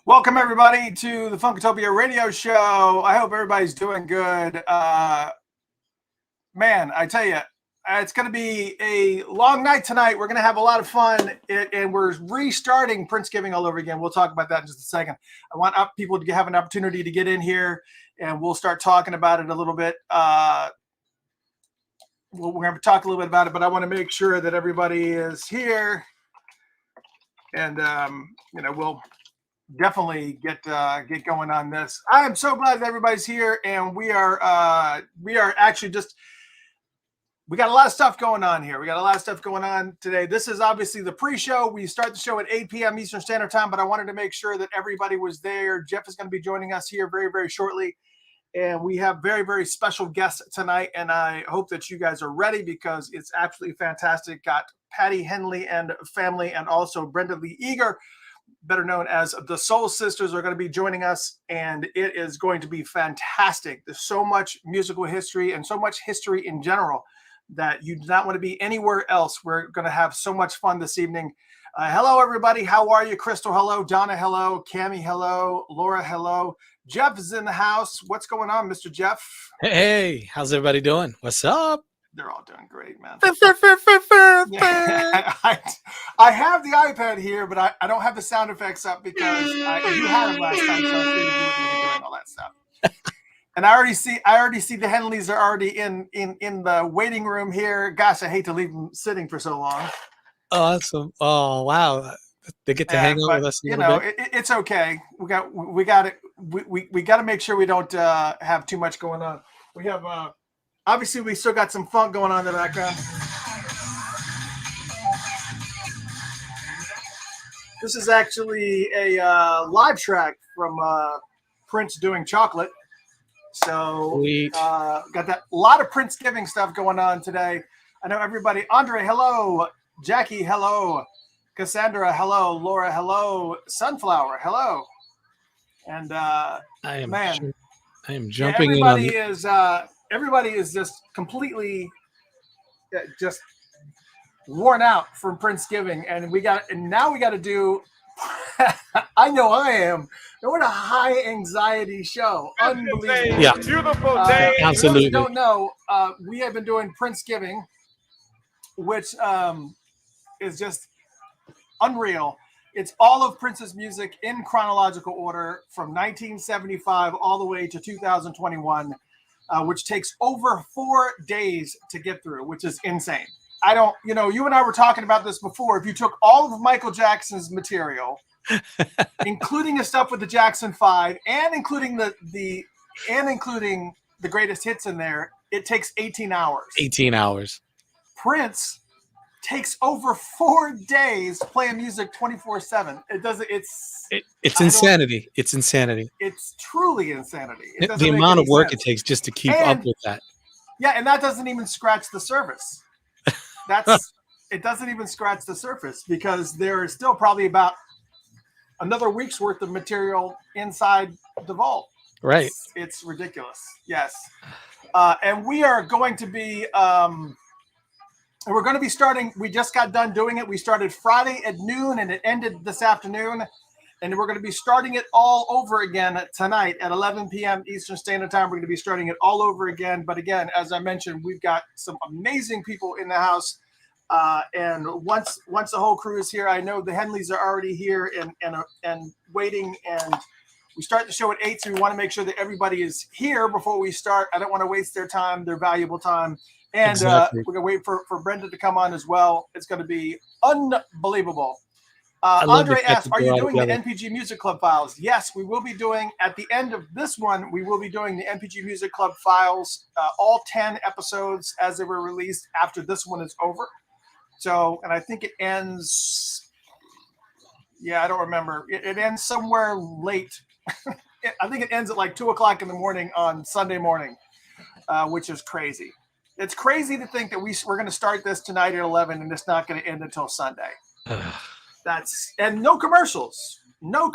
Welcome, everybody, to the Funkatopia radio show. I hope everybody's doing good. Man, I tell you, it's going to be a long night tonight. We're going to have a lot of fun, and we're restarting Princegiving all over again. We'll talk about that in just a second. I want people to have an opportunity to get in here, and we'll start talking about it a little bit. We're going to talk a little bit about it, but I want to make sure that everybody is here, and we'll definitely get going on this. I am so glad that everybody's here, and we are actually we got a lot of stuff going on here. We got a lot of stuff going on today. This is obviously the pre-show. We start the show at 8 p.m. Eastern Standard Time, but I wanted to make sure that everybody was there. Jeff is going to be joining us here very, very shortly, and we have very, very special guests tonight, and I hope that you guys are ready because it's absolutely fantastic. Got Patti Henley and family, and also Brenda Lee Eager, better known as the Soul Sisters, are going to be joining us, and it is going to be fantastic. There's so much musical history and so much history in general that you do not want to be anywhere else. We're going to have so much fun this evening. Hello, everybody. How are you? Crystal, hello. Donna, hello. Cammie, hello. Laura, hello. Jeff is in the house. What's going on, Mr. Jeff? Hey, how's everybody doing? What's up? They're all doing great, man. Yeah, I have the iPad here, but I don't have the sound effects up because you had it last time, so I figured you wouldn't be doing all that stuff. And I already see the Henleys are already in the waiting room here. Gosh, I hate to leave them sitting for so long. Awesome! Oh wow, they get to hang out with us a little bit. It's okay. We got to make sure we don't have too much going on. We have obviously we still got some funk going on in the background. This is actually a live track from Prince doing Chocolate. So got that lot of Princegiving stuff going on today. I know everybody. Andre, hello. Jackie, hello. Cassandra, hello. Laura, hello. Sunflower, hello. And I am jumping in on everybody is just completely just worn out from Princegiving, and now we got to do I know I am. What a high anxiety show. Unbelievable. Yeah. Beautiful day. Absolutely. If you don't know, we have been doing Princegiving, which is just unreal. It's all of Prince's music in chronological order from 1975 all the way to 2021, which takes over 4 days to get through, which is insane. You and I were talking about this before. If you took all of Michael Jackson's material, including the stuff with the Jackson 5 and including the greatest hits in there, it takes 18 hours. 18 hours. Prince takes over 4 days playing music 24/7. It's insanity. It's insanity. It's truly insanity. The amount of work it takes just to keep up with that. Yeah, and that doesn't even scratch the surface. It doesn't even scratch the surface because there is still probably about another week's worth of material inside the vault. Right. It's ridiculous. Yes. And we are going to be starting. We just got done doing it. We started Friday at noon and it ended this afternoon. And we're going to be starting it all over again tonight at 11 p.m. Eastern Standard Time. We're going to be starting it all over again. But again, as I mentioned, we've got some amazing people in the house. And once the whole crew is here, I know the Henleys are already here and waiting. And we start the show at 8, so we want to make sure that everybody is here before we start. I don't want to waste their time, their valuable time. And Exactly. We're going to wait for Brenda to come on as well. It's going to be unbelievable. Andre asked, are you doing the NPG Music Club files? Yes, we will be doing, at the end of this one, we will be doing the NPG Music Club files, all 10 episodes as they were released after this one is over. So, and I think it ends, I don't remember. It ends somewhere late. I think it ends at like 2 o'clock in the morning on Sunday morning, which is crazy. It's crazy to think that we're going to start this tonight at 11 and it's not going to end until Sunday. And no commercials, None.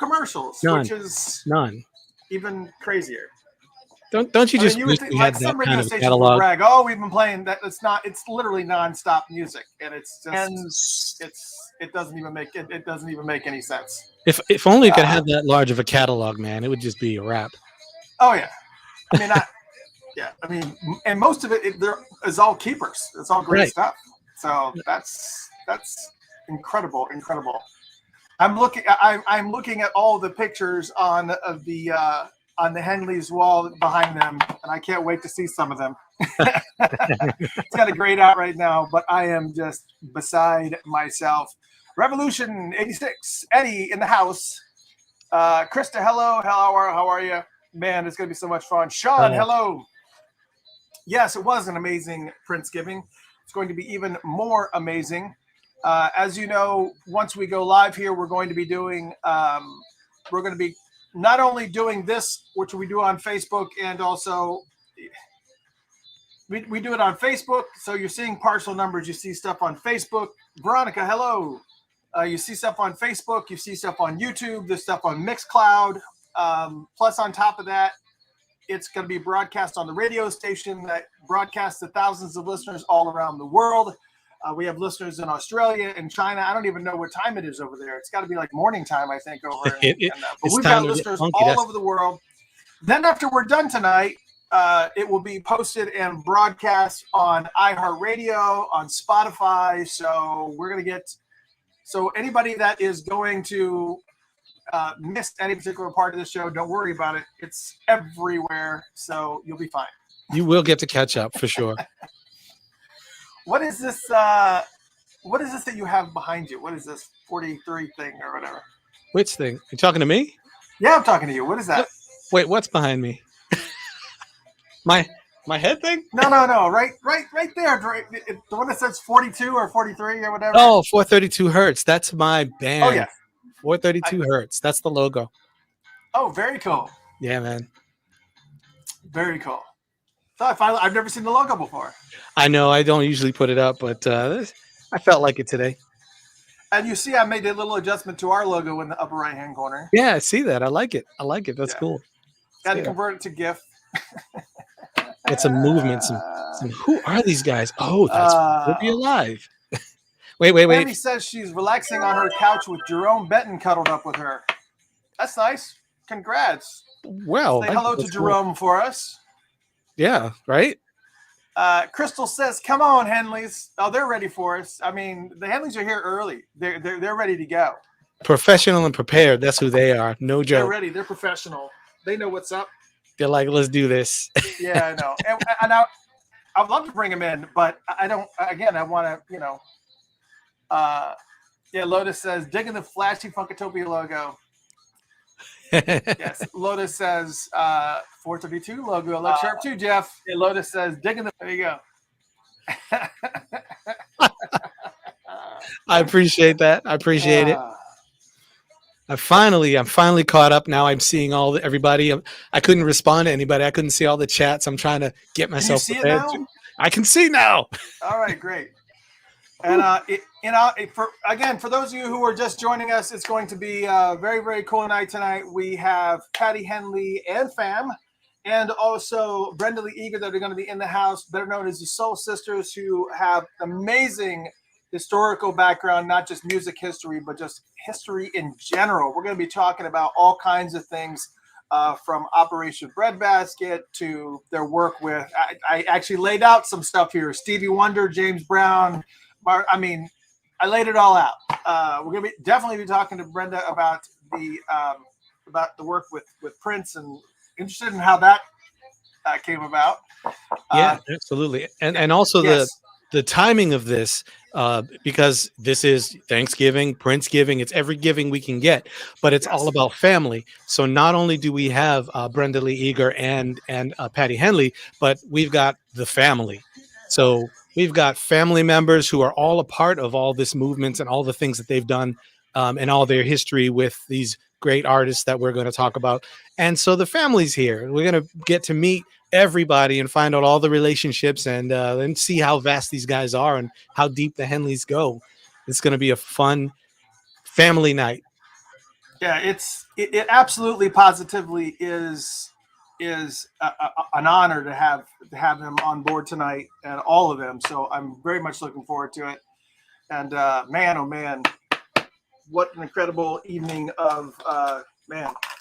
which is None. even crazier. Don't you I just mean, you wish would think we like had that some kind radio of stations would catalog? brag, "Oh, we've been playing that." It's not. It's literally nonstop music, and it's just And it doesn't even make it. It doesn't even make any sense. If only you could have that large of a catalog, man, it would just be a wrap. Oh yeah, I mean, yeah, I mean, and most of it there is all keepers. It's all great stuff. So that's incredible. I'm looking at all the pictures on the Henley's wall behind them, and I can't wait to see some of them. It's got a grayed out right now, but I am just beside myself. Revolution 86, Eddie in the house. Krista, hello. How are you? Man, it's gonna be so much fun. Sean, hello. Yes, it was an amazing Princegiving. It's going to be even more amazing. As you know, once we go live here, we're going to be doing not only doing this, which we do on Facebook, and also we do it on Facebook. So you're seeing partial numbers. You see stuff on Facebook. Veronica, hello. You see stuff on Facebook. You see stuff on YouTube. There's stuff on Mixcloud. Plus, on top of that, it's going to be broadcast on the radio station that broadcasts to thousands of listeners all around the world. We have listeners in Australia and China. I don't even know what time it is over there. It's got to be like morning time, I think, over but we've got listeners all over the world. Then after we're done tonight, it will be posted and broadcast on iHeartRadio, on Spotify. So we're going to get – so anybody that is going to miss any particular part of the show, don't worry about it. It's everywhere, so you'll be fine. You will get to catch up for sure. What is this? What is this that you have behind you? What is this 43 thing or whatever? Which thing? You talking to me? Yeah, I'm talking to you. What is that? Wait, what's behind me? my head thing? No. Right there. The one that says 42 or 43 or whatever. Oh, 432 Hertz. That's my band. Oh yeah, 432 Hertz. That's the logo. Oh, very cool. Yeah, man. Very cool. So I've never seen the logo before. I know I don't usually put it up, but I felt like it today. And you see, I made a little adjustment to our logo in the upper right-hand corner. Yeah, I see that. I like it. That's cool. Got to convert it to GIF. Get some movement. Some. Who are these guys? Oh, that's Funkatopia Live. Wait. Amy says she's relaxing on her couch with Jerome Benton cuddled up with her. That's nice. Congrats. Well, say hello to Jerome for us. Yeah, right? Crystal says, come on, Henleys. Oh, they're ready for us. I mean, the Henleys are here early. They're ready to go. Professional and prepared. That's who they are. No joke. They're ready. They're professional. They know what's up. They're like, let's do this. Yeah, I know. And I'd love to bring them in, but I don't. Again, I want to, yeah, Lotus says, digging the flashy Funkatopia logo. Yes, Lotus says 432 logo. Looks sharp too, Jeff. And Lotus says, digging the. There you go. I appreciate that. I appreciate it. I'm finally caught up now. I'm seeing everybody. I couldn't respond to anybody. I couldn't see all the chats. I'm trying to get myself prepared. I can see now. All right, great. And for those of you who are just joining us, it's going to be a very, very cool night tonight. We have Patti Henley and fam, and also Brenda Lee Eager that are going to be in the house, better known as the Soul Sisters, who have amazing historical background, not just music history, but just history in general. We're going to be talking about all kinds of things, from Operation Breadbasket to their work with. I actually laid out some stuff here: Stevie Wonder, James Brown. I mean, I laid it all out. We're going to definitely be talking to Brenda about the work with Prince, and interested in how that came about. Yeah, absolutely, and also the timing of this, because this is Thanksgiving, Princegiving. It's every giving we can get, but it's all about family. So not only do we have Brenda Lee Eager and Patti Henley, but we've got the family. So we've got family members who are all a part of all this movement and all the things that they've done, and all their history with these great artists that we're going to talk about. And so the family's here. We're going to get to meet everybody and find out all the relationships and see how vast these guys are and how deep the Henleys go. It's going to be a fun family night. Yeah, it absolutely positively is is an honor to have him on board tonight, and all of them. So I'm very much looking forward to it. And man, oh man, what an incredible evening of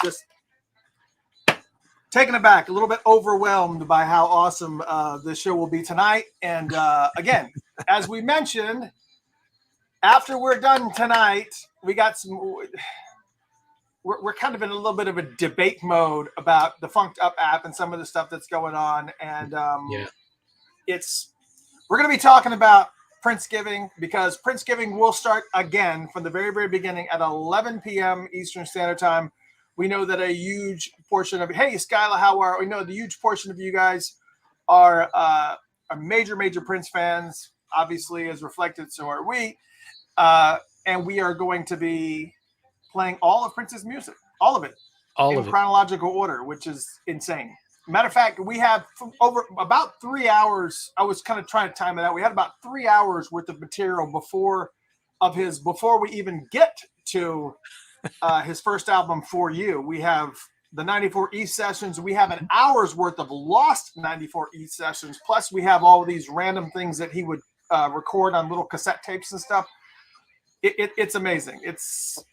just taken aback, a little bit overwhelmed by how awesome this show will be tonight. And again, as we mentioned, after we're done tonight, we got some. We're kind of in a little bit of a debate mode about the Funked Up app and some of the stuff that's going on, and we're going to be talking about Princegiving, because Princegiving will start again from the very, very beginning at 11 p.m. Eastern Standard Time. We know that a huge portion of Skyla, how are we? Know the huge portion of you guys are major Prince fans, obviously, as reflected. So are we, and we are going to be playing all of Prince's music, all of it, in chronological order, which is insane. Matter of fact, we have over about 3 hours. I was kind of trying to time it out. We had about 3 hours worth of material before we even get to his first album, For You. We have the 94 East sessions. We have an hour's worth of lost 94 East sessions. Plus, we have all of these random things that he would record on little cassette tapes and stuff. It's amazing.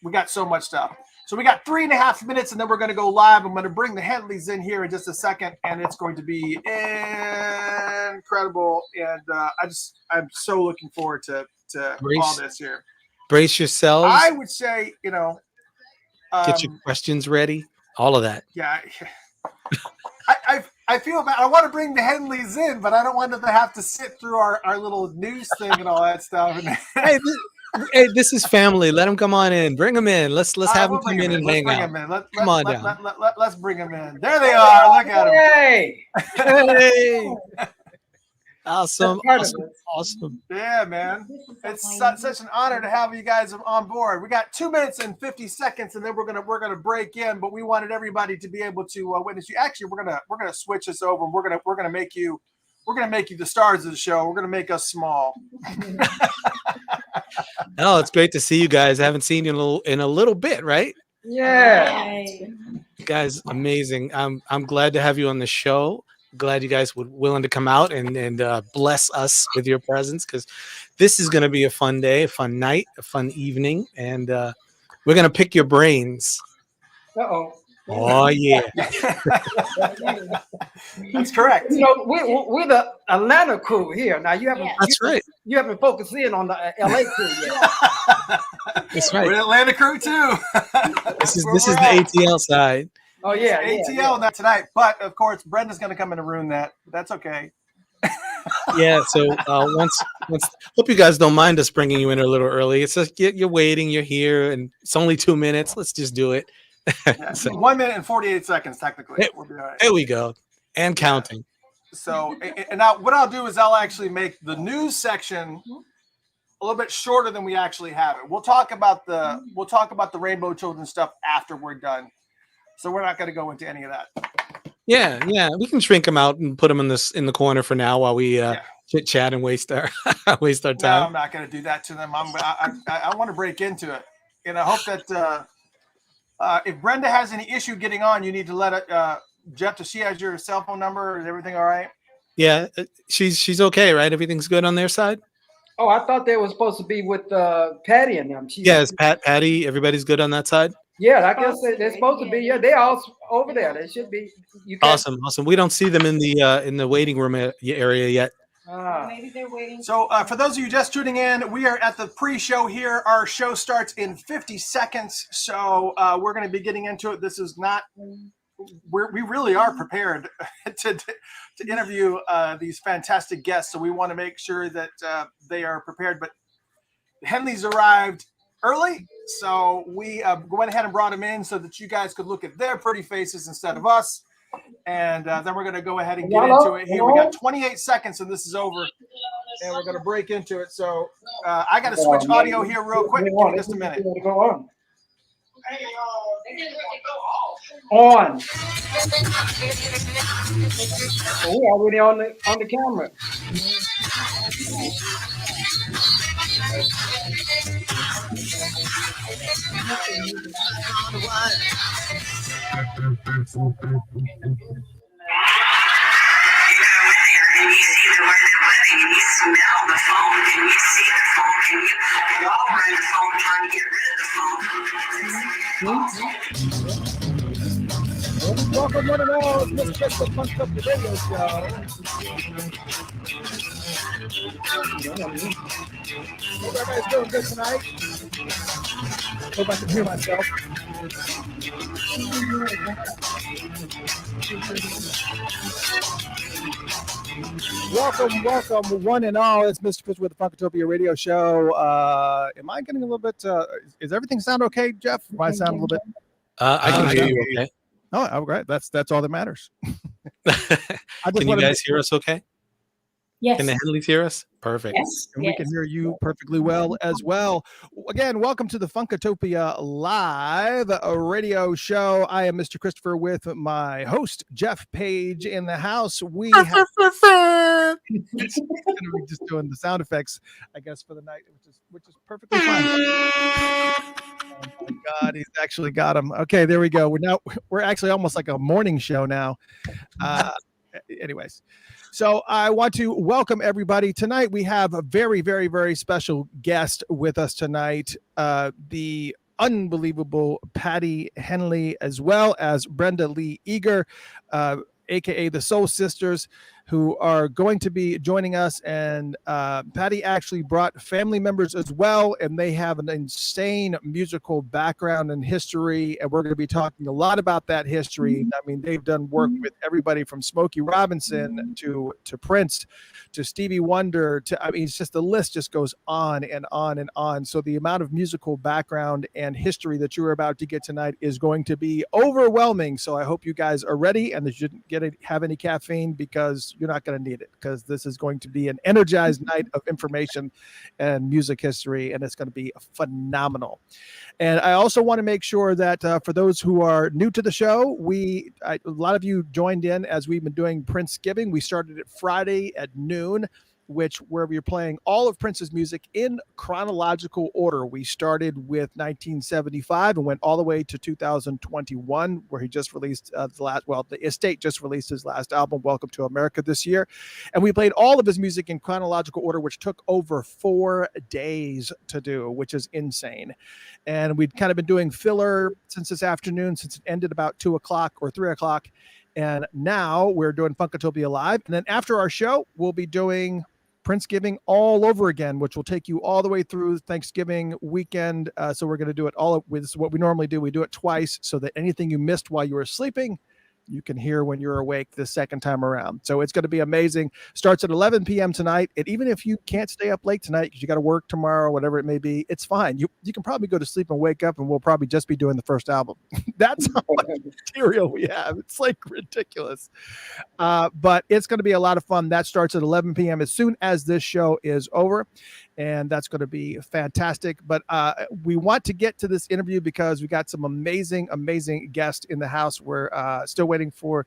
We got so much stuff. So we got 3.5 minutes, and then we're going to go live. I'm going to bring the Henleys in here in just a second, and it's going to be incredible. And I'm so looking forward to all this here. Brace yourselves. I would say, get your questions ready. All of that. Yeah. I feel bad. I want to bring the Henleys in, but I don't want them to have to sit through our little news thing and all that stuff. Hey, this is family. Let them come on in. Bring them in. Let's have them come in and hang out. Come on down. Let's bring them in. There they are. Look at them. Hey. Awesome. Yeah, man. It's such an honor to have you guys on board. We got 2 minutes and 50 seconds, and then we're gonna break in. But we wanted everybody to be able to witness you. Actually, we're gonna switch this over. And we're gonna make you the stars of the show. We're gonna make us small. Oh, it's great to see you guys. I haven't seen you in a little bit, right? Yeah. You guys, amazing. I'm glad to have you on the show. Glad you guys were willing to come out and bless us with your presence, because this is going to be a fun day, a fun night, a fun evening, and we're going to pick your brains. Uh-oh. Oh, yeah. That's correct. We're the Atlanta crew here. Now That's right. You haven't focused in on the LA crew yet. That's right. We're the Atlanta crew too. This is the ATL side. Oh yeah, ATL not tonight, but of course Brenda's going to come in and ruin that. But that's okay. Yeah. So once, hope you guys don't mind us bringing you in a little early. It's just you're waiting, you're here, and it's only 2 minutes. Let's just do it. Yeah, so, 1 minute and 48 seconds technically. We'll be all right. There we go, and counting. So, and now what I'll do is I'll actually make the news section a little bit shorter than we actually have it. We'll talk about the Rainbow Children stuff after we're done. So we're not going to go into any of that. Yeah, we can shrink them out and put them in the corner for now while we chit chat and waste our time. No, I'm not going to do that to them. I want to break into it, and I hope that if Brenda has any issue getting on, you need to let Jeff. Does she has your cell phone number? Is everything all right? Yeah, she's okay, right? Everything's good on their side. Oh, I thought they were supposed to be with Patti and them. Yes, Patti. Everybody's good on that side. Yeah, I guess they're supposed to be. Yeah, they're all over there. They should be. Awesome. We don't see them in the waiting room area yet. Maybe they're waiting. So for those of you just tuning in, we are at the pre-show here. Our show starts in 50 seconds. So we're going to be getting into it. This is not. We really are prepared to interview these fantastic guests. So we want to make sure that they are prepared. But Henley's arrived early, so we went ahead and brought them in so that you guys could look at their pretty faces instead of us. And then we're going to go ahead and get into it here. We got 28 seconds and this is over, and we're going to break into it. So I got to switch audio here real quick. Give me just a minute. On. Oh, we're already on the camera. Can you see the word they're wedding? Can you smell the phone? Can you see the phone? Can you walk around the phone trying to get rid of the phone? Welcome, one and all. Let's get the Funkatopia Radio Show. Hope everybody's doing good tonight. Hope I can hear myself. Welcome, one and all. It's Mr. Chris with the Funkatopia Radio Show. Am I getting a little bit? Is everything sound okay, Jeff? Do I sound a little bit? I can hear you okay. Oh, great. That's all that matters. Can you guys hear us okay? Yes. Can the Henleys hear us? Perfect. Yes. And we can hear you perfectly well as well. Again, welcome to the Funkatopia Live Radio Show. I am Mr. Christopher with my host, Jeff Page, in the house. We have going to be just doing the sound effects, I guess, for the night, which is perfectly fine. Oh my God, he's actually got them. Okay, there we go. We're actually almost like a morning show now. Anyways. So I want to welcome everybody. Tonight we have a very, very, very special guest with us tonight. The unbelievable Patti Henley, as well as Brenda Lee Eager, aka the Soul Sisters, who are going to be joining us. And Patti actually brought family members as well, and they have an insane musical background and history, and we're going to be talking a lot about that history. I mean, they've done work with everybody from Smokey Robinson to Prince to Stevie Wonder it's just the list just goes on and on and on. So the amount of musical background and history that you're about to get tonight is going to be overwhelming. So I hope you guys are ready and that you didn't have any caffeine, because you're not going to need it, because this is going to be an energized night of information and music history, and it's going to be phenomenal. And I also want to make sure that for those who are new to the show, a lot of you joined in as we've been doing Princegiving. We started it Friday at noon, where we were playing all of Prince's music in chronological order. We started with 1975 and went all the way to 2021, where he just released the estate just released his last album, Welcome to America, this year. And we played all of his music in chronological order, which took over 4 days to do, which is insane. And we'd kind of been doing filler since this afternoon, since it ended about 2 o'clock or 3 o'clock. And now we're doing Funkatopia Live. And then after our show, we'll be doing Princegiving all over again, which will take you all the way through Thanksgiving weekend. So we're going to do it all with what we normally do. We do it twice so that anything you missed while you were sleeping, you can hear when you're awake the second time around. So it's going to be amazing. Starts at 11 p.m. tonight. And even if you can't stay up late tonight because you got to work tomorrow, whatever it may be, it's fine. You can probably go to sleep and wake up, and we'll probably just be doing the first album. That's how much material we have. It's like ridiculous. But it's going to be a lot of fun. That starts at 11 p.m. as soon as this show is over. And that's going to be fantastic. But we want to get to this interview because we got some amazing, amazing guests in the house. We're still waiting for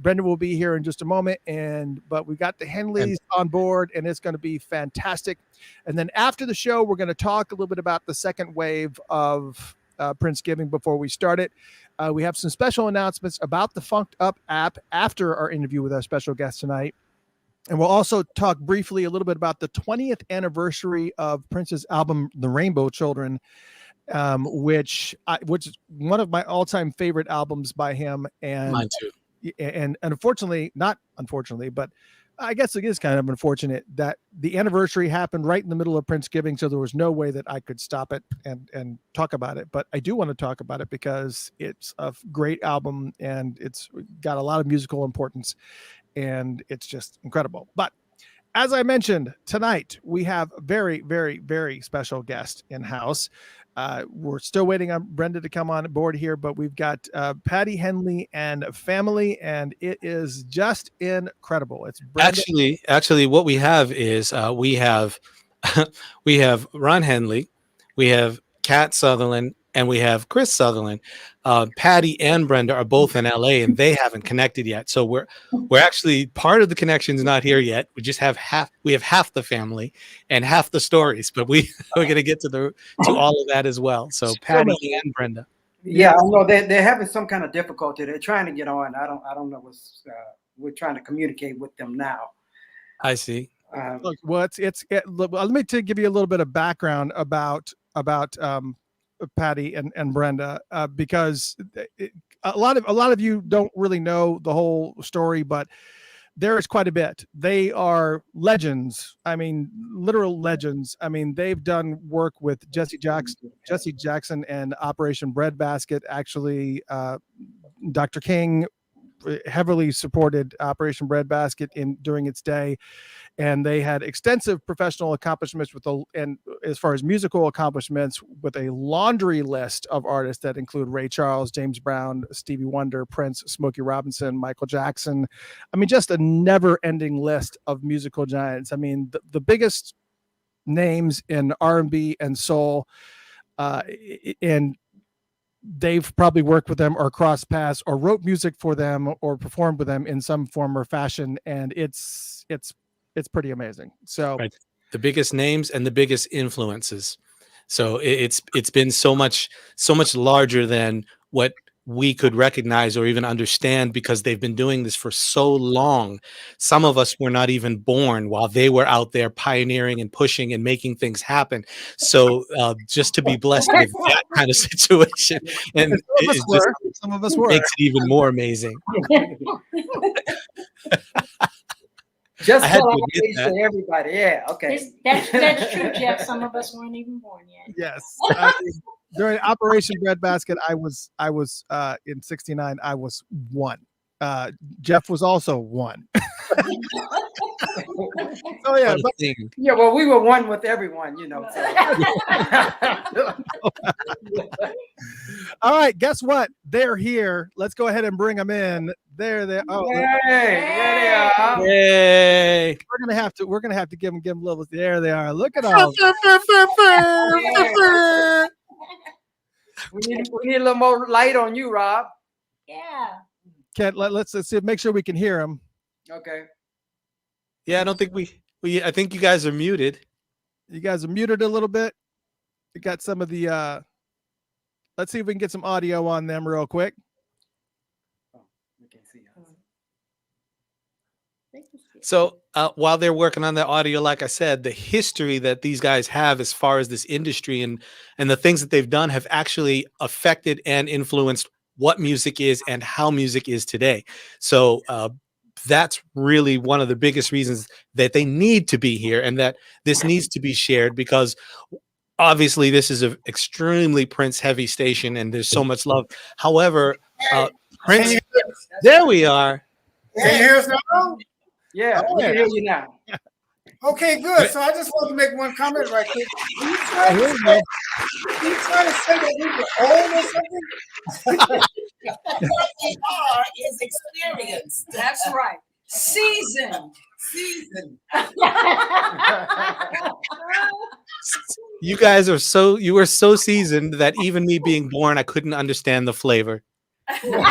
Brenda will be here in just a moment. But we got the Henleys on board, and it's going to be fantastic. And then after the show, we're going to talk a little bit about the second wave of Princegiving before we start it. We have some special announcements about the Funked Up app after our interview with our special guest tonight. And we'll also talk briefly a little bit about the 20th anniversary of Prince's album, The Rainbow Children, which is one of my all-time favorite albums by him. And mine too. And not unfortunately, but I guess it is kind of unfortunate that the anniversary happened right in the middle of Princegiving, so there was no way that I could stop it and talk about it. But I do want to talk about it because it's a great album and it's got a lot of musical importance, and it's just incredible. But as I mentioned, tonight we have a very, very, very special guest in-house. We're still waiting on Brenda to come on board here, but we've got Patti Henley and family, and it is just incredible. It's Brenda. Actually, what we have is we have Ron Henley, we have Kat Sutherland, and we have Chris Sutherland. Patti and Brenda are both in LA, and they haven't connected yet. So we're actually part of the connection's not here yet. We just have half the family and half the stories, but we're going to get to all of that as well. So Patti and Brenda. Yeah, I know they're having some kind of difficulty. They're trying to get on. I don't know what's. We're trying to communicate with them now. I see. Look, well, let me give you a little bit of background about Patti and Brenda, because a lot of you don't really know the whole story, but there is quite a bit. They are legends. I mean, literal legends. I mean, they've done work with Jesse Jackson and Operation Breadbasket. Actually, Dr. King heavily supported Operation Breadbasket during its day, and they had extensive professional accomplishments and as far as musical accomplishments, with a laundry list of artists that include Ray Charles, James Brown, Stevie Wonder, Prince, Smokey Robinson, Michael Jackson. I mean, just a never-ending list of musical giants. I mean, the biggest names in R&B and soul, and they've probably worked with them or crossed paths or wrote music for them or performed with them in some form or fashion, and it's pretty amazing. So right. The biggest names and the biggest influences. So it's been so much larger than what we could recognize or even understand, because they've been doing this for so long. Some of us were not even born while they were out there pioneering and pushing and making things happen. So just to be blessed with that kind of situation, and some of us were, makes it even more amazing. Just I had tell to admit that. everybody. Yeah, okay. That's true, Jeff. Some of us weren't even born yet. Yes. During Operation Breadbasket, I was in '69. I was 1. Jeff was also 1. Oh yeah, yeah. Well, we were one with everyone, you know. So. All right, guess what? They're here. Let's go ahead and bring them in. There they are. Oh, there they are. Yay! We're gonna have to give them a little. There they are. Look at all. We need a little more light on you, Rob. Yeah. Let's see. Make sure we can hear them. Okay. Yeah, I don't think I think you guys are muted. You guys are muted a little bit. We got some of the. Let's see if we can get some audio on them real quick. Oh, we can see us. So while they're working on the audio, like I said, the history that these guys have as far as this industry and the things that they've done have actually affected and influenced what music is and how music is today. So that's really one of the biggest reasons that they need to be here and that this needs to be shared, because obviously this is an extremely Prince heavy station and there's so much love. However, Prince, there we are. Can you hear us now? Yeah, we can hear you now. Okay, good. So I just want to make one comment right quick. Are you trying to say that we were old or something? What they are is experience. That's right. Seasoned. You guys are you were so seasoned that even me being born, I couldn't understand the flavor. Well,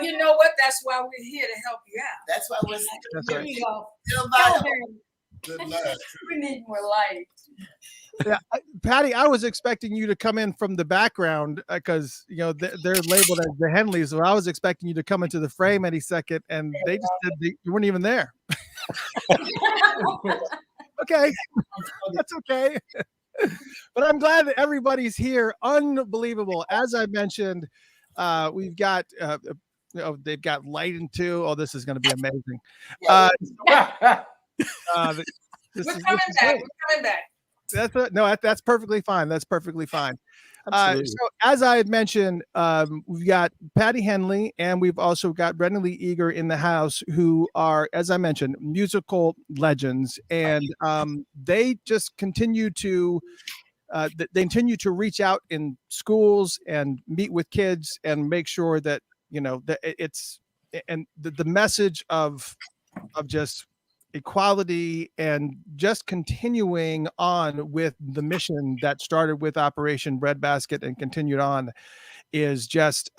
you know what? That's why we're here to help you out. That's why we're There you go. Good luck. We need more light. Yeah, Patti, I was expecting you to come in from the background because they're labeled as the Henleys, so I was expecting you to come into the frame any second, and they just said you weren't even there. Okay, that's okay. But I'm glad that everybody's here. Unbelievable. As I mentioned, we've got they've got light in too. Oh, this is going to be amazing. We're coming back. That's perfectly fine. That's perfectly fine. Absolutely. So as I had mentioned, we've got Patti Henley and we've also got Brenda Lee Eager in the house, who are, as I mentioned, musical legends, and they just continue to reach out in schools and meet with kids and make sure that that it's and the message of just equality and just continuing on with the mission that started with Operation Breadbasket and continued on is just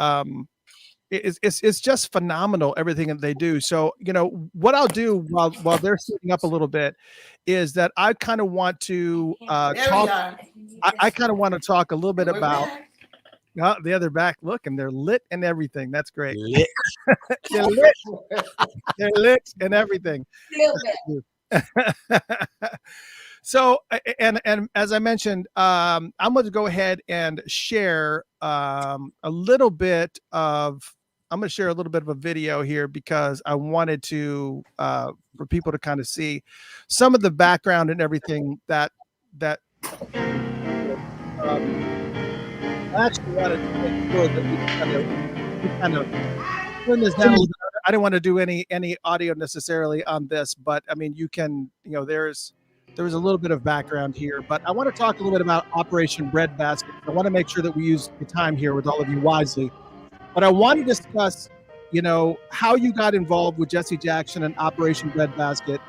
it's just phenomenal, everything that they do. So, what I'll do while they're sitting up a little bit is that I kind of want to talk. I kind of want to talk a little bit about the other back. Look, and they're lit and everything. That's great. Lit. They're lit. They're lit and everything. So, and as I mentioned, I'm going to go ahead and share I'm going to share a little bit of a video here because I wanted to for people to kind of see some of the background and everything that I actually wanted to make sure that we kind of turn this down a little bit. I didn't want to do any audio necessarily on this, but I mean, you can, there was a little bit of background here, but I want to talk a little bit about Operation Breadbasket. I want to make sure that we use the time here with all of you wisely. But I want to discuss, how you got involved with Jesse Jackson and Operation Breadbasket.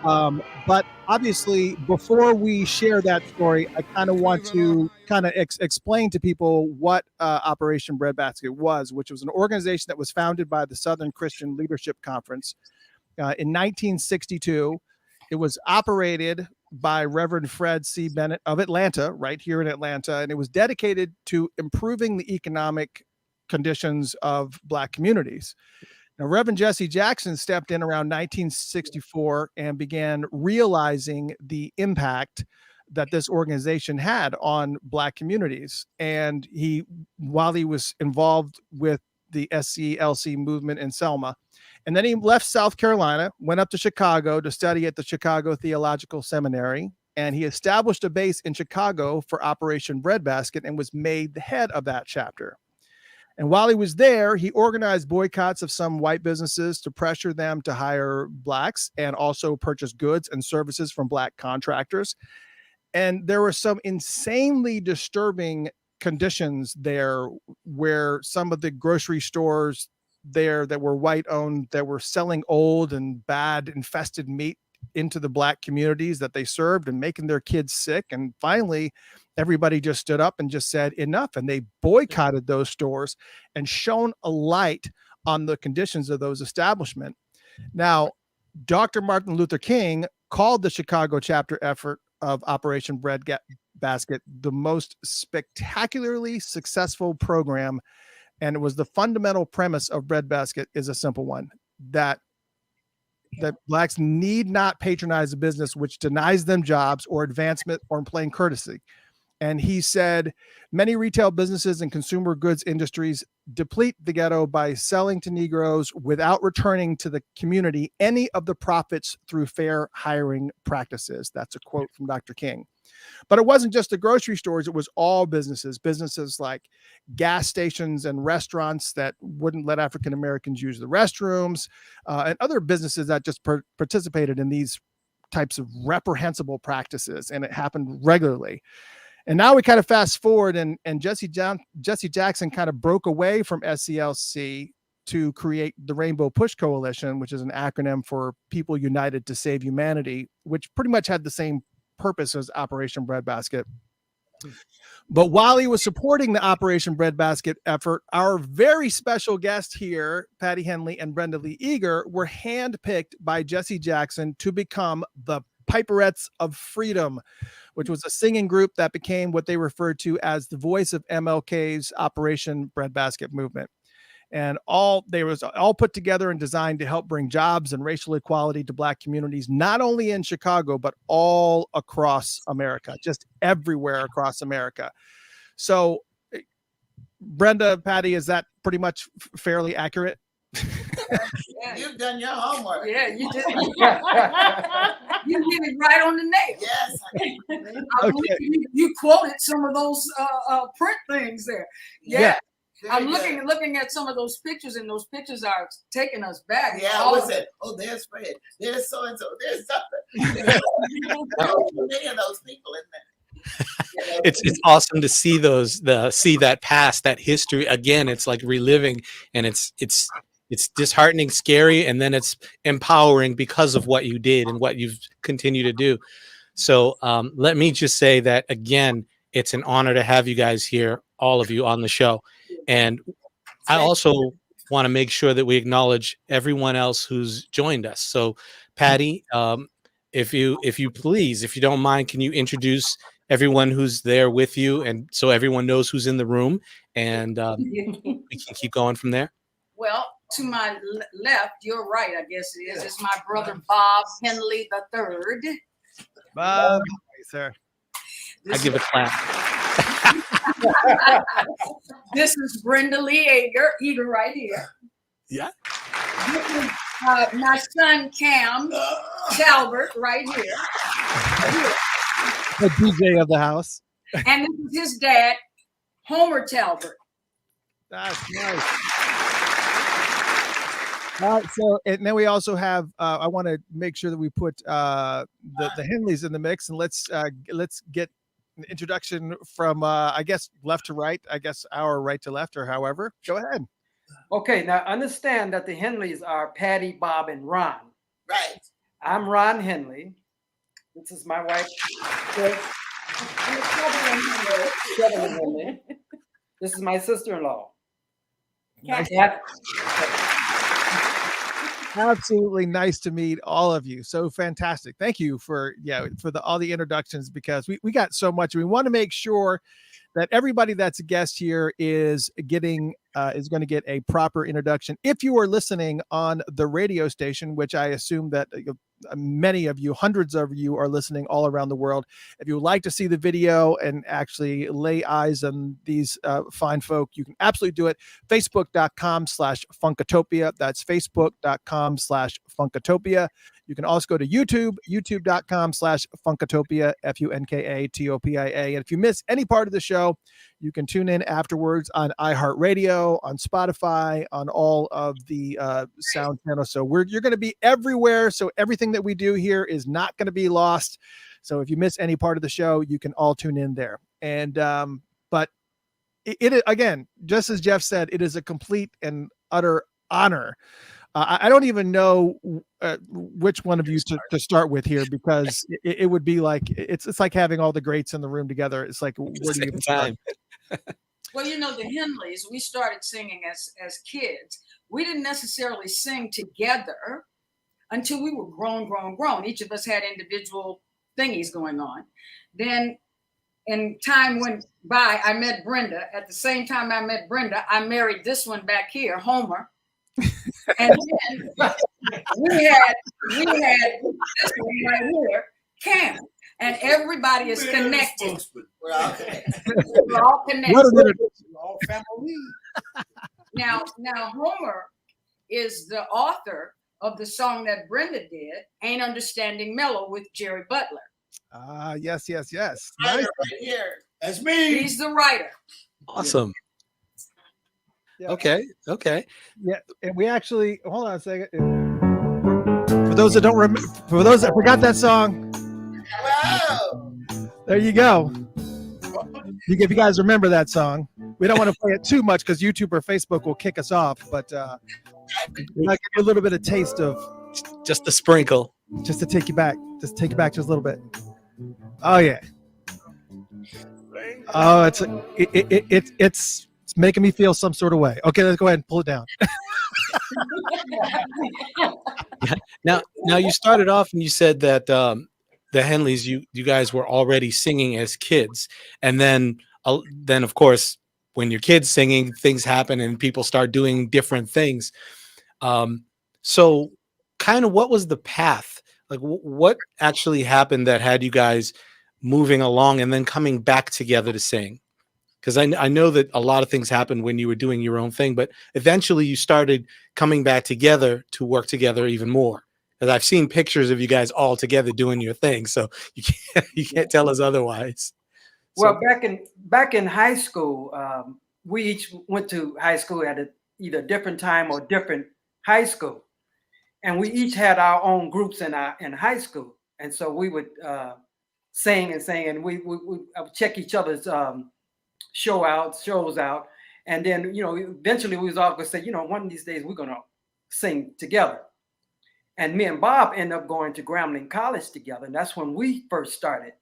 But obviously, before we share that story, I kind of want to kind of explain to people what Operation Breadbasket was, which was an organization that was founded by the Southern Christian Leadership Conference in 1962. It was operated by Reverend Fred C. Bennett of Atlanta, right here in Atlanta, and it was dedicated to improving the economic conditions of Black communities. Now, Reverend Jesse Jackson stepped in around 1964 and began realizing the impact that this organization had on Black communities. And while he was involved with the SCLC movement in Selma, and then he left South Carolina, went up to Chicago to study at the Chicago Theological Seminary, and he established a base in Chicago for Operation Breadbasket and was made the head of that chapter. And while he was there, he organized boycotts of some white businesses to pressure them to hire Blacks and also purchase goods and services from Black contractors. And there were some insanely disturbing conditions there where some of the grocery stores there that were white owned, that were selling old and bad infested meat into the Black communities that they served and making their kids sick. And finally, everybody just stood up and just said enough. And they boycotted those stores and shone a light on the conditions of those establishments. Now, Dr. Martin Luther King called the Chicago chapter effort of Operation Breadbasket the most spectacularly successful program. And it was the fundamental premise of Breadbasket is a simple one, that Blacks need not patronize a business which denies them jobs or advancement or plain courtesy. And he said, many retail businesses and consumer goods industries deplete the ghetto by selling to Negroes without returning to the community any of the profits through fair hiring practices. That's a quote from Dr. King. But it wasn't just the grocery stores. It was all businesses like gas stations and restaurants that wouldn't let African-Americans use the restrooms, and other businesses that just participated in these types of reprehensible practices. And it happened regularly. And now we kind of fast forward and Jesse Jackson kind of broke away from SCLC to create the Rainbow Push Coalition, which is an acronym for People United to Save Humanity, which pretty much had the same purpose as Operation Breadbasket. But while he was supporting the Operation Breadbasket effort, our very special guest here, Patti Henley and Brenda Lee Eager, were handpicked by Jesse Jackson to become the Piperettes of Freedom, which was a singing group that became what they referred to as the voice of MLK's Operation Breadbasket movement. And they was all put together and designed to help bring jobs and racial equality to Black communities, not only in Chicago, but all across America, just everywhere across America. So, Brenda, Patti, is that pretty much fairly accurate? Yeah, you've done your homework. Yeah, you did. You hit it right on the nail. Yes. I believe you quoted some of those print things there. Yeah. I'm looking at some of those pictures, and those pictures are taking us back. Yeah, what's it? Oh, there's Fred. There's so and so. There's something. Many of those people in there. It's awesome to see see that past, that history again. It's like reliving, and it's it's disheartening, scary, and then it's empowering because of what you did and what you've continued to do. So let me just say that again, it's an honor to have you guys here, all of you on the show. And I also want to make sure that we acknowledge everyone else who's joined us. So Patti, if you please, if you don't mind, can you introduce everyone who's there with you, and so everyone knows who's in the room, and we can keep going from there. Well, to my left, you're right, I guess it is. It's my brother Bob Henley III. Bob, sir. I give a clap. This is Brenda Lee Eager right here. Yeah. This is my son Cam Talbert right here. The DJ of the house. And this is his dad, Homer Talbert. That's nice. All right, so and then we also have. I want to make sure that we put the Henleys in the mix, and let's get an introduction from I guess left to right. I guess our right to left, or however. Go ahead. Okay, now understand that the Henleys are Patti, Bob, and Ron. Right. I'm Ron Henley. This is my wife. Kevin Henley. This is my sister-in-law. Nice. Absolutely nice to meet all of you. So fantastic. Thank you for all the introductions, because we got so much. We want to make sure that everybody that's a guest here is going to get a proper introduction. If you are listening on the radio station, which I assume that many of you, hundreds of you, are listening all around the world. If you would like to see the video and actually lay eyes on these fine folk, you can absolutely do it. Facebook.com/Funkatopia. That's Facebook.com/Funkatopia. You can also go to YouTube, youtube.com/Funkatopia, Funkatopia. And if you miss any part of the show, you can tune in afterwards on iHeartRadio, on Spotify, on all of the sound channels. So you're going to be everywhere. So everything that we do here is not going to be lost. So if you miss any part of the show, you can all tune in there. And but it again, just as Jeff said, it is a complete and utter honor. I don't even know which one of you to start with here, because it would be like it's like having all the greats in the room together. It's like, where do you start? Well, you know, the Henleys, we started singing as kids. We didn't necessarily sing together until we were grown. Each of us had individual thingies going on. Then, and time went by, I met Brenda. At the same time I met Brenda, I married this one back here, Homer. And then we had this one right here, Cam, and everybody is connected. We're all connected. We're all connected. We're all family. Now Homer is the author of the song that Brenda did, "Ain't Understanding Mellow" with Jerry Butler. Yes. Nice. Right here. That's me. He's the writer. Awesome. Yeah. Okay. Yeah, and we actually hold on a second. For those that don't remember, for those that forgot that song, Wow. there you go. If you guys remember that song, we don't want to play it too much because YouTube or Facebook will kick us off. But we might give you a little bit of taste of, Just a sprinkle. just to take you back, just a little bit. Oh yeah. Oh, it's making me feel some sort of way. Okay, let's go ahead and pull it down. Now you started off and you said that the Henleys, you guys were already singing as kids, and then of course when your kids singing, things happen and people start doing different things. So kind of what was the path? Like what actually happened that had you guys moving along and then coming back together to sing? Because I know that a lot of things happened when you were doing your own thing, but eventually you started coming back together to work together even more. Because I've seen pictures of you guys all together doing your thing, so you can't tell us otherwise. Well, back in high school, we each went to high school at either different time or different high school, and we each had our own groups in high school, and so we would sing, and we would check each other's shows out, and then eventually we was all gonna say, one of these days we're gonna sing together. And me and Bob ended up going to Grambling College together. And that's when we first started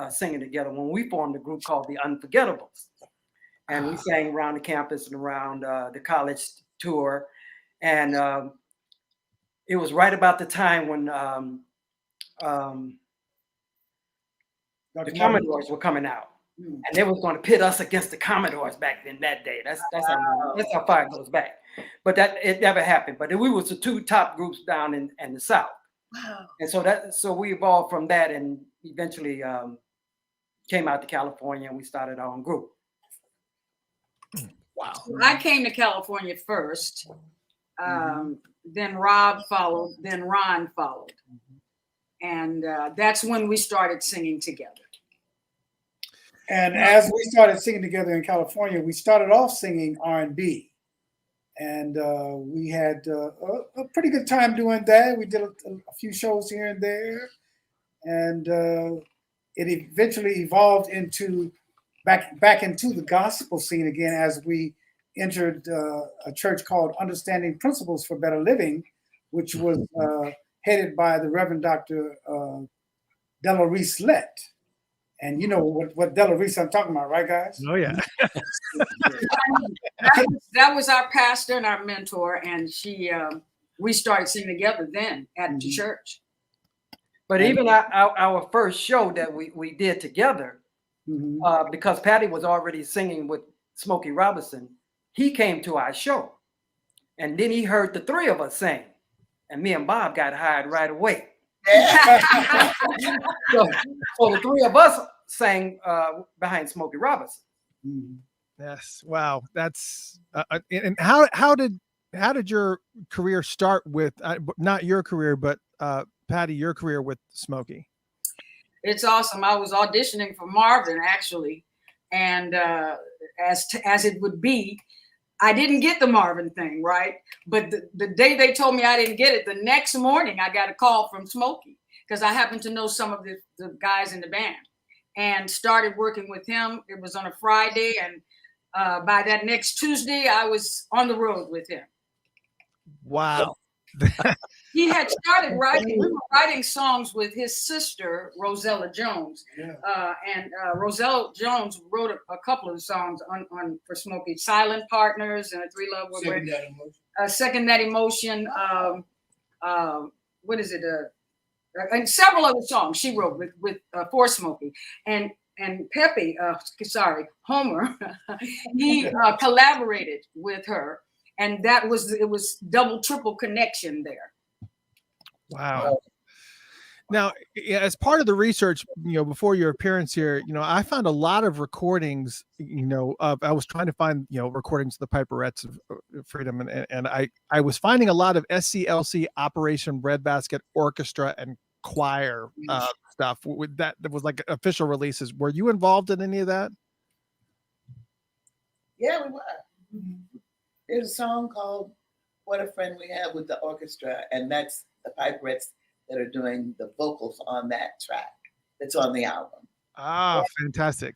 singing together, when we formed a group called the Unforgettables. And we sang around the campus and around the college tour. And it was right about the time when the Commodores were coming out. And they were going to pit us against the Commodores back then that day. That's how far it goes back. But it never happened. But we was the two top groups down in the South. Wow. And so we evolved from that and eventually came out to California and we started our own group. Wow. I came to California first. Then Rob followed. Then Ron followed. And that's when we started singing together. And as we started singing together in California, we started off singing R&B. And we had a pretty good time doing that. We did a few shows here and there. And it eventually evolved into back into the gospel scene again as we entered a church called Understanding Principles for Better Living, which was headed by the Reverend Dr. Della Reese-Lett. And you know what Della Reese I'm talking about, right, guys? Oh, yeah. that was our pastor and our mentor, and we started singing together then at the church. But even our first show that we did together, because Patti was already singing with Smokey Robinson, he came to our show. And then he heard the three of us sing. And me and Bob got hired right away. So the three of us sang behind Smokey Robinson. Yes. Wow. That's and how did your career start with not your career, but Patti, your career with Smokey? It's awesome. I was auditioning for Marvin actually, and as it would be, I didn't get the Marvin thing, right? But the day they told me I didn't get it, the next morning I got a call from Smokey because I happened to know some of the guys in the band and started working with him. It was on a Friday, and by that next Tuesday, I was on the road with him. Wow. He had started writing, we were writing songs with his sister, Rosella Jones. And Rosella Jones wrote a couple of songs on for Smokey, Silent Partners and Three Love. Second That Emotion. What is it? And several other songs she wrote with for Smokey. And Pepe, Homer, he collaborated with her. And it was double, triple connection there. Wow. Now, as part of the research, before your appearance here, I found a lot of recordings, I was trying to find, recordings of the Piperettes of Freedom. And I was finding a lot of SCLC Operation Breadbasket Orchestra and choir stuff that was like official releases. Were you involved in any of that? Yeah, we were. There's a song called What a Friend We Have with the orchestra, and that's the Piperettes that are doing the vocals on that track. That's on the album. Ah, fantastic.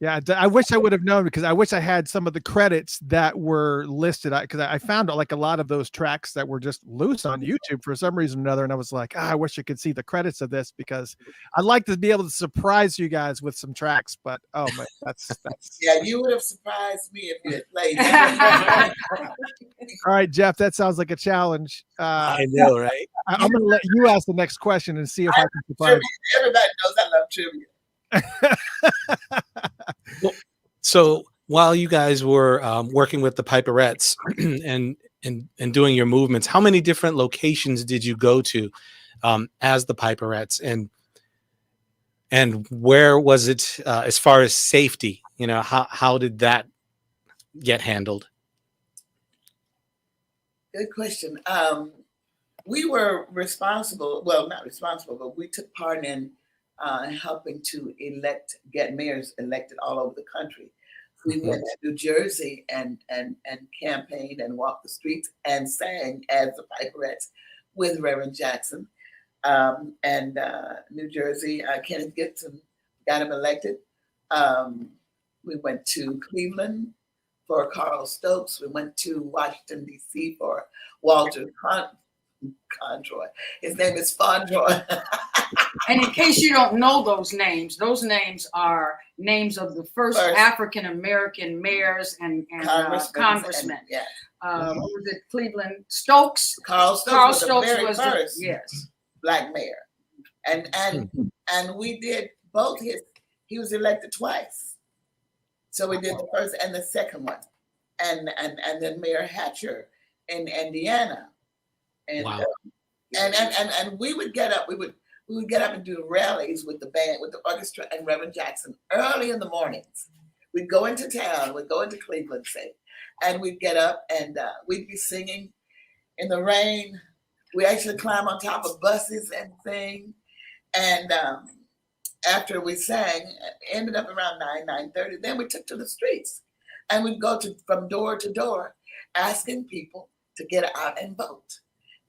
Yeah, I wish I would have known because I wish I had some of the credits that were listed because I found like a lot of those tracks that were just loose on YouTube for some reason or another. And I was like, I wish I could see the credits of this because I'd like to be able to surprise you guys with some tracks. But oh my, that's yeah, you would have surprised me if you had played that. All right, Jeff, that sounds like a challenge. I know, right? I'm going to let you ask the next question and see if I can surprise you. Everybody knows I love trivia. Well, so while you guys were working with the Piperettes and doing your movements, how many different locations did you go to as the Piperettes, and where was it as far as safety? How did that get handled? Good question. We were responsible, well, not responsible, but we took part in helping to get mayors elected all over the country. We went to New Jersey and campaigned and walked the streets and sang as the Piperettes with Reverend Jackson. And New Jersey, Kenneth Gibson got him elected. We went to Cleveland for Carl Stokes. We went to Washington, D.C. for Walter Conroy. His name is Fondroy. And in case you don't know those names are names of the first African-American mayors and congressmen. And, yeah. What was it? Cleveland Stokes. Carl Stokes was the very was first yes. Black mayor. And we did both he was elected twice. So we did the first and the second one. And then Mayor Hatcher in Indiana. And, wow. And we would get up, we would get up and do rallies with the band, with the orchestra and Reverend Jackson early in the mornings. We'd go into town, we'd go into Cleveland, say, and we'd get up and we'd be singing in the rain. We actually climb on top of buses and sing. And after we sang, it ended up around 9:30. Then we took to the streets and we'd go from door to door asking people to get out and vote.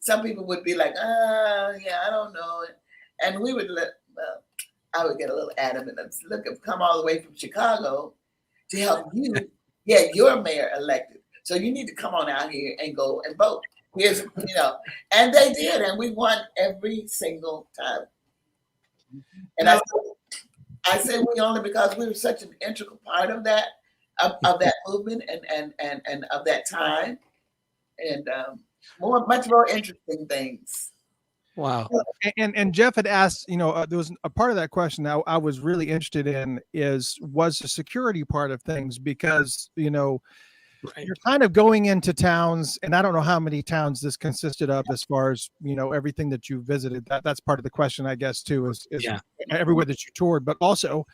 Some people would be like, yeah, I don't know. And we would I would get a little adamant and say, look, I've come all the way from Chicago to help you get your mayor elected. So you need to come on out here and go and vote. Here's, and they did, and we won every single time. And I say we only because we were such an integral part of that, of that movement and of that time. And much more interesting things. Wow. And Jeff had asked, there was a part of that question I was really interested in was the security part of things, because, right. You're kind of going into towns, and I don't know how many towns this consisted of as far as, everything that you visited. That's part of the question, I guess, too, is everywhere that you toured, but also,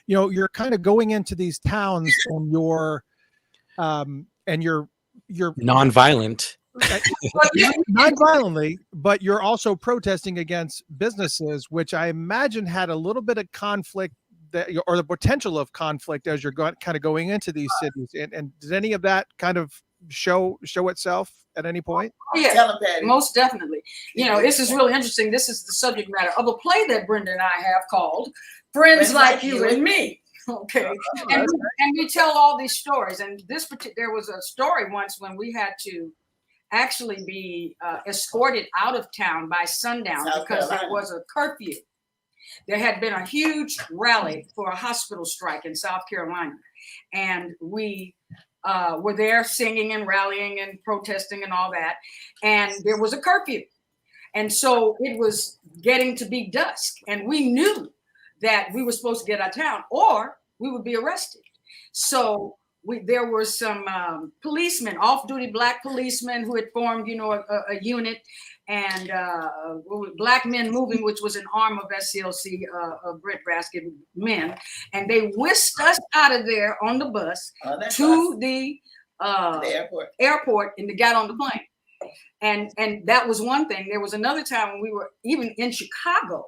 you're kind of going into these towns and you're non-violent. Not violently, but you're also protesting against businesses, which I imagine had a little bit of conflict or the potential of conflict as you're kind of going into these cities. And did any of that kind of show itself at any point? Yeah, most definitely. This is really interesting. This is the subject matter of a play that Brenda and I have called Friends Like You and Me. Okay. And we tell all these stories. And there was a story once when we had to actually be escorted out of town by sundown because there was a curfew. There had been a huge rally for a hospital strike in South Carolina. And we were there singing and rallying and protesting and all that. And there was a curfew. And so it was getting to be dusk. And we knew that we were supposed to get out of town or we would be arrested. So there were some policemen, off-duty Black policemen who had formed, a unit, and Black Men Moving, which was an arm of SCLC, breadbasket men, and they whisked us out of there on the bus to the airport, and they got on the plane. And that was one thing. There was another time when we were even in Chicago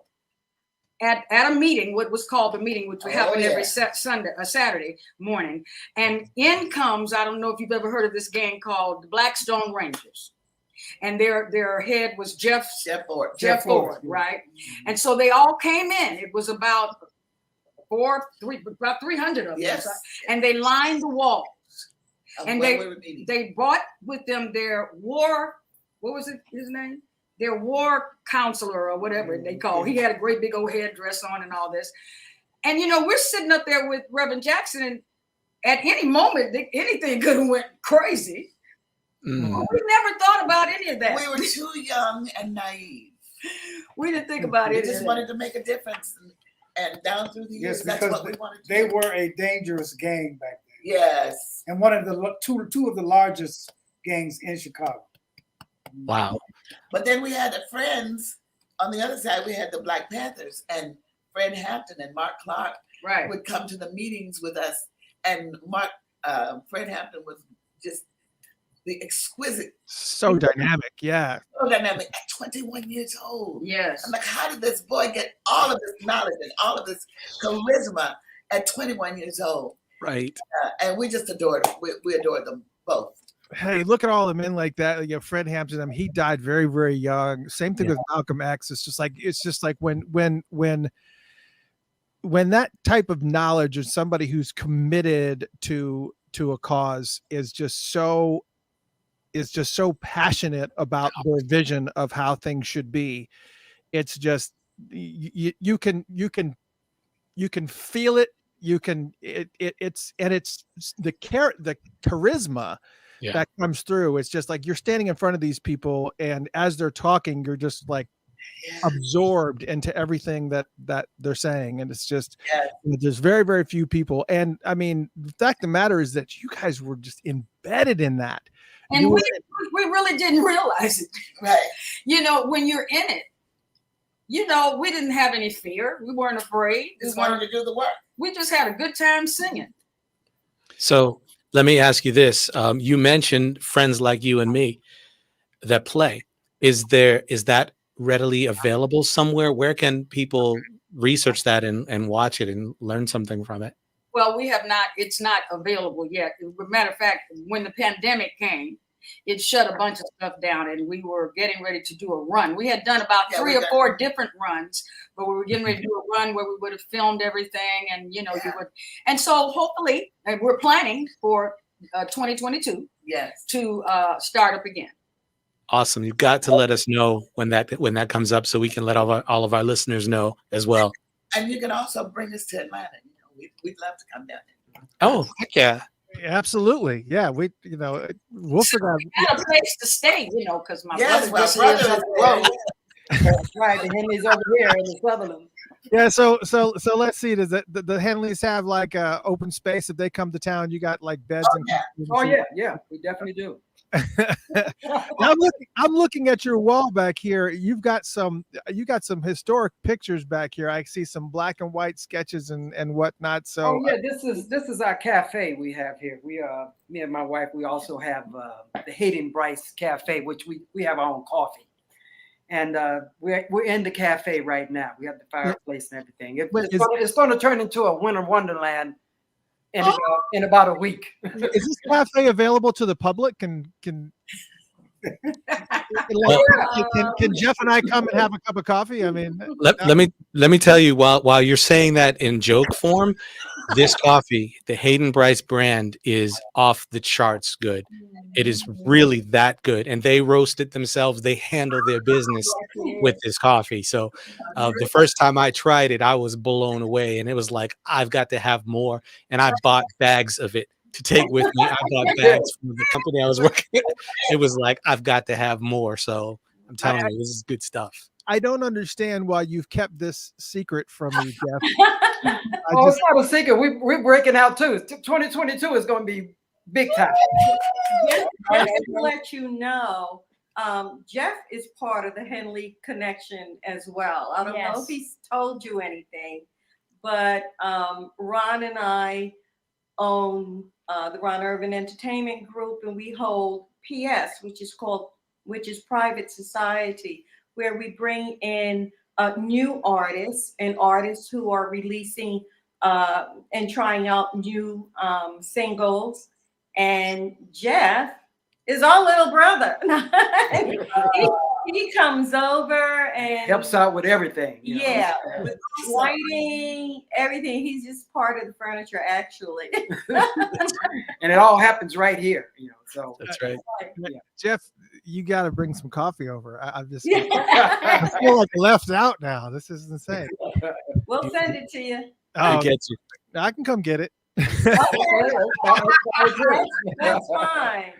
at a meeting, what was called the meeting, which would happen every Saturday morning. And in comes, I don't know if you've ever heard of this gang called the Blackstone Rangers. And their head was Jeff Ford, right? And so they all came in. It was about 300 of them. And they lined the walls. And they brought with them their war, what was his name? Their war counselor or whatever they call. He had a great big old headdress on and all this. And, we're sitting up there with Reverend Jackson, and at any moment, anything could have went crazy. We never thought about any of that. We were too young and naive. We didn't think about it. We just wanted to make a difference. And down through the years, that's what we wanted to do. They were a dangerous gang back then. Yes. And one of the two of the largest gangs in Chicago. Wow. But then we had the Friends on the other side. We had the Black Panthers, and Fred Hampton and Mark Clark would come to the meetings with us. And Fred Hampton was just the exquisite. So dynamic, yeah. So dynamic at 21 years old. Yes. I'm like, how did this boy get all of this knowledge and all of this charisma at 21 years old? Right. And we just adored them. We adored them both. Hey, look at all the men like that. Fred Hampton. He died very, very young. Same thing with Malcolm X. It's just like when that type of knowledge of somebody who's committed to to a cause is just so passionate about their vision of how things should be. It's just you can feel it. It's the charisma that comes through. It's just like you're standing in front of these people, and as they're talking, you're just like absorbed into everything that they're saying. And it's just there's very, very few people. And I mean, the fact of the matter is that you guys were just embedded in that. And we really didn't realize it. Right. You know, when you're in it, you know, we didn't have any fear. We weren't afraid. Just wanted to do the work. We just had a good time singing. So let me ask you this. You mentioned Friends Like You and Me that play. Is that readily available somewhere? Where can people research that and watch it and learn something from it? Well, it's not available yet. As a matter of fact, when the pandemic came, it shut a bunch of stuff down, and we were getting ready to do a run. We had done about 3 or 4 different runs, but we were getting ready to do a run where we would have filmed everything, and you would. And so hopefully, and we're planning for 2022 to start up again. Awesome. You've got to let us know when that comes up, so we can let all of our listeners know as well. And you can also bring us to Atlanta. We'd love to come down there. Oh, heck yeah. Absolutely. Yeah. We'll figure out. We had a place to stay, because my Yes, brother my brother lives up the road. That's right. The Henleys over here in the Sutherland. Yeah. So let's see. Does the Henleys have like open space if they come to town? You got like beds Yeah. We definitely do. I'm looking at your wall back here. You got some historic pictures back here. I see some black and white sketches and whatnot. So this is our cafe we have here. We me and my wife, we also have the Hayden Bryce Cafe, which we have our own coffee. And we're in the cafe right now. We have the fireplace and everything. It's going to turn into a winter wonderland in about a week. Is this cafe available to the public? Can Jeff and I come and have a cup of coffee? I mean, let me tell you, while you're saying that in joke form, this coffee, the Hayden Bryce brand, is off the charts good. It is really that good, and they roast it themselves. They handle their business with this coffee. So the first time I tried it, I was blown away, and it was like, I've got to have more. And I bought bags of it to take with me. I bought bags from the company I was working with. It was like, I've got to have more. So I'm telling you, this is good stuff. I don't understand why you've kept this secret from me, Jeff. It's not a secret. We're breaking out too. 2022 is going to be big time. Just to let you know, Jeff is part of the Henley connection as well. I don't know if he's told you anything, but Ron and I own the Ron Irvin Entertainment Group, and we hold PS, which is Private Society, where we bring in new artists and artists who are releasing and trying out new singles. And Jeff is our little brother. he comes over and helps out with everything. With lighting, everything. He's just part of the furniture, actually. And it all happens right here. So that's right. Jeff, you got to bring some coffee over. I feel like left out now. This is insane. We'll send it to you. I get you. I can come get it. That's fine.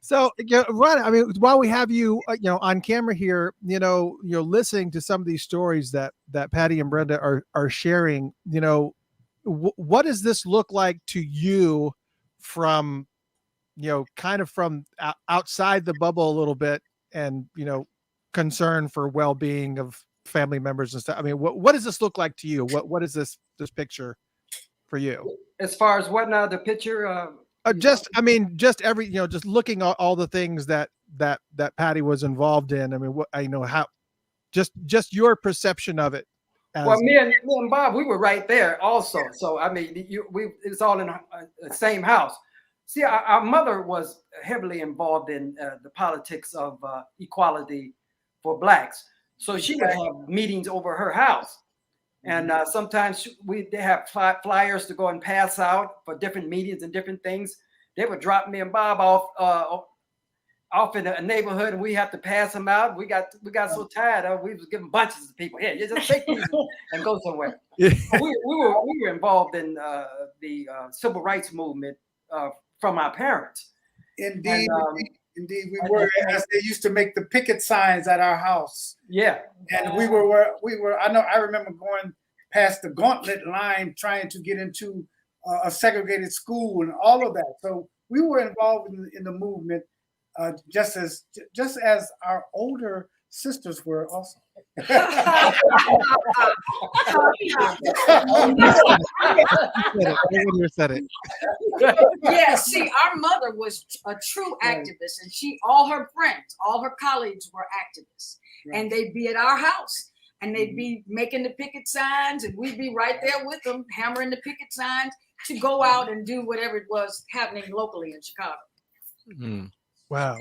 So, Ron, I mean, while we have you, on camera here, you're listening to some of these stories that Patti and Brenda are sharing. What does this look like to you from, kind of from outside the bubble a little bit, and concern for well-being of family members and stuff? I mean, what does this look like to you? What is this picture for you? As far as what now, the picture? Just every, just looking at all the things that Patti was involved in. I mean, how, just your perception of it. Well, me and Bob, we were right there also. So, I mean, it was all in the same house. See, our mother was heavily involved in the politics of equality for blacks. So she would have meetings over her house. And sometimes they have flyers to go and pass out for different meetings and different things. They would drop me and Bob off in a neighborhood, and we have to pass them out. We got so tired of we was giving bunches of people here. You just take these and go somewhere. we were involved in the civil rights movement from our parents. Indeed, indeed, we were. As they used to make the picket signs at our house. Yeah, and we were. I remember going past the gauntlet line trying to get into a segregated school and all of that. So we were involved in the movement, just as our older sisters were also. Said it. Yeah, see, our mother was a true activist, and all her friends, all her colleagues were activists, and they'd be at our house, and they'd be making the picket signs, and we'd be right there with them, hammering the picket signs to go out and do whatever it was happening locally in Chicago. Mm. Wow.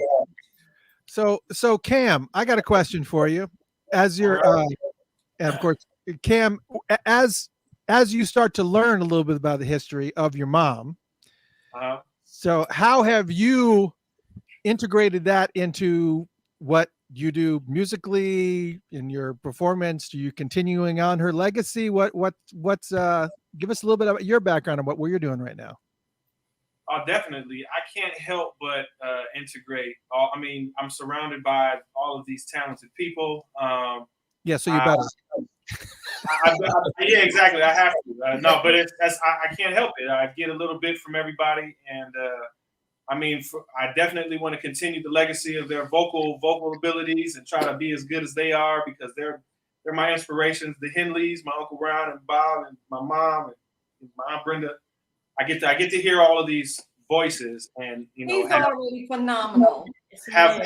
So Cam, I got a question for you. As you're, and of course, Cam, as you start to learn a little bit about the history of your mom, so how have you integrated that into what you do musically in your performance? Are you continuing on her legacy? What's give us a little bit about your background and what you're doing right now. Definitely. I can't help but integrate. I'm surrounded by all of these talented people. Yeah, so you better. Yeah, exactly. I have to. No, but I can't help it. I get a little bit from everybody, and I definitely want to continue the legacy of their vocal abilities and try to be as good as they are, because they're my inspirations. The Henleys, my Uncle Ron and Bob, and my mom and my Aunt Brenda. I get to hear all of these voices, and he's already phenomenal. Have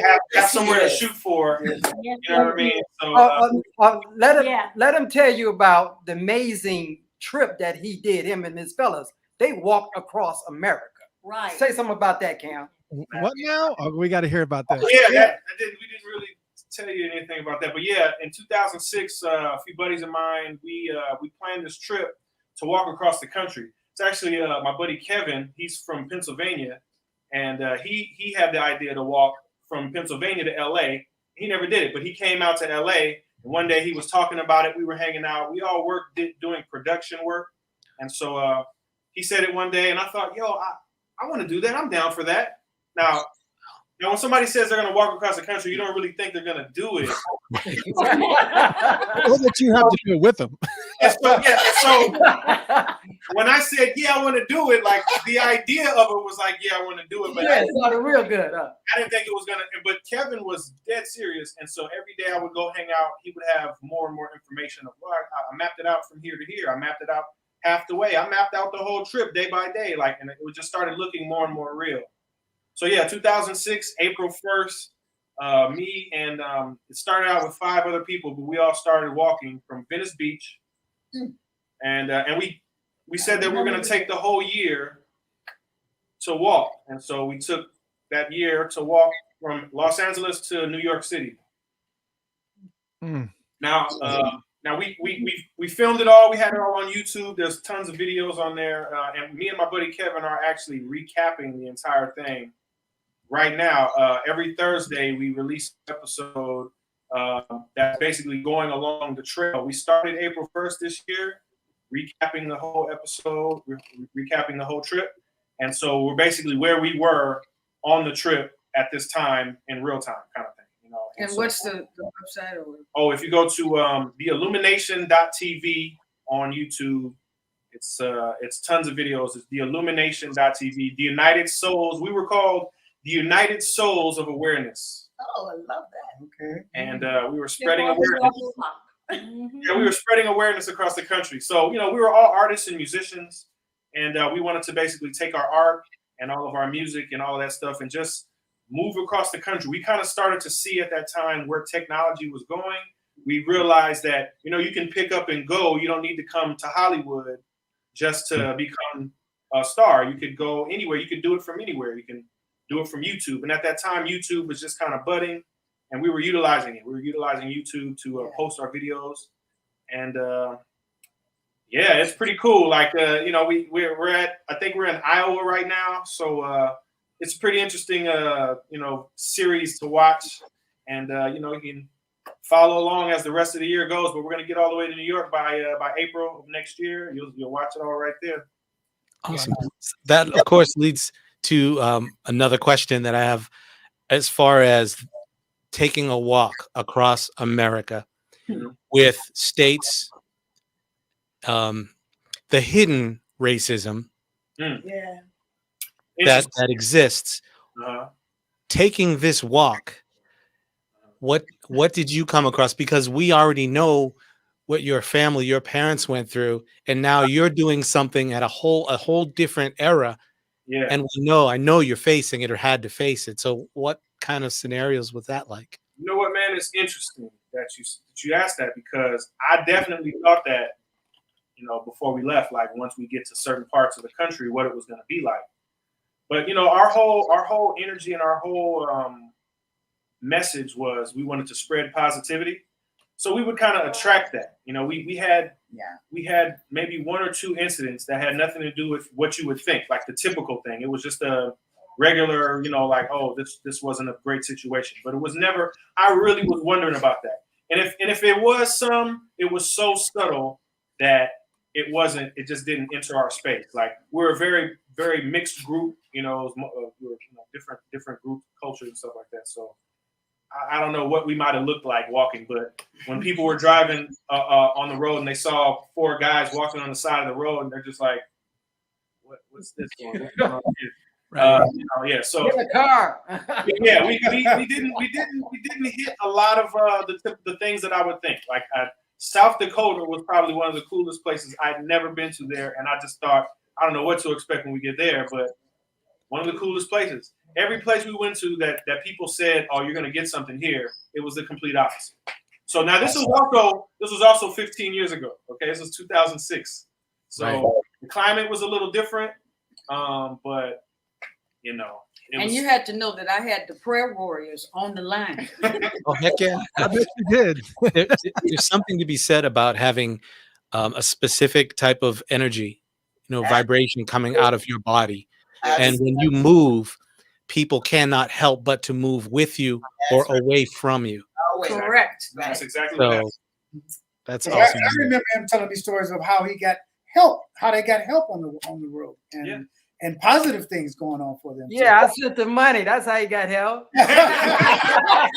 somewhere to shoot for. You know what I mean? So let him tell you about the amazing trip that he did. Him and his fellas, they walked across America. Right. Say something about that, Cam. What now? Oh, we got to hear about that. Yeah, we didn't really tell you anything about that, but yeah, in 2006, a few buddies of mine, we planned this trip to walk across the country. It's actually my buddy Kevin. He's from Pennsylvania, and he had the idea to walk from Pennsylvania to LA. He never did it, but he came out to LA, and one day he was talking about it. We were hanging out. We all worked doing production work, and so he said it one day, and I thought, yo, I want to do that. I'm down for that. Now, when somebody says they're going to walk across the country, you don't really think they're going to do it. Or that you have to do it with them. So when I said, yeah, I want to do it, like the idea of it was like, yeah, I want to do it. But yeah, it sounded real good. I didn't think it was going to, but Kevin was dead serious. And so every day I would go hang out. He would have more and more information of, well, I mapped it out from here to here. I mapped it out half the way. I mapped out the whole trip day by day. And it just started looking more and more real. So yeah, 2006, April 1st, me and it started out with 5 other people, but we all started walking from Venice Beach, and we said that we're going to take the whole year to walk, and so we took that year to walk from Los Angeles to New York City. Now we filmed it all. We had it all on YouTube. There's tons of videos on there, and me and my buddy Kevin are actually recapping the entire thing. Right now, every Thursday, we release an episode that's basically going along the trail. We started April 1st this year, recapping the whole episode, recapping the whole trip. And so we're basically where we were on the trip at this time in real time kind of thing. You know. And so, what's the website? Oh, if you go to theillumination.tv on YouTube, it's tons of videos. It's theillumination.tv. The United Souls. We were called the United Souls of Awareness. Oh, I love that. Okay. And we were spreading awareness. Yeah, we were spreading awareness across the country. So, we were all artists and musicians, and we wanted to basically take our art and all of our music and all of that stuff and just move across the country. We kind of started to see at that time where technology was going. We realized that, you can pick up and go. You don't need to come to Hollywood just to become a star. You could go anywhere. You could do it from anywhere. You can do it from YouTube. And at that time, YouTube was just kind of budding, and we were utilizing it. We were utilizing YouTube to post our videos. And Yeah, it's pretty cool. Like, you know, we're at, I think we're in Iowa right now. So it's a pretty interesting, you know, series to watch. And, you know, you can follow along as the rest of the year goes, but we're going to get all the way to New York by April of next year. You'll watch it all right there. Awesome. That, of course, leads to another question that I have as far as taking a walk across America with states, the hidden racism Yeah. that exists. Taking this walk, what did you come across? Because we already know what your family, your parents went through, and now you're doing something at a whole different era. Yeah. And I know you're facing it or had to face it. So what kind of scenarios was that like? You know what, man? It's interesting that you asked that, because I definitely thought that, you know, before we left, like once we get to certain parts of the country, what it was going to be like. But you know, our whole energy and our whole message was we wanted to spread positivity. So we would kind of attract that. You know, we had maybe one or two incidents that had nothing to do with what you would think, like the typical thing. It was just a regular, you know, like, oh, this wasn't a great situation. But it was never, I really was wondering about that. And if it was it was so subtle that it just didn't enter our space. Like, we're a very, very mixed group, you know, we're, you know, different group cultures and stuff like that. So I don't know what we might have looked like walking, but when people were driving on the road and they saw 4 guys walking on the side of the road, and they're just like, what's this going on here? Right. You know, yeah. So in the car. yeah, we didn't hit a lot of the things that I would think. Like, South Dakota was probably one of the coolest places I'd never been to there, and I just thought, I don't know what to expect when we get there, but one of the coolest places. Every place we went to that people said, oh, you're going to get something here, it was the complete opposite. So now this was also 15 years ago. Okay, this was 2006. So the climate was a little different, but you know. And you had to know that I had the prayer warriors on the line. Oh, heck yeah. I bet you did. There's something to be said about having a specific type of energy, you know, vibration coming out of your body. And when you move, people cannot help but to move with you or away from you. Correct. That's exactly So what that's I awesome. remember him telling me stories of how he got help, how they got help on the road, and positive things going on for them. Yeah, I sent the money. That's how you got help. I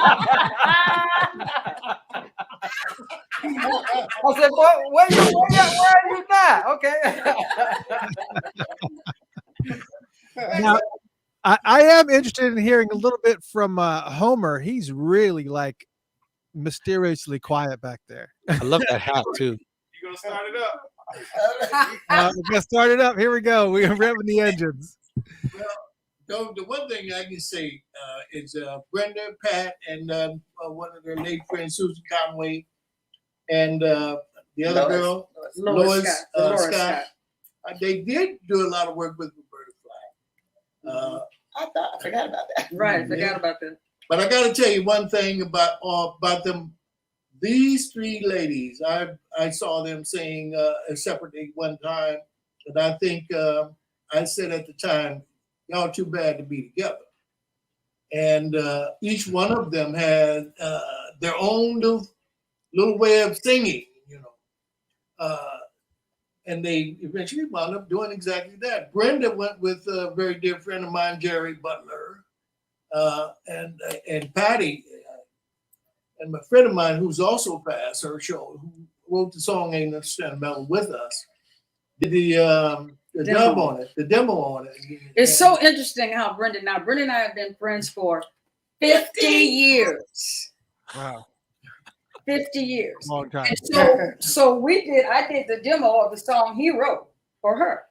said, where are you now? Okay. Now, I am interested in hearing a little bit from Homer. He's really like mysteriously quiet back there. I love that hat too. You gonna start it up? We're gonna start it up. Here we go. We're revving the engines. Well, the one thing I can say is Brenda, Pat, and one of their late friends, Susan Conway, and the other girl, Lois Scott. They did do a lot of work with Roberta Flack. I forgot about that. Right, forgot about that. But I got to tell you one thing about them. These 3 ladies, I saw them sing separately one time, and I think I said at the time, y'all too bad to be together. And each one of them had their own little way of singing, you know. And they eventually wound up doing exactly that. Brenda went with a very dear friend of mine, Jerry Butler, and Patti, and a friend of mine who's also passed, her show, who wrote the song Ain't No Sentimental with us, did the dub on it, the demo on it. It's so interesting how Brenda and I have been friends for 50 years. Wow. 50 years. Long time. And so I did the demo of the song he wrote for her.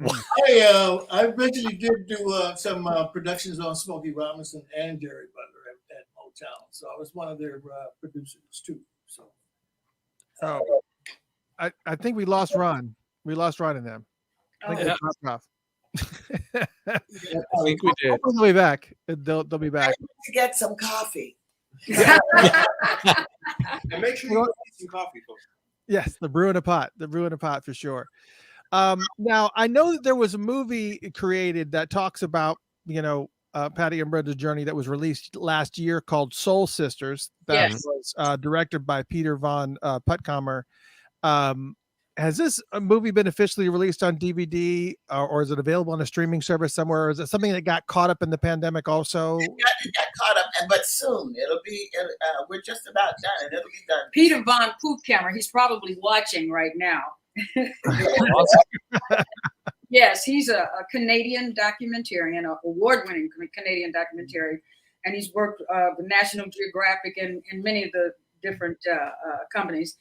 I eventually did do some productions on Smokey Robinson and Jerry Butler at Motown. So I was one of their producers too. So I think we lost Ron. We lost Ron in them. I think they dropped off. I think we did. They'll be back. They'll be back. To get some coffee. And make sure you get some coffee, folks. Yes, the brew in a pot, for sure. Now I know that there was a movie created that talks about, Patti and Brenda's journey that was released last year called Soul Sisters. That Yes. was directed by Peter von Puttkamer. Has this movie been officially released on DVD, or is it available on a streaming service somewhere? Or is it something that got caught up in the pandemic also? It got caught up, but soon it'll be. We're just about done, and it'll be done. Peter von Puttkamer, he's probably watching right now. Yes, he's a Canadian documentarian, an award-winning Canadian documentarian, and he's worked with National Geographic and many of the different companies.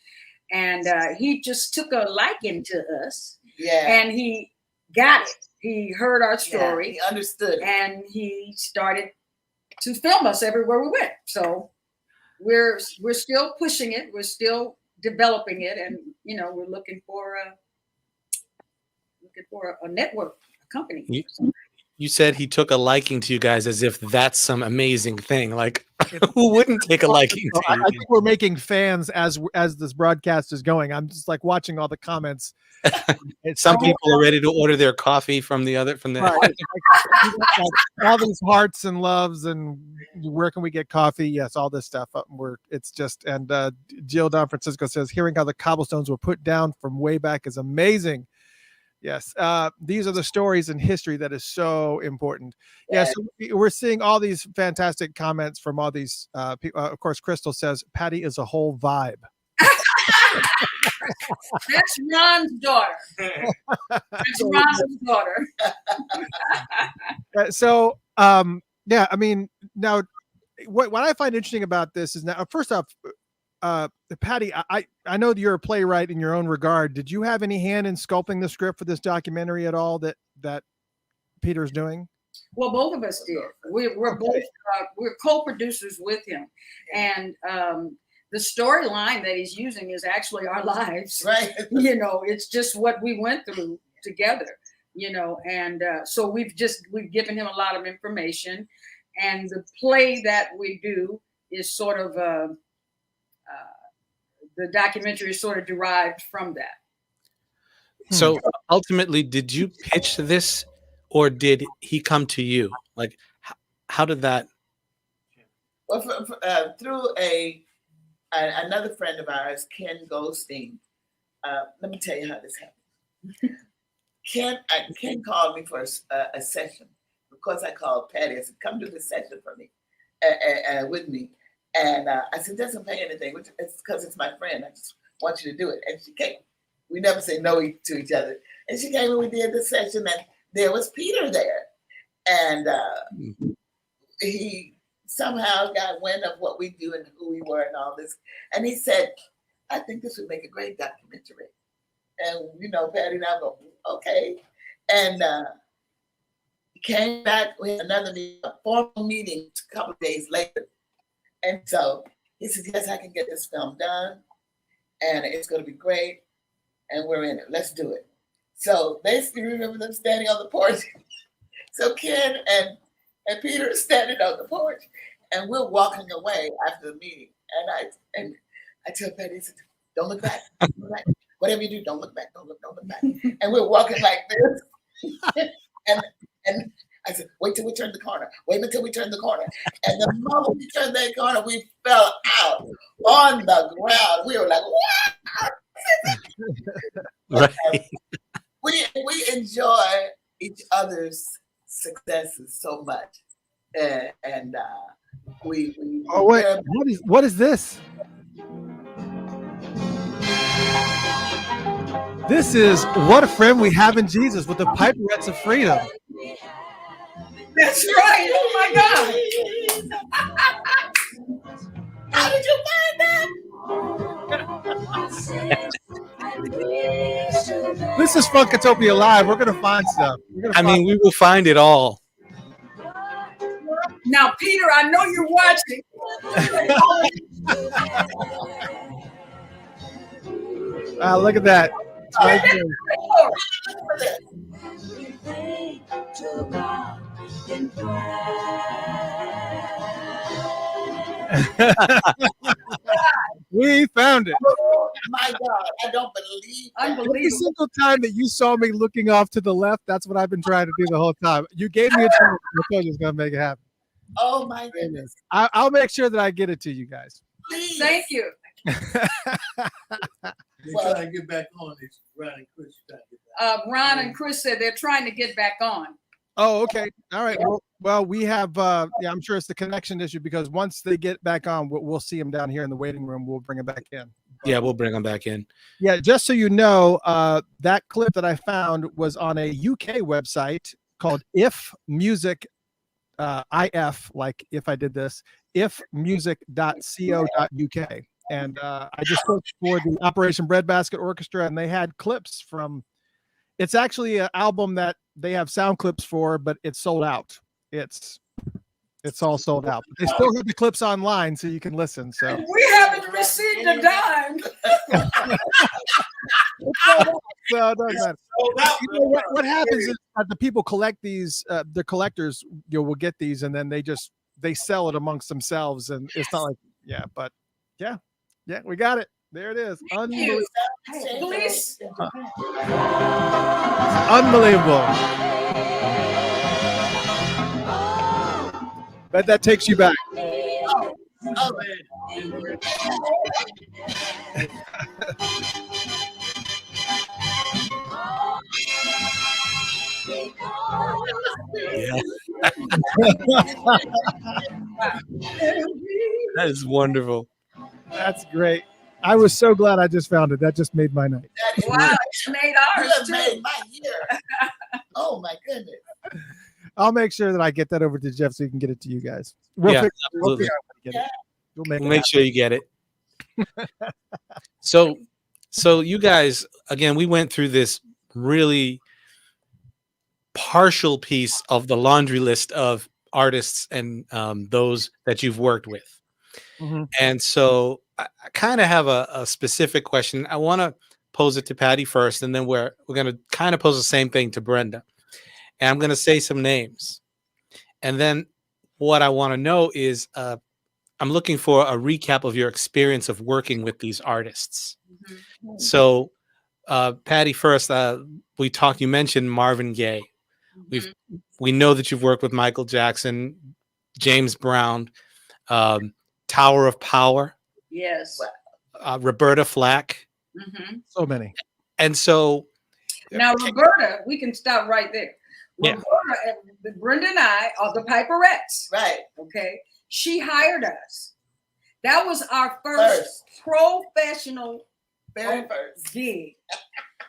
And he just took a liking to us. Yeah. And he got it. He heard our story. Yeah, he understood it. And he started to film us everywhere we went. So we're still pushing it. We're still developing it, and we're looking for a network, a company. You said he took a liking to you guys, as if that's some amazing thing. Like, who wouldn't take a liking to you? I think we're making fans as this broadcast is going. I'm just like watching all the comments. Some people are ready to order their coffee from the. Right. All these hearts and loves, and where can we get coffee? Yes, all this stuff. And Jill Don Francisco says, hearing how the cobblestones were put down from way back is amazing. Yes, these are the stories in history that is so important. Yes, so we're seeing all these fantastic comments from all these people. Of course, Crystal says Patti is a whole vibe. That's Ron's daughter. That's Ron's daughter. So, yeah, I mean, now what I find interesting about this is, now, first off, Patti, I know that you're a playwright in your own regard. Did you have any hand in sculpting the script for this documentary at all that Peter's doing? Well, both of us did. We're both we're co-producers with him, and the storyline that he's using is actually our lives. Right. It's just what we went through together. And so we've given him a lot of information, and the play that we do is sort of the documentary is sort of derived from that. So ultimately, did you pitch this, or did he come to you? Like, how did that? Well, through another friend of ours, Ken Goldstein. Let me tell you how this happened. Ken called me for a session. Of course, I called Patti. I said, "Come do this session for me, with me." And I said, "Doesn't pay anything. It's because it's my friend. I just want you to do it." And she came. We never say no to each other. And she came and we did the session, and there was Peter there. And he somehow got wind of what we do and who we were and all this. And he said, "I think this would make a great documentary." And, Patti and I go, "Okay." And he came back with another meeting, a formal meeting a couple of days later. And so he said, "Yes, I can get this film done, and it's going to be great, and we're in it. Let's do it." So basically, remember them standing on the porch. So Ken and Peter are standing on the porch, and we're walking away after the meeting. And I tell Patti, I said, "Don't look back. Don't look back. Whatever you do, don't look back. Don't look back." And we're walking like this. and I said, "Wait till we turn the corner. Wait until we turn the corner." And the moment we turned that corner, we fell out on the ground. We were like, "What?" Right. We enjoy each other's successes so much, and we. Oh wait, what is this? This is What a Friend We Have in Jesus with the Piperettes of Freedom. That's right. Oh my God. How did you find that? This is Funkatopia Live. We're gonna find stuff. We will find it all. Now, Peter, I know you're watching. Look at that. It's right there. We found it. My God, I don't believe that. Every Unbelievable. single time that you saw me looking off to the left, that's what I've been trying to do the whole time. You gave me a chance. I told you it's gonna make it happen. Oh my goodness. I'll make sure that I get it to you guys. Please. Thank you. They try to get back on this. Ron and Chris trying to get back. Ron and Chris said they're trying to get back on. Oh, okay. All right. Well, we have. Yeah, I'm sure it's the connection issue because once they get back on, we'll see them down here in the waiting room. We'll bring them back in. Yeah, we'll bring them back in. Yeah, just so you know, that clip that I found was on a UK website called If Music, IF, like if I did this, ifmusic.co.uk. And I just searched for the Operation Breadbasket Orchestra, and they had clips from. It's actually an album that they have sound clips for, but it's sold out. It's all sold out. But they still have the clips online, so you can listen. So We haven't received a dime. So it doesn't matter. You know, what happens is that the people collect these, the collectors, will get these, and then they sell it amongst themselves, and it's not like but yeah, we got it. There it is. Unbelievable. Please. Unbelievable. Bet that takes you back. Oh, Yeah. That is wonderful. That's great. I was so glad I just found it. That just made my night. Wow, it's made you ours have too. made my year. Oh my goodness. I'll make sure that I get that over to Jeff so he can get it to you guys. We'll Yeah, figure absolutely. out how to get it. We'll We'll it make sure you get it. So you guys, again, we went through this really partial piece of the laundry list of artists and those that you've worked with. Mhm. And so I kind of have a specific question. I want to pose it to Patti first, and then we're going to kind of pose the same thing to Brenda. And I'm going to say some names. And then what I want to know is I'm looking for a recap of your experience of working with these artists. Mm-hmm. So Patti, first, you mentioned Marvin Gaye. We know that you've worked with Michael Jackson, James Brown, Tower of Power. Yes. Roberta Flack. Mm-hmm. So many. And so Now, Roberta, we can stop right there. Yeah. Roberta, Brenda and I are the Piperettes. Right. Okay. She hired us. That was our first professional Very first. gig.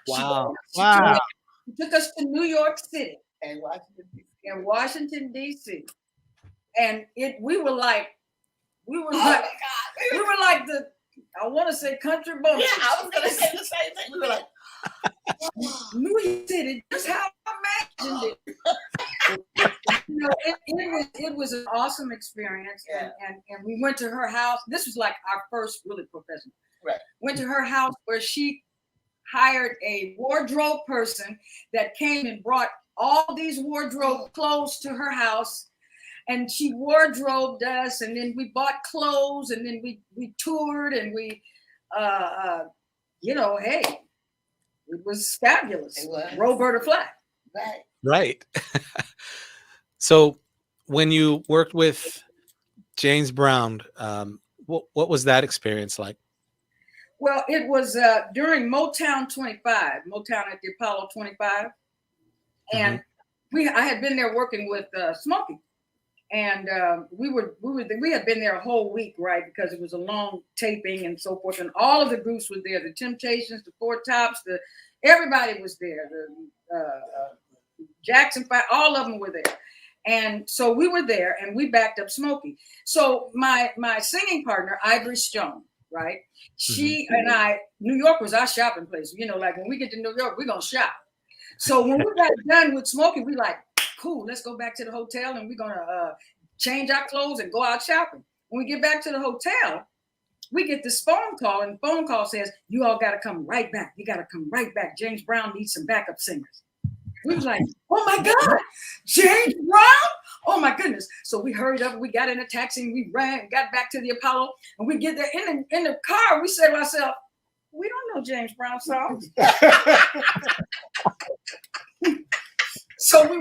Wow. Wow. She took us to New York City And Washington, D.C. and Washington, D.C. And we were like the, I want to say country bumpkins. Yeah, I was going to say the same thing. We were like, New York City, just how I imagined it. It was an awesome experience, and we went to her house. This was like our first really professional. Right. Went to her house where she hired a wardrobe person that came and brought all these wardrobe clothes to her house, and she wardrobed us, and then we bought clothes, and then we toured, and we, hey. It was fabulous. It was. Roberta Flack. Right. So when you worked with James Brown, what was that experience like? Well, it was during Motown 25, Motown at the Apollo 25. And I had been there working with Smokey. And we had been there a whole week, right? Because it was a long taping and so forth. And all of the groups were there. The Temptations, the Four Tops, everybody was there. The Jackson 5, all of them were there. And so we were there and we backed up Smokey. So my singing partner, Ivory Stone, right? She and I, New York was our shopping place. Like when we get to New York, we're going to shop. So when we got done with Smokey, we like, cool, let's go back to the hotel and we're going to change our clothes and go out shopping. When we get back to the hotel, we get this phone call, and the phone call says, you all got to come right back. You got to come right back. James Brown needs some backup singers. We was like, oh my God, James Brown? Oh my goodness. So we hurried up, we got in a taxi, and we ran, got back to the Apollo, and we get there in the car, we said to ourselves, we don't know James Brown songs. So we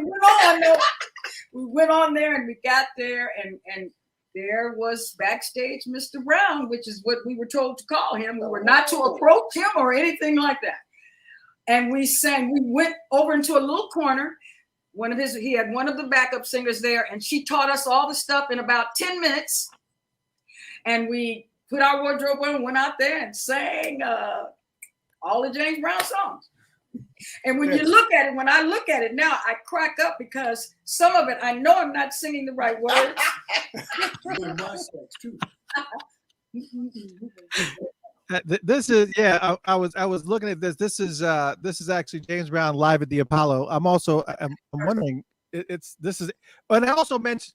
went on there and we got there and there was backstage Mr. Brown, which is what we were told to call him. We were not to approach him or anything like that. And we sang, we went over into a little corner. He had one of the backup singers there, and she taught us all the stuff in about 10 minutes. And we put our wardrobe on and went out there and sang all the James Brown songs. And when you look at it, when I look at it now, I crack up because some of it, I know I'm not singing the right words. This is I was looking at this. This is actually James Brown live at the Apollo. I'm wondering and I also meant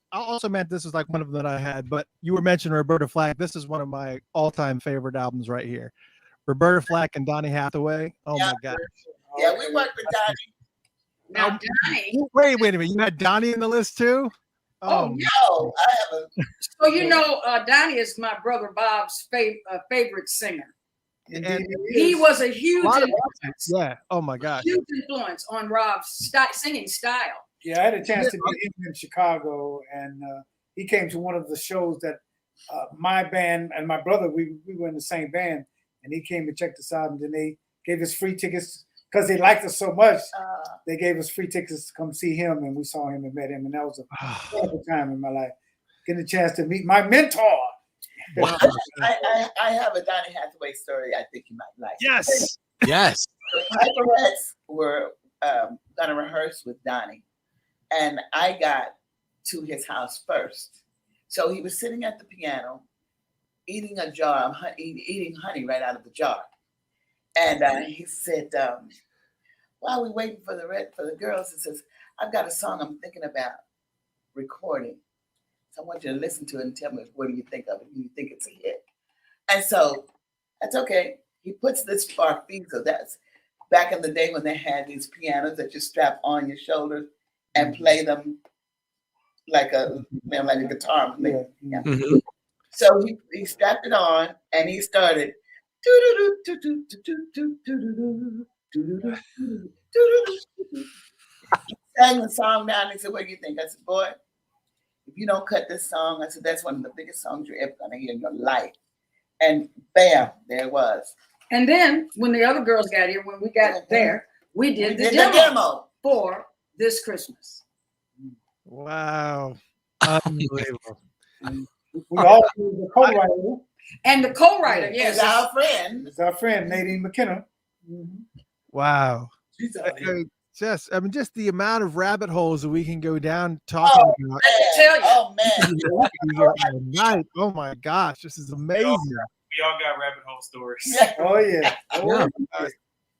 this is like one of them that I had, but you were mentioning Roberta Flack. This is one of my all-time favorite albums right here. Roberta Flack and Donny Hathaway. Oh my God. Yeah, we worked with Donnie. Now, Donnie. Wait a minute. You had Donnie in the list too? Oh no, I haven't. So you know, Donnie is my brother Bob's favorite singer. And he was a huge influence. Yeah. Oh my gosh. Huge influence on Rob's singing style. Yeah, I had a chance to meet him in Chicago, and he came to one of the shows that my band and my brother, we were in the same band, and he came to check us out, and then they gave us free tickets because they liked us so much. They gave us free tickets to come see him, and we saw him and met him, and that was a wonderful time in my life. Getting a chance to meet my mentor. I have a Donny Hathaway story I think you might like. Yes. Yes. The Piperettes were going to rehearse with Donnie, and I got to his house first. So he was sitting at the piano, eating a jar of eating honey right out of the jar. And he said, while we're waiting for the girls, he says, I've got a song I'm thinking about recording. So I want you to listen to it and tell me what do you think of it. Do you think it's a hit? And so that's okay. He puts this Farfisa. That's back in the day when they had these pianos that you strap on your shoulders and play them like a guitar. Yeah. Mm-hmm. So he strapped it on and he started. He sang the song down. He said, "What do you think?" I said, "Boy, if you don't cut this song," I said, "that's one of the biggest songs you're ever gonna hear in your life." And bam, there it was. And then when the other girls got here, when we got there, we did the demo for This Christmas. Wow. Unbelievable. We all do the co-writer. And the co-writer, yes. Is our friend. It's our friend, Nadine McKenna. Mm-hmm. Wow. Just the amount of rabbit holes that we can go down talking about. Oh man. Night. Oh my gosh, this is amazing. We all got rabbit hole stories. Oh yeah.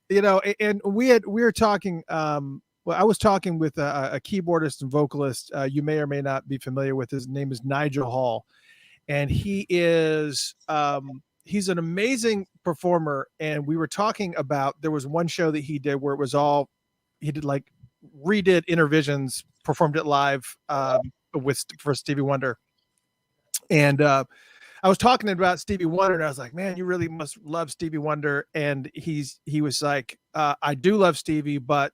You know, and we were talking. Well, I was talking with a keyboardist and vocalist. You may or may not be familiar with. His name is Nigel Hall, and he is he's an amazing performer. And we were talking about, there was one show that he did where it was all, he did like redid Intervisions, performed it live for Stevie Wonder. And I was talking about Stevie Wonder, and I was like, man, you really must love Stevie Wonder. And he was like, I do love Stevie, but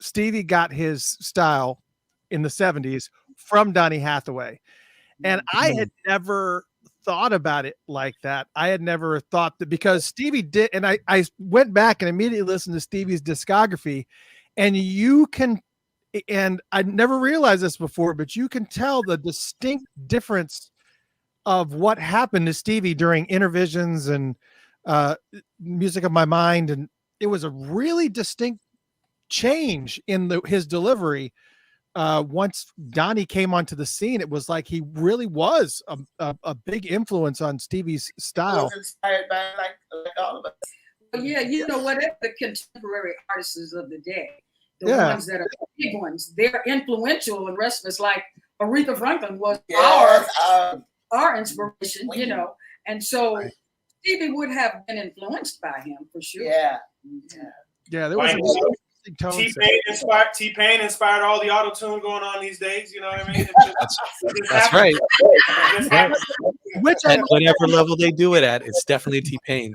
Stevie got his style in the 70s from Donny Hathaway. And I had never thought about it like that. I had never thought that, because Stevie did, and I went back and immediately listened to Stevie's discography, and you can, and I never realized this before, but you can tell the distinct difference of what happened to Stevie during Intervisions and Music of My Mind. And it was a really distinct change in his delivery. Once Donnie came onto the scene, it was like he really was a big influence on Stevie's style. He was inspired by like all of us. Well, yeah, you know, whatever the contemporary artists of the day, the ones that are the big ones, they're influential, and the rest of us, like Aretha Franklin was our inspiration, you know, and so Stevie would have been influenced by him for sure. Yeah. There was T-Pain inspired all the auto-tune going on these days. You know what I mean? That's right. which I At whatever level they do it at, it's definitely T-Pain.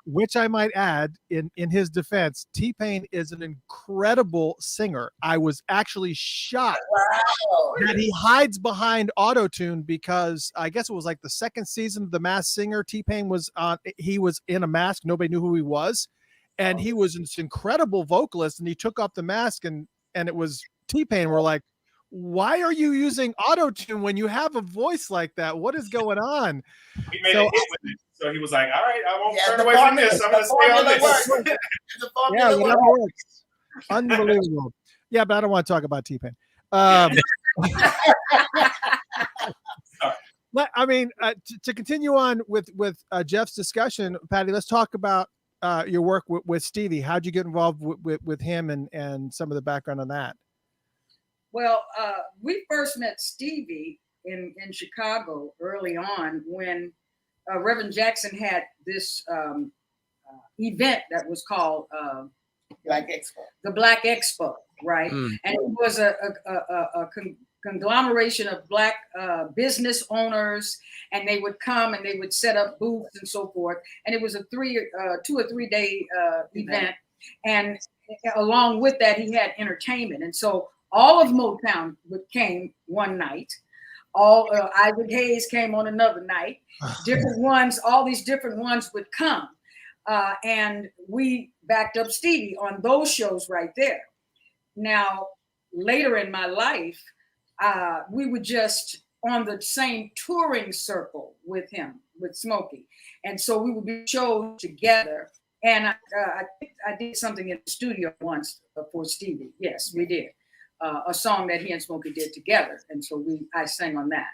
which I might add in his defense, T-Pain is an incredible singer. I was actually shocked Wow. that he hides behind auto-tune, because I guess it was like the second season of The Masked Singer. T-Pain was he was in a mask, nobody knew who he was, and he was this incredible vocalist, and he took off the mask and it was T-Pain. We're like, why are you using auto-tune when you have a voice like that? What is going on? He made So- a hit with it. So he was like, all right, I won't Yeah, turn the away from formula- this. I'm going to the stay on formula this. works. The Yeah, formula whatever works. works. Unbelievable. Yeah, but I don't want to talk about T-Pain. I mean, to continue on with Jeff's discussion, Patty, let's talk about your work with Stevie. How'd you get involved with him and some of the background on that? Well, we first met Stevie in Chicago early on when Reverend Jackson had this event that was called Black Expo. the Black Expo, right? Mm. And it was a conglomeration of Black business owners, and they would come and they would set up booths and so forth. And it was a 2 or 3 day event. And along with that, he had entertainment. And so all of Motown came one night. All Isaac Hayes came on another night. Different ones, all these different ones would come. And we backed up Stevie on those shows right there. Now, later in my life, we were just on the same touring circle with him, with Smokey. And so we would do shows together. And I think I did something in the studio once for Stevie. Yes, we did. A song that he and Smokey did together. And so I sang on that.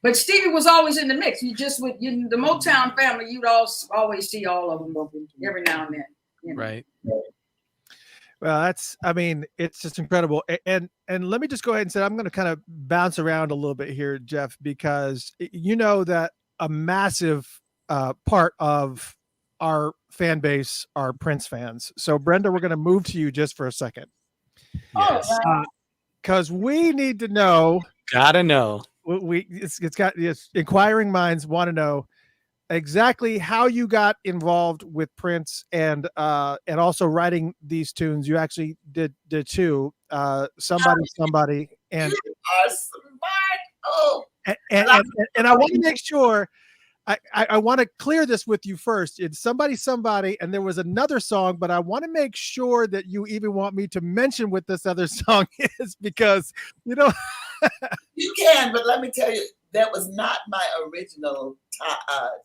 But Stevie was always in the mix. You just would, the Motown family, you'd always see all of them every now and then. You know? Right. Well, it's just incredible. And let me just go ahead and say, I'm going to kind of bounce around a little bit here, Jeff, because you know that a massive part of our fan base are Prince fans. So Brenda, we're going to move to you just for a second. Yes. Because we need to know. Gotta know. It's inquiring minds want to know exactly how you got involved with Prince and also writing these tunes. You actually did two. Somebody, and You are smart. Oh, and I want to make sure. I want to clear this with you first. It's somebody, and there was another song, but I want to make sure that you even want me to mention what this other song is, because you can, but let me tell you, that was not my original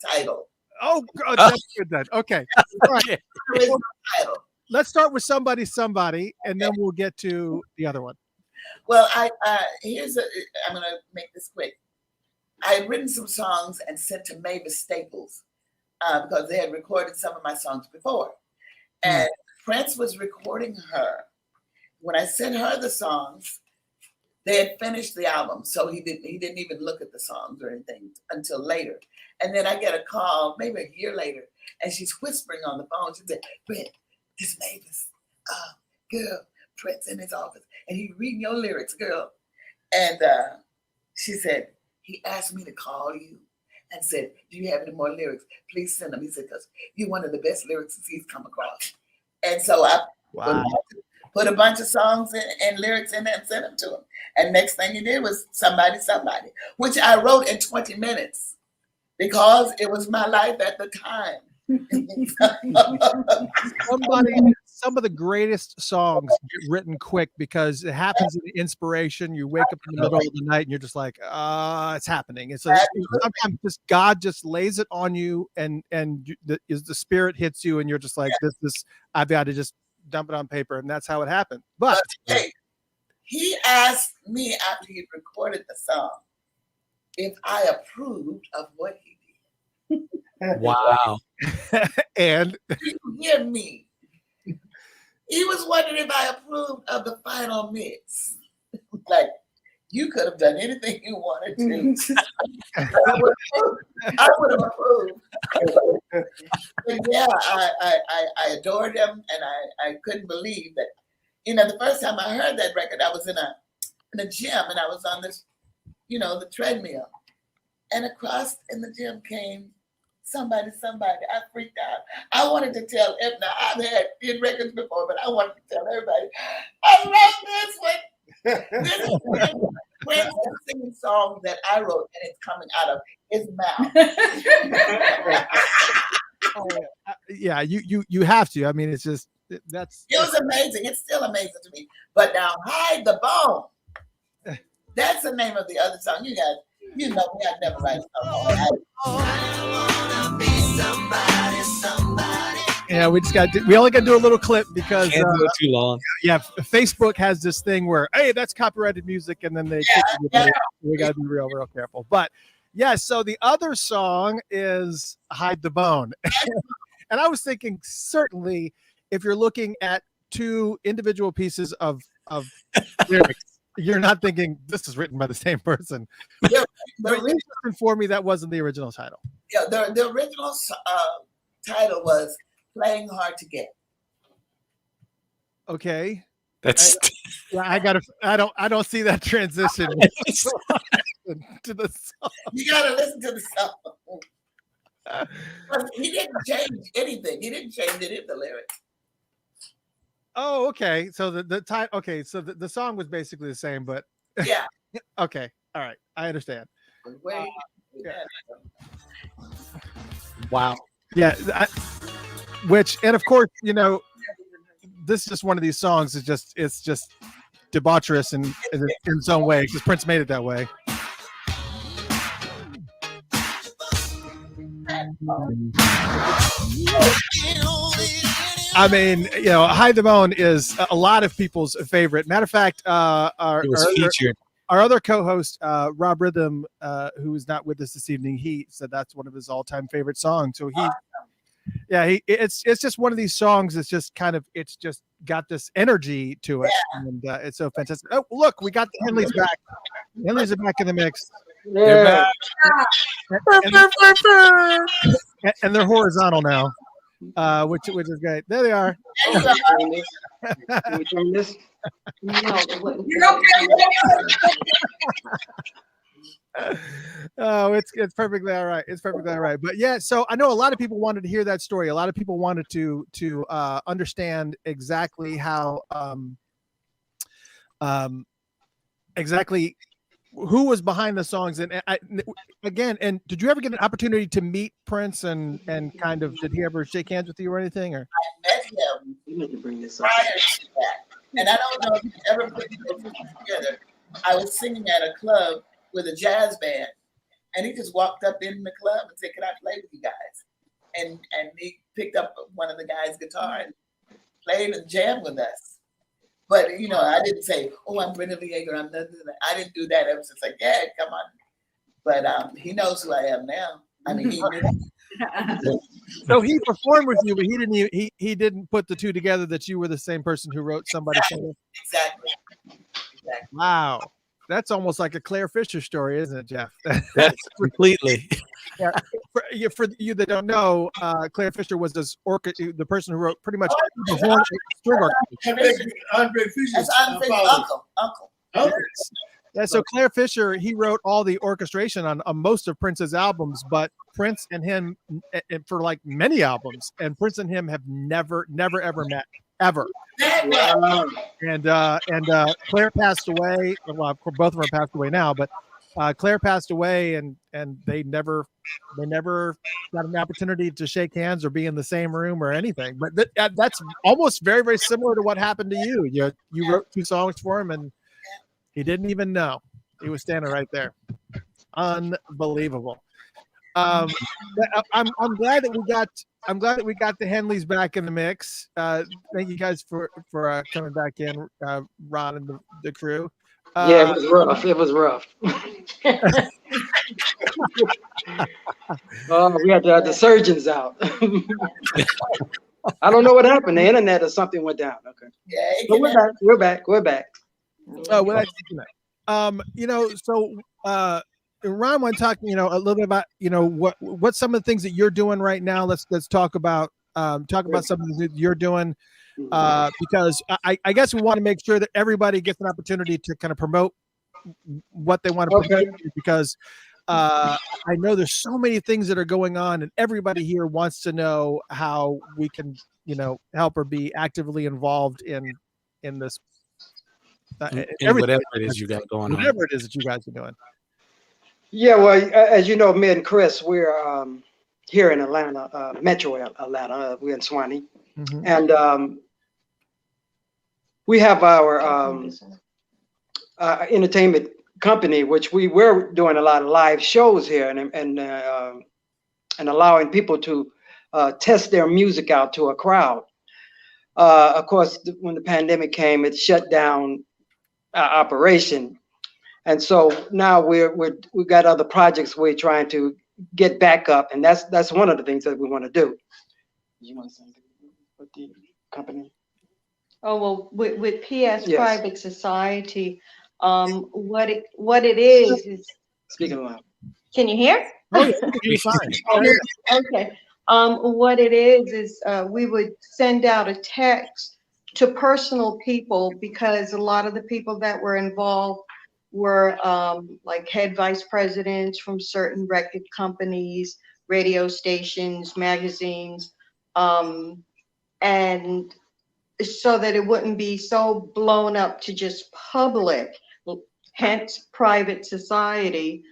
title. Oh, God, that's good then. Okay. All right. Original title. Let's start with somebody, and then we'll get to the other one. Well, I'm gonna make this quick. I had written some songs and sent to Mavis Staples because they had recorded some of my songs before. And Prince was recording her. When I sent her the songs, they had finished the album. So he didn't even look at the songs or anything until later. And then I get a call maybe a year later, and she's whispering on the phone. She said, "Brent, this Mavis, girl, Prince in his office, and he reading your lyrics, girl." And she said, "He asked me to call you and said, do you have any more lyrics? Please send them." He said, because you're one of the best lyricists he's come across. And so I put a bunch of songs and lyrics in there and sent them to him. And next thing he did was Somebody, which I wrote in 20 minutes because it was my life at the time. Some of the greatest songs get written quick because it happens in the inspiration. You wake up in the middle of the night and you're just like, it's happening. It's like, sometimes just God just lays it on you, and the spirit hits you, and you're just like, this I've got to just dump it on paper, and that's how it happened. But hey, he asked me after he recorded the song if I approved of what he did. Wow. And you hear me? He was wondering if I approved of the final mix. Like, you could have done anything you wanted to. I would have approved. But yeah, I adored him, and I couldn't believe that. The first time I heard that record, I was in a gym, and I was on this, the treadmill. and across in the gym came somebody. I freaked out. I wanted to tell everybody. Now, I've had 10 records before, but I wanted to tell everybody, I love this one. This is Prince singing songs that I wrote, and it's coming out of his mouth. Yeah, you have to. I mean, it's just It was amazing. It's still amazing to me. But now, Hide the Bone. That's the name of the other song. You guys, you know me. I never write a song. Yeah, we only got to do a little clip because Can't do it too long. Yeah, Facebook has this thing where, hey, that's copyrighted music, and then they we got to be real careful. But yeah, so the other song is Hide the Bone. And I was thinking, certainly, if you're looking at two individual pieces of lyrics, you're not thinking this is written by the same person. Yeah, but you just informed me that wasn't the original title. Yeah, the original title was Playing Hard to Get. Okay. That's I don't see that transition to the song. You gotta listen to the song. He didn't change anything. He didn't change any of the lyrics. Oh, okay. So the title. Okay, so the song was basically the same, but yeah. Okay, all right, I understand. Wow. Yeah. And of course, you know, this is just one of these songs. It's just debaucherous in its own way because Prince made it that way. I mean, you know, Hide the Bone is a lot of people's favorite. Matter of fact, our other co-host, Rob Rhythm, who is not with us this evening, he said that's one of his all-time favorite songs. So it's just one of these songs that's just it's just got this energy to it, and it's so fantastic. Oh, look, we got the Henleys back. Henleys are back in the mix. Yeah. And they're horizontal now, which is great. There they are. Can we turn this? Oh, it's perfectly all right. It's perfectly all right. But yeah, so I know a lot of people wanted to hear that story. A lot of people wanted to understand exactly how exactly who was behind the songs. And and did you ever get an opportunity to meet Prince and kind of, did he ever shake hands with you or anything? Or I met him prior to that. And I don't know if you ever put those together. I was singing at a club with a jazz band, and he just walked up in the club and said, "Can I play with you guys?" And he picked up one of the guys' guitar and played and jammed with us. But you know, I didn't say, "Oh, I'm Brenda Vieger." I didn't do that. I was just like, "Yeah, come on." But he knows who I am now. I mean, so he performed with you, but he didn't put the two together that you were the same person who wrote Somebody. Exactly. Wow. That's almost like a Claire Fisher story, isn't it, Jeff? That's completely. Yeah. For you that don't know, Claire Fisher was the person who wrote pretty much the whole string orchestra. Andre Fisher's uncle. Yeah, so Claire Fisher, he wrote all the orchestration on most of Prince's albums, but Prince and him, for like many albums, and Prince and him have never ever met. Ever. And Claire passed away. Well, both of them passed away now, but Claire passed away, and they never got an opportunity to shake hands or be in the same room or anything. But that's almost very, very similar to what happened to you. You wrote 2 songs for him, and he didn't even know. He was standing right there. Unbelievable. I'm glad that we got. I'm glad that we got the Henleys back in the mix. Thank you guys for coming back in, Ron and the crew. Yeah, it was rough. It was rough. We had the surgeons out. I don't know what happened. The internet or something went down. Okay. Yeah, but we're back. We're back. Oh, well, you know, so Ron, want to talk, you know, a little bit about, you know, what some of the things that you're doing right now. Let's talk about something that you're doing, because I guess we want to make sure that everybody gets an opportunity to kind of promote what they want to promote, because I know there's so many things that are going on, and everybody here wants to know how we can, help or be actively involved in this. In whatever it is you got going on. Whatever it is that you guys are doing. Yeah, well, as you know, me and Chris, we're here in Atlanta, Metro Atlanta. We're in Swanee, and we have our entertainment company, which we were doing a lot of live shows here, and allowing people to test their music out to a crowd. Of course, when the pandemic came, it shut down our operation, and so now we've got other projects we're trying to get back up, and that's one of the things that we want to do. You want to say with the company? Oh, well, with PS Yes. Private Society, what it is Speaking loud. can you hear? Oh, yeah, you're fine. Okay. What it is we would send out a text to personal people, because a lot of the people that were involved were like head vice presidents from certain record companies, radio stations, magazines, and so that it wouldn't be so blown up to just public, hence private society,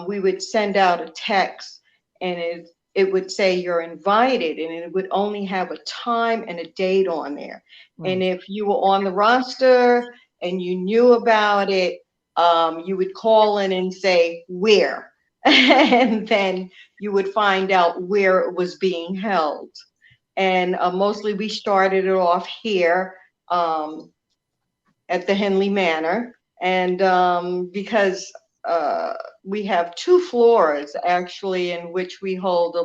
we would send out a text, and it would say you're invited, and it would only have a time and a date on there. And if you were on the roster and you knew about it, you would call in and say where, and then you would find out where it was being held. And mostly we started it off here at the Henley Manor, and because we have 2 floors actually in which we hold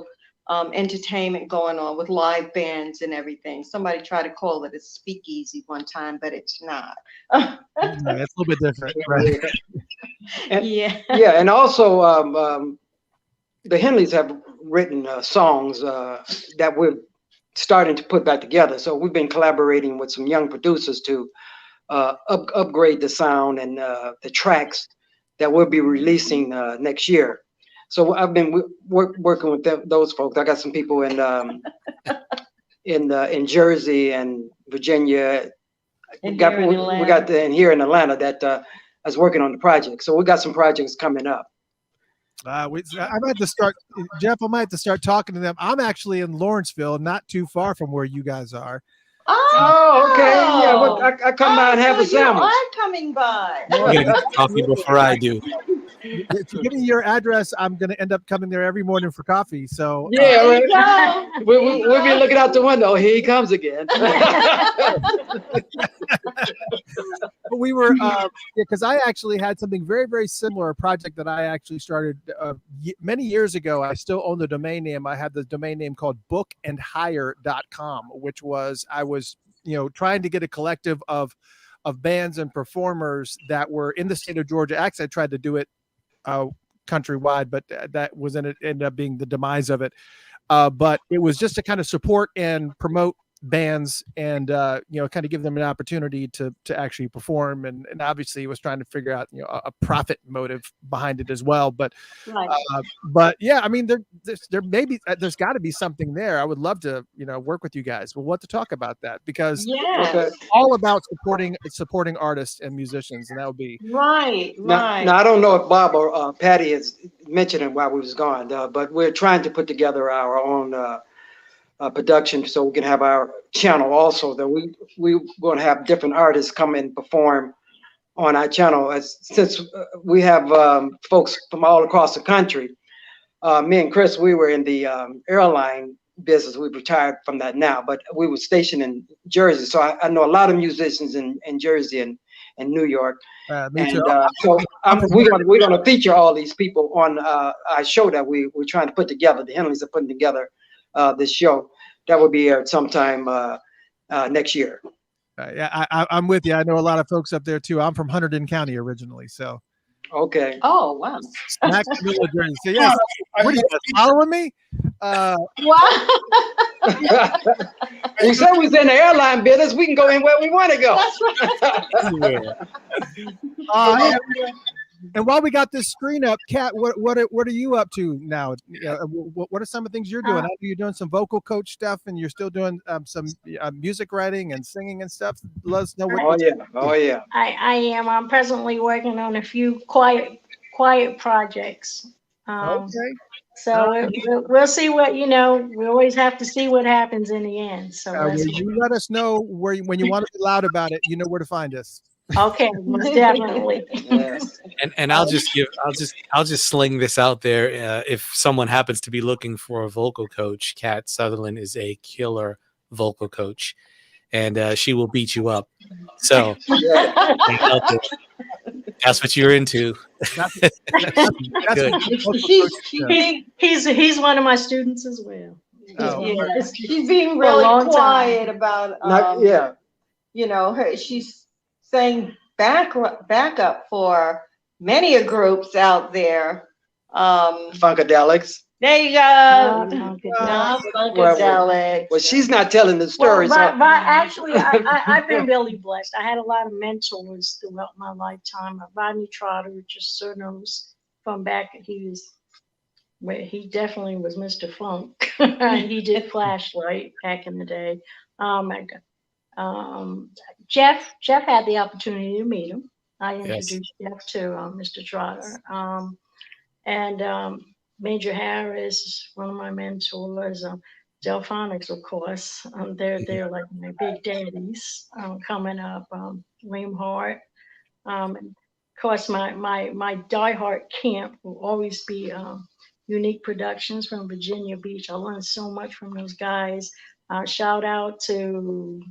entertainment going on with live bands and everything. Somebody tried to call it a speakeasy one time, but it's not. That's a little bit different, right? And, yeah, and also the Henleys have written songs that we're starting to put back together. So we've been collaborating with some young producers to upgrade the sound and the tracks that we'll be releasing next year. So I've been working with those folks. I got some people in Jersey and Virginia. We got here in Atlanta that is working on the project. So we got some projects coming up. I might have to start, Jeff. I might have to start talking to them. I'm actually in Lawrenceville, not too far from where you guys are. Oh, okay. Yeah, well, I come by and have a sandwich. You are coming by. I'm gonna get coffee before I do. If you give me your address, I'm going to end up coming there every morning for coffee. So yeah, we'll be looking out the window. Here he comes again. But we were, because I actually had something very, very similar, a project that I actually started many years ago. I still own the domain name. I had the domain name called bookandhire.com, which was, I was, trying to get a collective of bands and performers that were in the state of Georgia. Actually, I tried to do it countrywide, but that was ended up being the demise of it. But it was just to kind of support and promote bands and kind of give them an opportunity to actually perform, and obviously was trying to figure out a profit motive behind it as well. But but yeah, I mean there's got to be something there. I would love to work with you guys. We'll have to talk about that, because it's all about supporting artists and musicians, and that would be right. Now I don't know if Bob or Patty has mentioned it while we was gone, but we're trying to put together our own production, so we can have our channel also, that we're going to have different artists come and perform on our channel. Since we have folks from all across the country. Me and Chris, we were in the airline business. We've retired from that now, but we were stationed in Jersey, so I know a lot of musicians in Jersey and New York. Me too. So we're going to feature all these people on our show that we're trying to put together. The Henleys are putting together this show that will be aired sometime next year. Yeah, I'm with you. I know a lot of folks up there too. I'm from Hunterdon County originally, so. Okay. Oh wow. Smack in the middle of Jersey. So yes, what are you guys following me? Wow. We said we was in the airline business. We can go anywhere we want to go. That's right. And while we got this screen up, Kat, what are you up to now? What are some of the things you're doing? I know you're doing some vocal coach stuff, and you're still doing some music writing and singing and stuff. Let us know what. Oh yeah. I am. I'm presently working on a few quiet projects. Okay. So we'll see what, we always have to see what happens in the end. So you let us know when you want to be loud about it, you know where to find us. Okay, most definitely. Yes. And I'll just sling this out there. If someone happens to be looking for a vocal coach, Kat Sutherland is a killer vocal coach, and she will beat you up. So that's what you're into. He's one of my students as well. Yes. She's being really quiet about she's saying backup for many groups out there. Funkadelics. There you go. Funkadelics. Well, she's not telling the story. Actually, I've been really blessed. I had a lot of mentors throughout my lifetime. Rodney Trotter, just so knows from back, he definitely was Mr. Funk. He did Flashlight back in the day. Jeff had the opportunity to meet him. I introduced Jeff to Mr. Trotter. And Major Harris, one of my mentors, Delphonics, of course. They're like my big daddies coming up. William Hart. And of course, my diehard camp will always be Unique Productions from Virginia Beach. I learned so much from those guys. Shout out to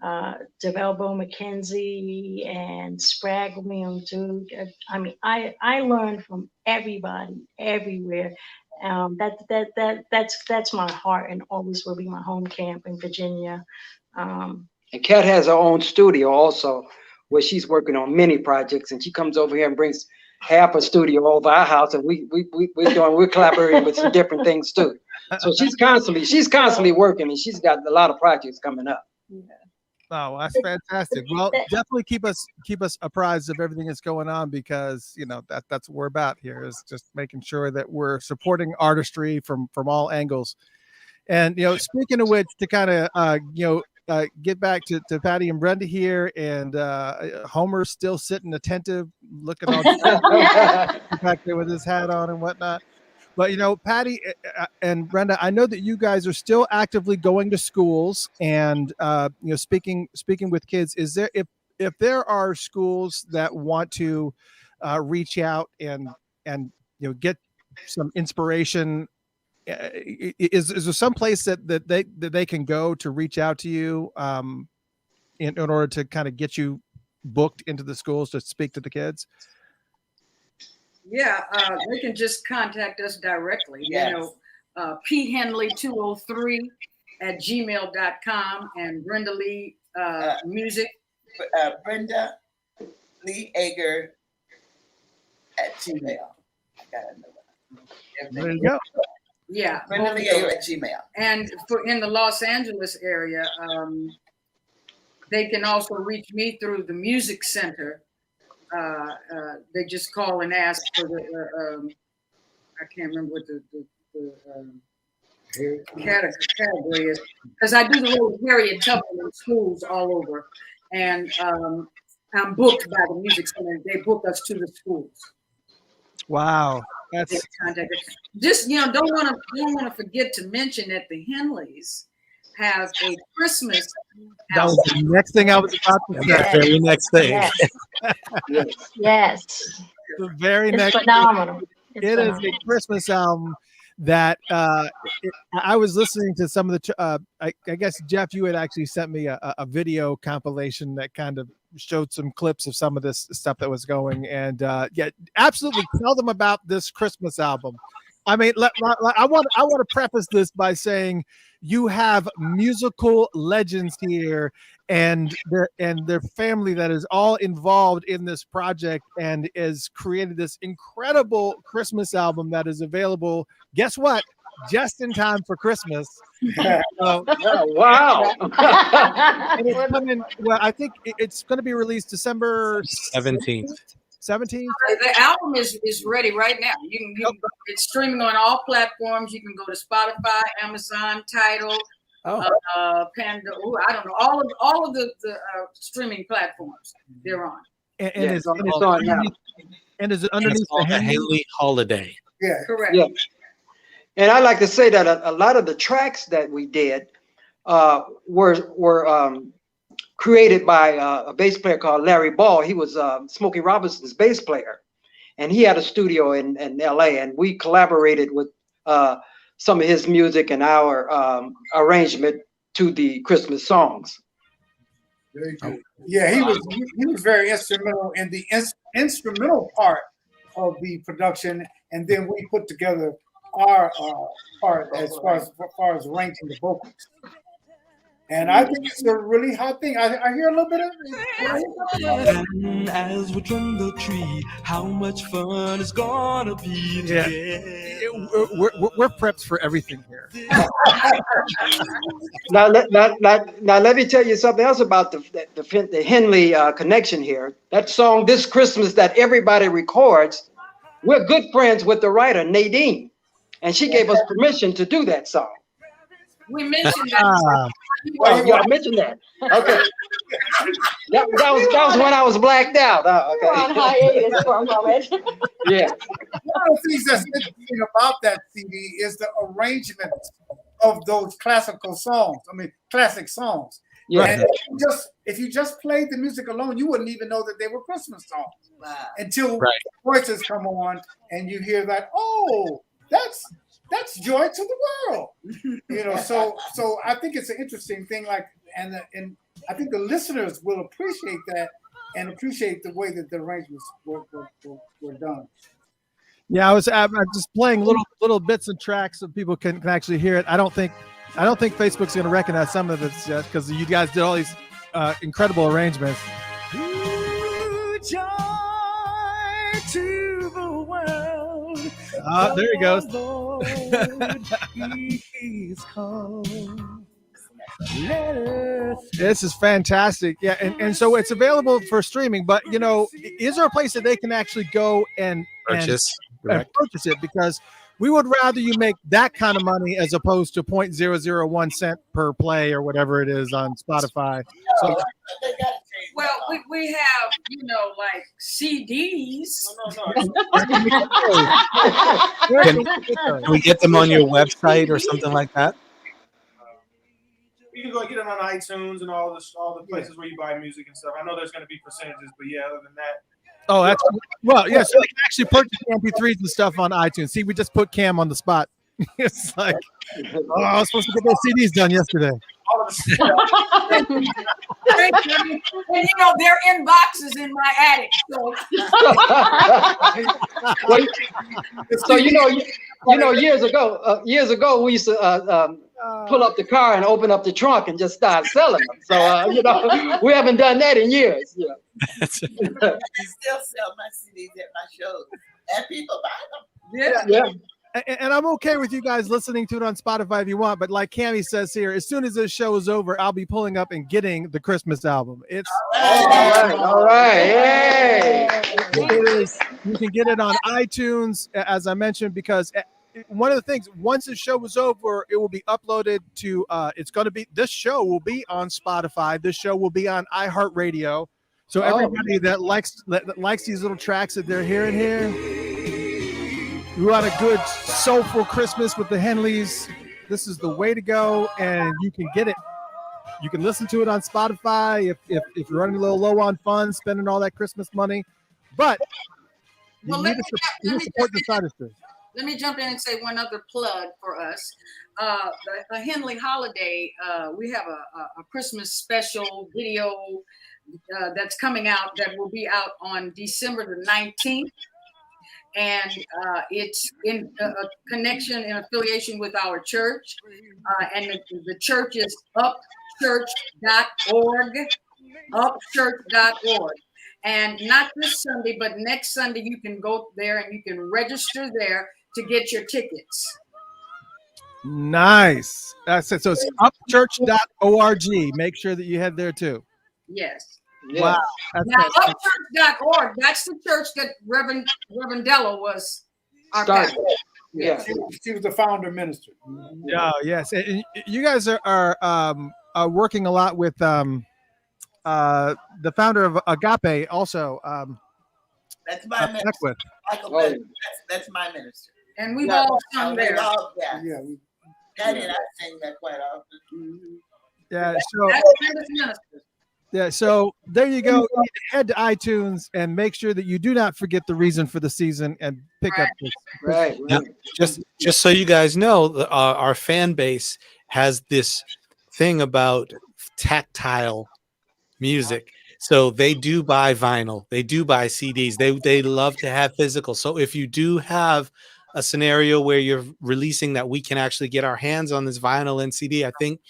DeValbo McKenzie and Sprague William Duke. I mean, I learned from everybody, everywhere. That's my heart and always will be my home camp in Virginia. And Kat has her own studio also, where she's working on many projects, and she comes over here and brings half a studio over our house, and we're collaborating with some different things too. So she's constantly working, and she's got a lot of projects coming up. Yeah. Oh, that's fantastic. Well, definitely keep us apprised of everything that's going on, because that's what we're about here, is just making sure that we're supporting artistry from all angles. And speaking of which, to kind of get back to Patti and Brenda here, and Homer's still sitting attentive, looking all back there with his hat on and whatnot. But Patti and Brenda, I know that you guys are still actively going to schools and speaking with kids. Is there, if there are schools that want to reach out and get some inspiration, is there some place that they can go to reach out to you in order to kind of get you booked into the schools to speak to the kids? Yeah, they can just contact us directly. Yes. Pete Henley 203 at gmail.com and Brenda Lee Music. Brenda Lee Ager at Gmail. I gotta know that. There you go. Yeah, Brenda Lee Ager at Gmail. And in the Los Angeles area, they can also reach me through the Music Center. They just call and ask for the I can't remember what the category is, because I do the little Harriet Tubman schools all over, and I'm booked by the Music Center. They book us to the schools. Wow, that's just don't want to forget to mention that the Henleys have a Christmas. That was the next thing I was about to say. The very next thing. Yes. The very It's next phenomenal. It is a Christmas album that I was listening to some of the I guess Jeff, you had actually sent me a video compilation that kind of showed some clips of some of this stuff that was going, and absolutely tell them about this Christmas album. I mean, I want to preface this by saying you have musical legends here, and their family that is all involved in this project and has created this incredible Christmas album that is available. Guess what? Just in time for Christmas. Wow! And it's coming, well, I think it's going to be released December 17th. 17th? The album is ready right now. You can it's streaming on all platforms. You can go to Spotify, Amazon, Tidal, Panda. I don't know, all of the streaming platforms they're on. And it's on now. And is it underneath the Henley Holiday? Yeah, correct. Yeah. And I like to say that a lot of the tracks that we did were created by a bass player called Larry Ball. He was Smokey Robinson's bass player, and he had a studio in LA, and we collaborated with some of his music and our arrangement to the Christmas songs. Very good. Yeah, he was very instrumental in the instrumental part of the production, and then we put together our part as far as arranging the vocals. And I think it's a really hot thing. I hear a little bit of it. And as we trim the tree, how much fun it's gonna be together. We're prepped for everything here. Now let me tell you something else about the Henley connection here. That song, This Christmas, that everybody records, we're good friends with the writer, Nadine. And she gave us permission to do that song. We mentioned that. Oh, y'all mentioned that. Okay. that was when I was blacked out. Oh, okay. We're on hiatus for a moment. Yeah. One of the things that's interesting about that CD is the arrangement of those classical songs. I mean, classic songs. Yeah. And if you just played the music alone, you wouldn't even know that they were Christmas songs until the voices come on and you hear that. Oh, that's joy to the world, So I think it's an interesting thing. And I think the listeners will appreciate that and appreciate the way that the arrangements were done. Yeah, I'm just playing little bits and tracks so people can actually hear it. I don't think Facebook's going to recognize some of this yet because you guys did all these incredible arrangements. Joy to the world. There he goes. This is fantastic. Yeah, and so it's available for streaming, but is there a place that they can actually go and purchase it? Because we would rather you make that kind of money as opposed to 0.001 cent per play or whatever it is on Spotify. So, well, we have, like CDs. Can we get them on your website or something like that? You can go get it on iTunes and all the places where you buy music and stuff. I know there's going to be percentages, but yeah, other than that. Oh, that's well, yeah. So they can actually purchase MP3s and stuff on iTunes. See, we just put Cam on the spot. It's like, I was supposed to get those CDs done yesterday. And they're in boxes in my attic. So years ago we used to pull up the car and open up the trunk and just start selling them. So we haven't done that in years. I still sell my CDs at my shows, and people buy them. Yeah. And I'm okay with you guys listening to it on Spotify if you want, but like Cammie says here, as soon as this show is over, I'll be pulling up and getting the Christmas album. It's all right. Yay! You can get it on iTunes, as I mentioned, because one of the things, once the show is over, it will be uploaded to this show will be on Spotify. This show will be on iHeartRadio. So everybody that likes these little tracks that they're hearing here, you want a good soulful Christmas with the Henleys, this is the way to go, and you can get it. You can listen to it on Spotify if you're running a little low on funds, spending all that Christmas money. But you need to support the artistry. Let me jump in and say one other plug for us. The Henley Holiday, we have a Christmas special video that's coming out that will be out on December the 19th. And it's in a connection and affiliation with our church. And the church is upchurch.org, upchurch.org. And not this Sunday, but next Sunday, you can go there and you can register there to get your tickets. Nice. That's it. So it's upchurch.org. Make sure that you head there too. Yes. Wow. That's Now, fantastic. upchurch.org, that's the church that Reverend Della was our pastor. Yeah. She was the founder minister. Oh, yes. And you guys are working a lot with the founder of Agape also. That's my minister. With. Michael Bennett. That's my minister. And we've all sung there. Yeah. Patty and I sing that quite often. Yeah. So so there you go. You head to iTunes and make sure that you do not forget the reason for the season and pick up this. Right. Now, just so you guys know, our fan base has this thing about tactile music. So they do buy vinyl, they do buy CDs, they love to have physical. So if you do have a scenario where you're releasing that we can actually get our hands on this vinyl and CD, I think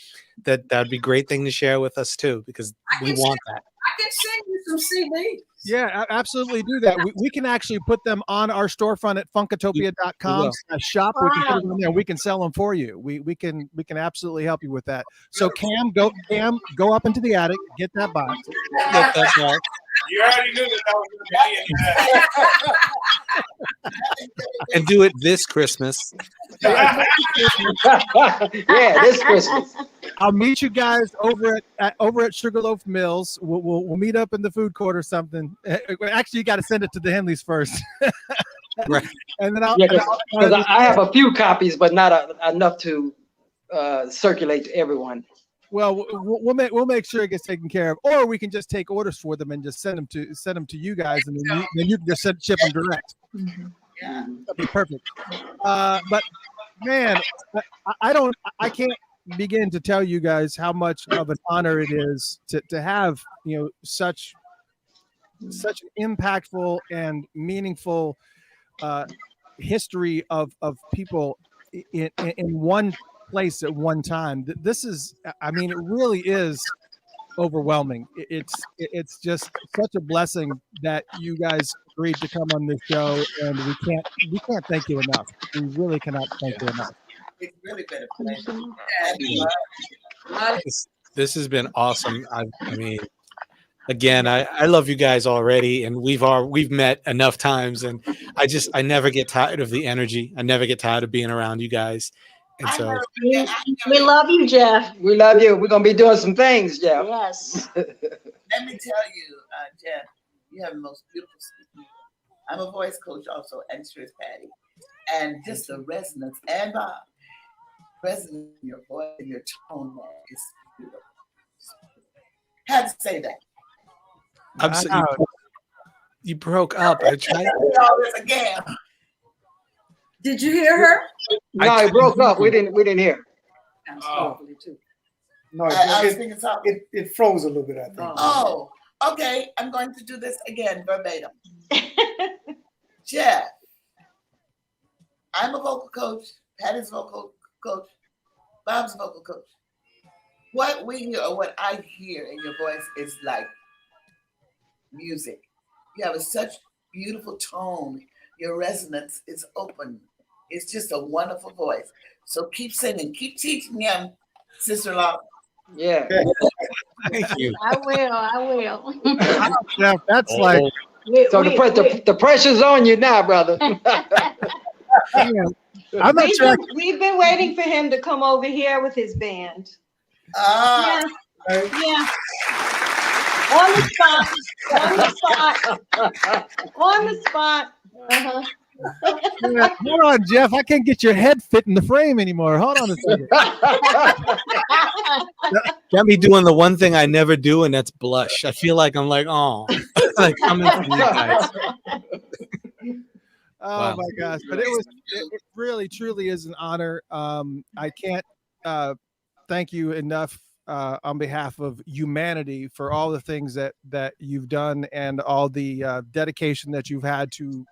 that'd be a great thing to share with us too, because we want that. I can send you some CDs. Yeah, absolutely do that. We can actually put them on our storefront at funkatopia.com/shop. We can put them on there. We can sell them for you. We can absolutely help you with that. So Cam, go up into the attic, get that box. Get that box. You already knew that was going to be in And do it this Christmas. Yeah, this Christmas. I'll meet you guys over at Sugarloaf Mills. We'll meet up in the food court or something. Actually, you got to send it to the Henleys first. Right. And then Because I have a few copies, but not enough to circulate to everyone. Well, we'll make sure it gets taken care of, or we can just take orders for them and just send them to you guys, and then you can just ship them direct. Yeah. That'd be perfect. But man, I can't begin to tell you guys how much of an honor it is to have such impactful and meaningful history of people in one place at one time. This is, I mean, it really is overwhelming. It's just such a blessing that you guys agreed to come on this show, and we can't thank you enough. We really cannot thank you enough. It's really been a pleasure. This has been awesome. I mean, again, I love you guys already, and we've met enough times, and I never get tired of the energy. I never get tired of being around you guys. And so we love you, Jeff. We love you. We're gonna be doing some things, Jeff. Yes. Let me tell you, Jeff, you have the most beautiful speaking. I'm a voice coach also, and so is Patty. And just the resonance and Bob, resonance in your voice and your tone, man, is beautiful. Had to say that. You broke up. I tried. All this again. Did you hear her? No, it broke up. We didn't hear. No, it froze a little bit, I think. Oh, okay. I'm going to do this again verbatim. Jeff, I'm a vocal coach. Patty's vocal coach. Bob's vocal coach. What we hear or what I hear in your voice is like music. You have such beautiful tone. Your resonance is open. It's just a wonderful voice. So keep singing. Keep teaching him, sister-in-law. Yeah. Thank you. I will. Yeah, that's like. So the pressure's on you now, brother. I'm not sure. We've been waiting for him to come over here with his band. Yeah. On the spot. Uh-huh. Yeah, hold on, Jeff. I can't get your head fit in the frame anymore. Hold on a second. Got me doing the one thing I never do, and that's blush. I feel like I'm like, oh, like coming from you guys. Oh Wow. my gosh! But it really, truly is an honor. I can't thank you enough on behalf of humanity for all the things that you've done and all the dedication that you've had to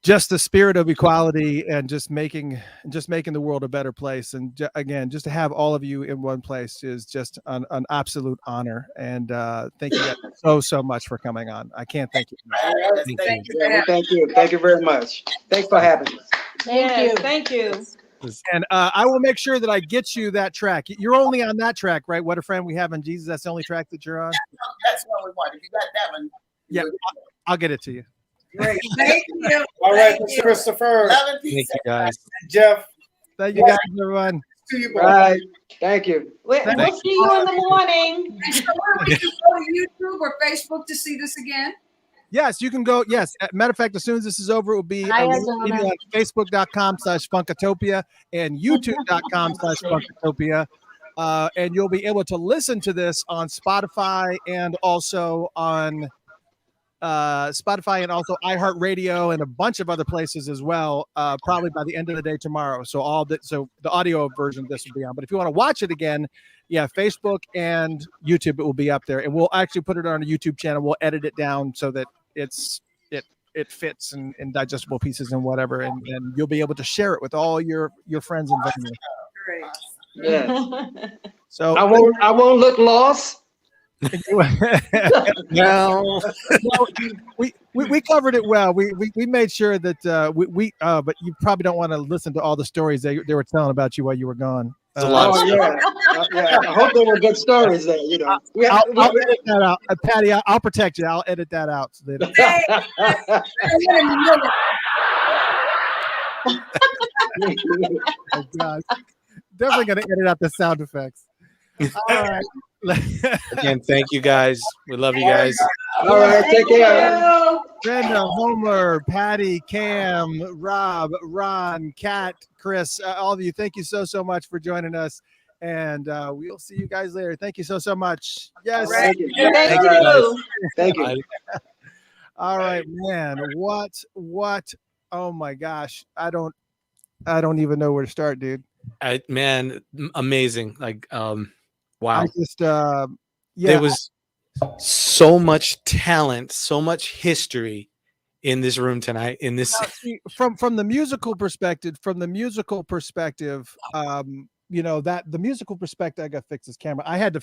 just the spirit of equality and just making the world a better place. And again, just to have all of you in one place is just an absolute honor. And thank you guys so much for coming on. I can't thank you enough. Thank you very much. Thanks for having us. Thank you. Thank you. And I will make sure that I get you that track. You're only on that track, right? What a Friend We Have in Jesus. That's the only track that you're on. That's what we want. If you got that one, Yeah, I'll get it to you. great. Thank you. All right, Thank Mr. you. Christopher. Love and Thank peace. you, guys. Jeff. Thank you guys, everyone. See you, Right. Thank you. We'll see you in the morning. And so where we can go to YouTube or Facebook to see this again? Yes, you can go. Yes. Matter of fact, as soon as this is over, it will be Hi, on Facebook.com/Funkatopia and YouTube.com/Funkatopia. And you'll be able to listen to this on Spotify and also on iHeartRadio and a bunch of other places as well. Probably by the end of the day tomorrow. So the audio version of this will be on. But if you want to watch it again, yeah, Facebook and YouTube, it will be up there, and we'll actually put it on a YouTube channel. We'll edit it down so that it fits in digestible pieces and whatever, and you'll be able to share it with all your friends and family. Great. Yeah. So I won't look lost. No, we covered it well. We made sure that but you probably don't want to listen to all the stories they were telling about you while you were gone. Yeah. I hope they were good stories there. You know, I'll edit that out, Patty. I'll protect you. I'll edit that out. So that oh, God. Definitely going to edit out the sound effects. All right. Again, thank you guys. We love you guys. All right, take care. Brenda, Homer, Patty, Cam, Rob, Ron, Kat, Chris, all of you, thank you so much for joining us. And we'll see you guys later. Thank you so much. Yes. Thank you. Thank you. Thank you. All right, man. What? Oh my gosh. I don't even know where to start, dude. Man, amazing. Like, wow. I just, yeah. There was so much talent, so much history in this room tonight. In this, from the musical perspective, you know, that the musical perspective, I got to fix this camera. I had to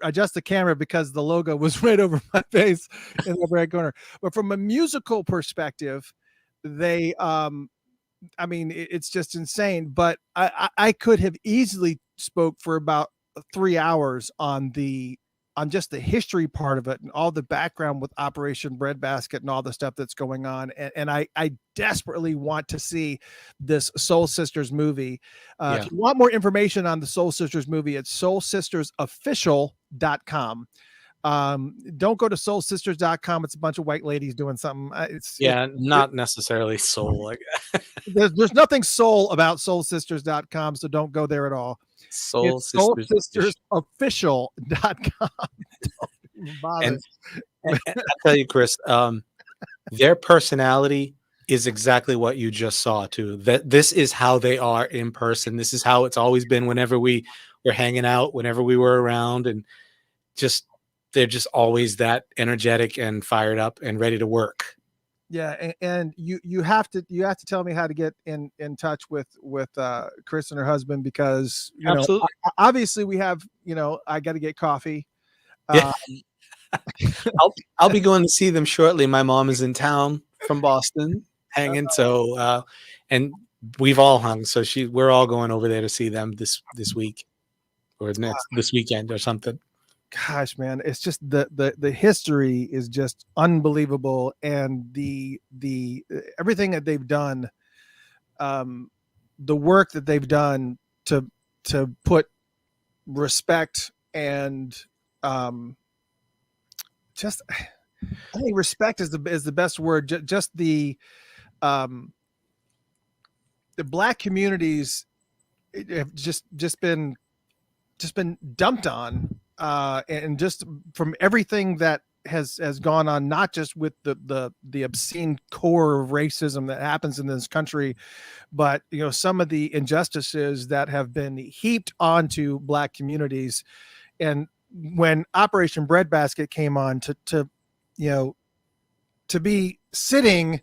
adjust the camera because the logo was right over my face in the right corner. But from a musical perspective, they, I mean, it's just insane. But I could have easily spoke for about 3 hours on just the history part of it and all the background with Operation Breadbasket and all the stuff that's going on. And I desperately want to see this Soul Sisters movie. If you want more information on the Soul Sisters movie, it's soulsistersofficial.com. Don't go to soulsisters.com. It's a bunch of white ladies doing something. not necessarily soul. Like there's nothing soul about soulsisters.com, so don't go there at all. Soulsistersofficial.com. And I tell you, Chris, their personality is exactly what you just saw too. That this is how they are in person. This is how it's always been whenever we were hanging out, whenever we were around, and they're just always that energetic and fired up and ready to work. Yeah, and you have to tell me how to get in touch with Chris and her husband, because you know, obviously we have, you know, I got to get coffee. Yeah. I'll be going to see them shortly. My mom is in town from Boston hanging, so and we've all hung, so we're all going over there to see them this week or this weekend or something. Gosh, man, it's just the history is just unbelievable, and the everything that they've done, the work that they've done to put respect and just, I think respect is the best word. Just the Black communities have just been dumped on. And just from everything that has gone on, not just with the obscene core of racism that happens in this country, but you know, some of the injustices that have been heaped onto Black communities. And when Operation Breadbasket came on, to be sitting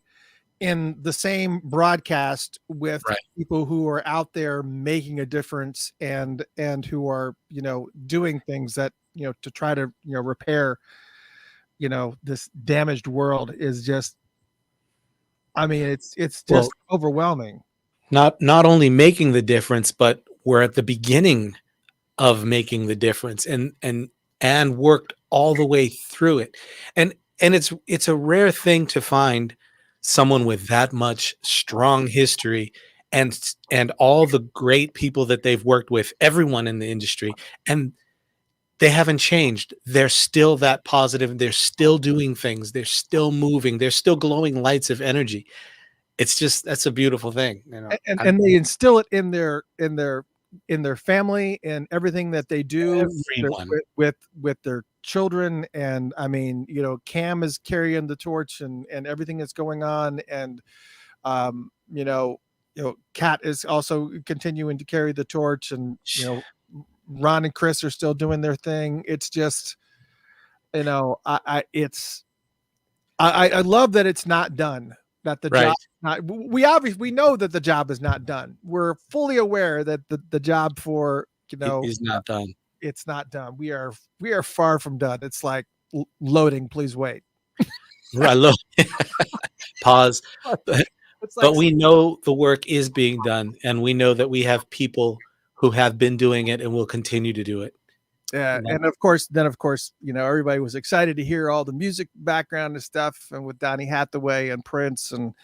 in the same broadcast with people who are out there making a difference and who are, you know, doing things that, you know, to try to, you know, repair, you know, this damaged world is just, I mean, it's just overwhelming. not only making the difference, but we're at the beginning of making the difference, and worked all the way through it. And it's a rare thing to find someone with that much strong history, and all the great people that they've worked with, everyone in the industry, and they haven't changed. They're still that positive. They're still doing things. They're still moving. They're still glowing lights of energy. It's just, that's a beautiful thing, you know. And they instill it in their family and everything that they do Everyone. with their children. And I mean, you know, Cam is carrying the torch and everything that's going on. And you know, Kat is also continuing to carry the torch, and you know, Ron and Chris are still doing their thing. It's just, you know, I love that it's not done. That the job not, we know that the job is not done. We're fully aware that the job for, you know, is not done. It's not done. We are far from done. It's like loading, please wait. I love pause. It's like, But we know the work is being done, and we know that we have people who have been doing it and will continue to do it. Yeah, and of course, you know, everybody was excited to hear all the music background and stuff, and with Donny Hathaway and Prince and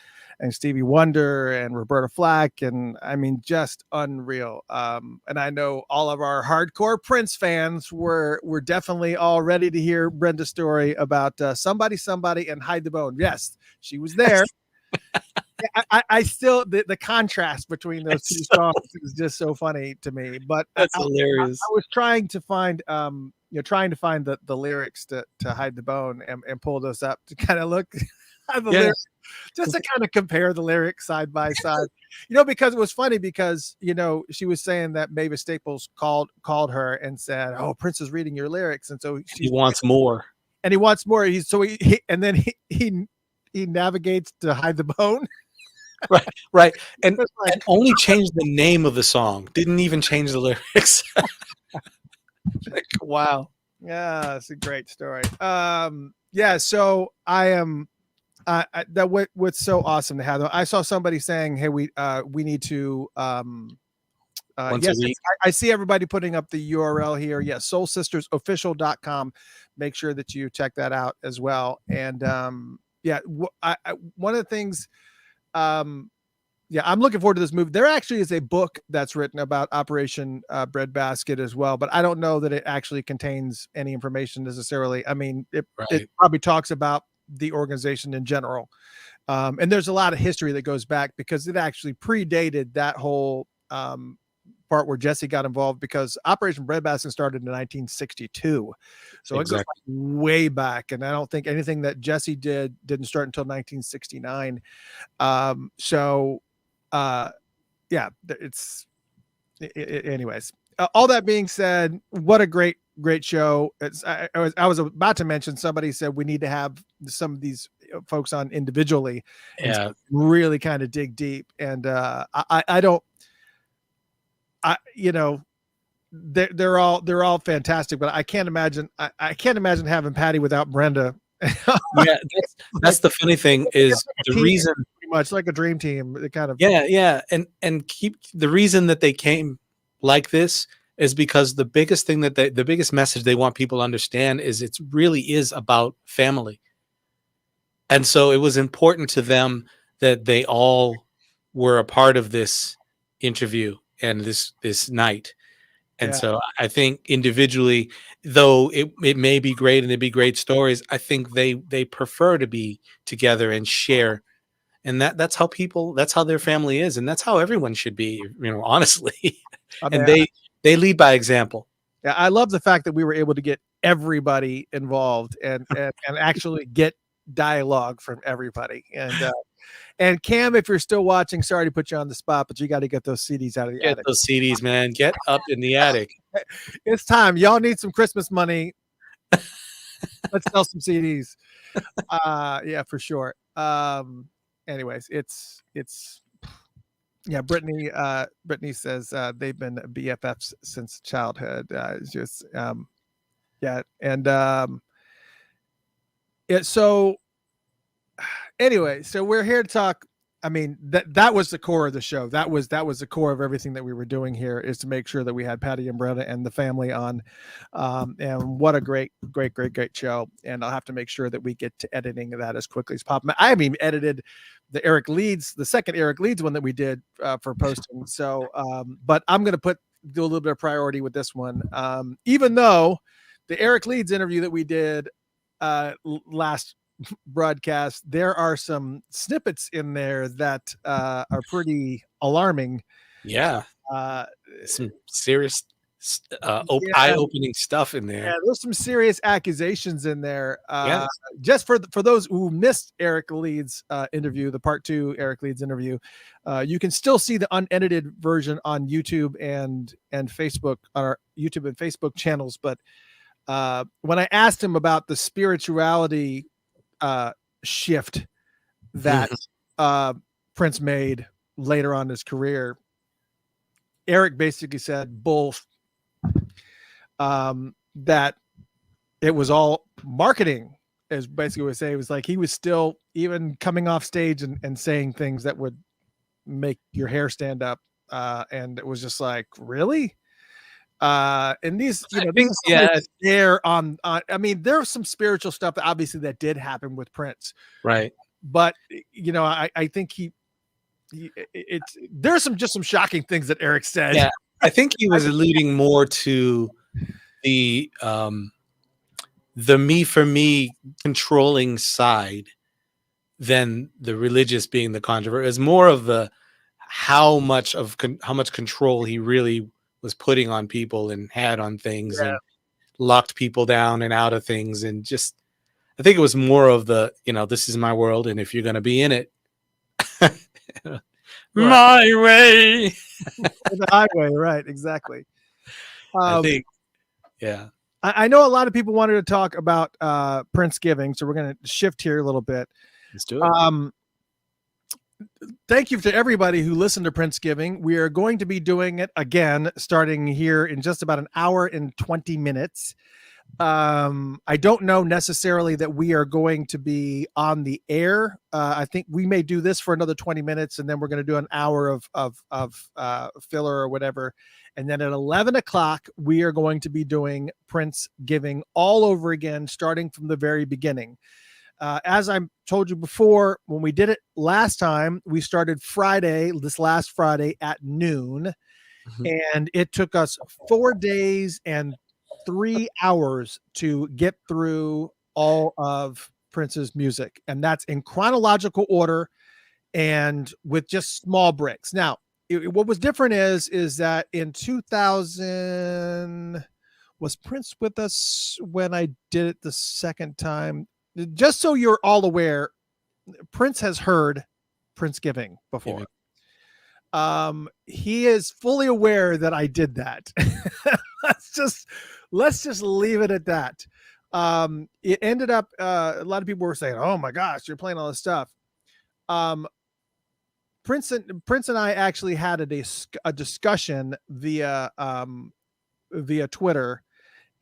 Stevie Wonder and Roberta Flack, and I mean, just unreal. And I know all of our hardcore Prince fans were definitely all ready to hear Brenda's story about somebody and Hide the Bone. Yes, she was there. I still, the contrast between those two songs is just so funny to me. But that's hilarious. I was trying to find the lyrics to Hide the Bone and pull those up to kind of look at the lyrics, just to kind of compare the lyrics side by side. You know, because it was funny because, you know, she was saying that Mavis Staples called her and said, "Oh, Prince is reading your lyrics," and so he wants more. And he wants more. He navigates to Hide the Bone. Right. And only changed the name of the song. Didn't even change the lyrics. Like, wow. Yeah, it's a great story. Yeah, so I am what's so awesome to have. I saw somebody saying, "Hey, we need to yes, I see everybody putting up the URL here. Yes, soulsistersofficial.com. Make sure that you check that out as well. And one of the things I'm looking forward to this movie. There actually is a book that's written about Operation Breadbasket as well, but I don't know that it actually contains any information necessarily. I mean, it probably talks about the organization in general. And there's a lot of history that goes back because it actually predated that whole part where Jesse got involved, because Operation Breadbasket started in 1962. So it goes way back. And I don't think anything that Jesse didn't start until 1969. Anyways, all that being said, what a great show. I was about to mention, somebody said we need to have some of these folks on individually and really kind of dig deep. And they're all fantastic, but I can't imagine having Patti without Brenda. Yeah, that's the funny thing is the reason, pretty much like a dream team. It kind of and keep the reason that they came like this is because the biggest thing that the biggest message they want people to understand is it really is about family. And so it was important to them that they all were a part of this interview and this night. And so I think individually, though it may be great and they'd be great stories, I think they prefer to be together and share. And that's how their family is. And that's how everyone should be, you know, honestly. And they lead by example. Yeah, I love the fact that we were able to get everybody involved and actually get dialogue from everybody. And Cam, if you're still watching, sorry to put you on the spot, but you got to get those CDs out of the attic. Get those CDs, man. Get up in the attic. It's time. Y'all need some Christmas money. Let's sell some CDs. Yeah, for sure. Anyways, it's Brittany says they've been BFFs since childhood. It's just so anyway, so we're here to talk I mean, that was the core of the show. That was the core of everything that we were doing here, is to make sure that we had Patti and Brenda and the family on. And what a great show. And I'll have to make sure that we get to editing that as quickly as possible. I haven't even edited the second Eric Leeds one that we did for posting. So, but I'm going to do a little bit of priority with this one. Even though the Eric Leeds interview that we did last broadcast, there are some snippets in there that are pretty alarming. Yeah. Some serious eye-opening stuff in there. Yeah, there's some serious accusations in there. Yes. Just for those who missed Eric Leeds interview, the part 2 Eric Leeds interview, you can still see the unedited version on YouTube and Facebook, on our YouTube and Facebook channels. But when I asked him about the spirituality shift that Prince made later on in his career, Eric basically said both that it was all marketing, is basically what he said. It was like he was still even coming off stage and saying things that would make your hair stand up, and it was just like, really? And these, there on I mean, there was some spiritual stuff that obviously that did happen with Prince, right? But I think there's some shocking things that Eric said. Yeah, I think he was alluding more to the me for me controlling side than the religious being the controversy. It's more of the how much control he really was putting on people and had on things, and locked people down and out of things. And just, I think it was more of the, this is my world, and if you're going to be in it, my way. The highway, right? Exactly. I think, yeah. I know a lot of people wanted to talk about Princegiving, so we're going to shift here a little bit. Let's do it. Thank you to everybody who listened to Princegiving. We are going to be doing it again, starting here in just about an hour and 20 minutes. I don't know necessarily that we are going to be on the air. I think we may do this for another 20 minutes, and then we're going to do an hour of filler or whatever. And then at 11 o'clock, we are going to be doing Princegiving all over again, starting from the very beginning. As I told you before, when we did it last time, we started this last Friday at noon, and it took us 4 days and 3 hours to get through all of Prince's music. And that's in chronological order and with just small breaks. Now, what was different is that in 2000, was Prince with us when I did it the second time? Just so you're all aware, Prince has heard Princegiving before. He is fully aware that I did that. let's just leave it at that. It ended up, a lot of people were saying, oh my gosh, you're playing all this stuff. Prince and I actually had a discussion via Twitter.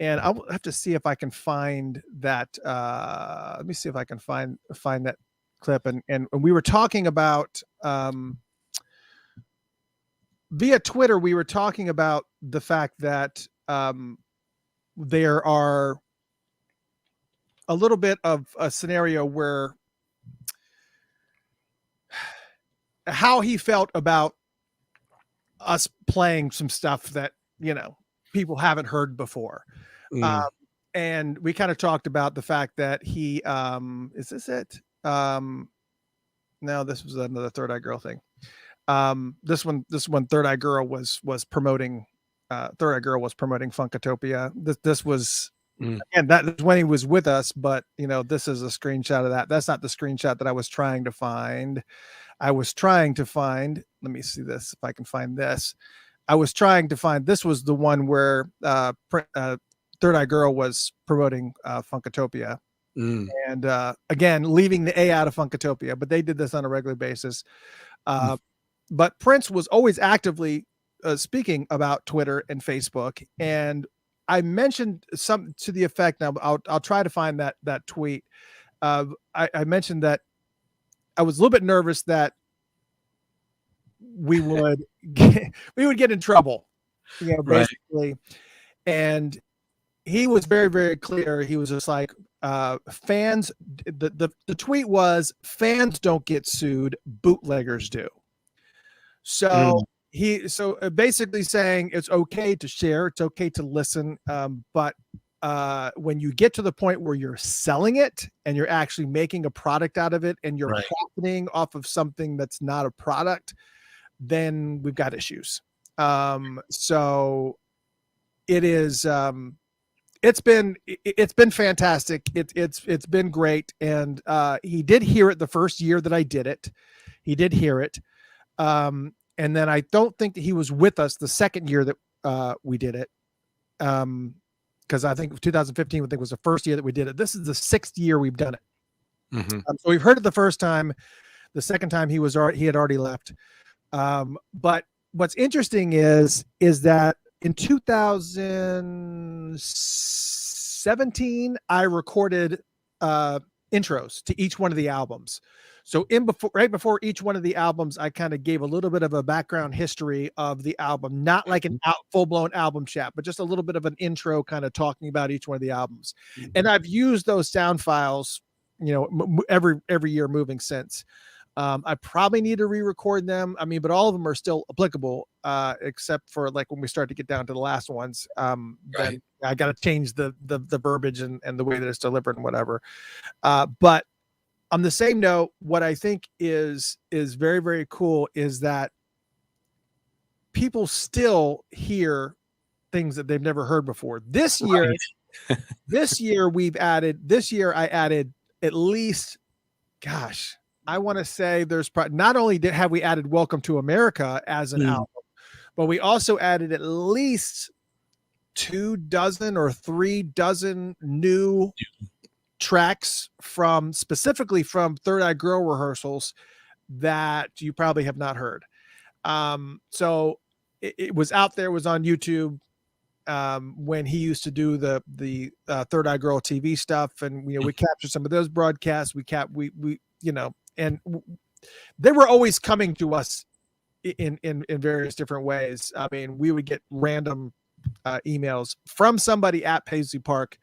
And I'll have to see if I can find that. Let me see if I can find that clip. And we were talking about via Twitter. We were talking about the fact that there are a little bit of a scenario where how he felt about us playing some stuff that people haven't heard before. And we kind of talked about the fact that he is this it? No, this was another Third Eye Girl thing. This one Third Eye Girl was promoting Third Eye Girl was promoting Funkatopia. This was and that is when he was with us, but this is a screenshot of that. That's not the screenshot that I was trying to find. Let me see this if I can find this. I was trying to find, this was the one where Third Eye Girl was promoting Funkatopia. And again, leaving the A out of Funkatopia, but they did this on a regular basis. But Prince was always actively speaking about Twitter and Facebook. And I mentioned something to the effect, now I'll try to find that tweet. I mentioned that I was a little bit nervous that we would get in trouble, Right. basically. And he was very, very clear. He was just like, fans, the tweet was, fans don't get sued, bootleggers do. So basically saying it's okay to share, it's okay to listen, but when you get to the point where you're selling it and you're actually making a product out of it and you're profiting off of something that's not a product, then we've got issues. So it is, it's been fantastic. It's been great. And he did hear it the first year that I did it. He did hear it. And then I don't think that he was with us the second year that we did it. Because I think 2015 I think was the first year that we did it. This is the 6th year we've done it. So we've heard it the first time. The second time he had already left. But what's interesting is that in 2017, I recorded intros to each one of the albums. So right before each one of the albums, I kind of gave a little bit of a background history of the album, not like an full-blown album chat, but just a little bit of an intro kind of talking about each one of the albums. And I've used those sound files, every year moving since. I probably need to re-record them. I mean, but all of them are still applicable, except for like when we start to get down to the last ones. Then I got to change the verbiage and the way that it's delivered and whatever. But on the same note, what I think is very, very cool is that people still hear things that they've never heard before. This year, I added at least, gosh, I want to say there's not only have we added Welcome to America as an album, but we also added at least 2 dozen or 3 dozen new tracks specifically from Third Eye Girl rehearsals that you probably have not heard. So it was out there, it was on YouTube when he used to do the Third Eye Girl TV stuff, and we captured some of those broadcasts. And they were always coming to us in various different ways. I mean, we would get random emails from somebody at Paisley Park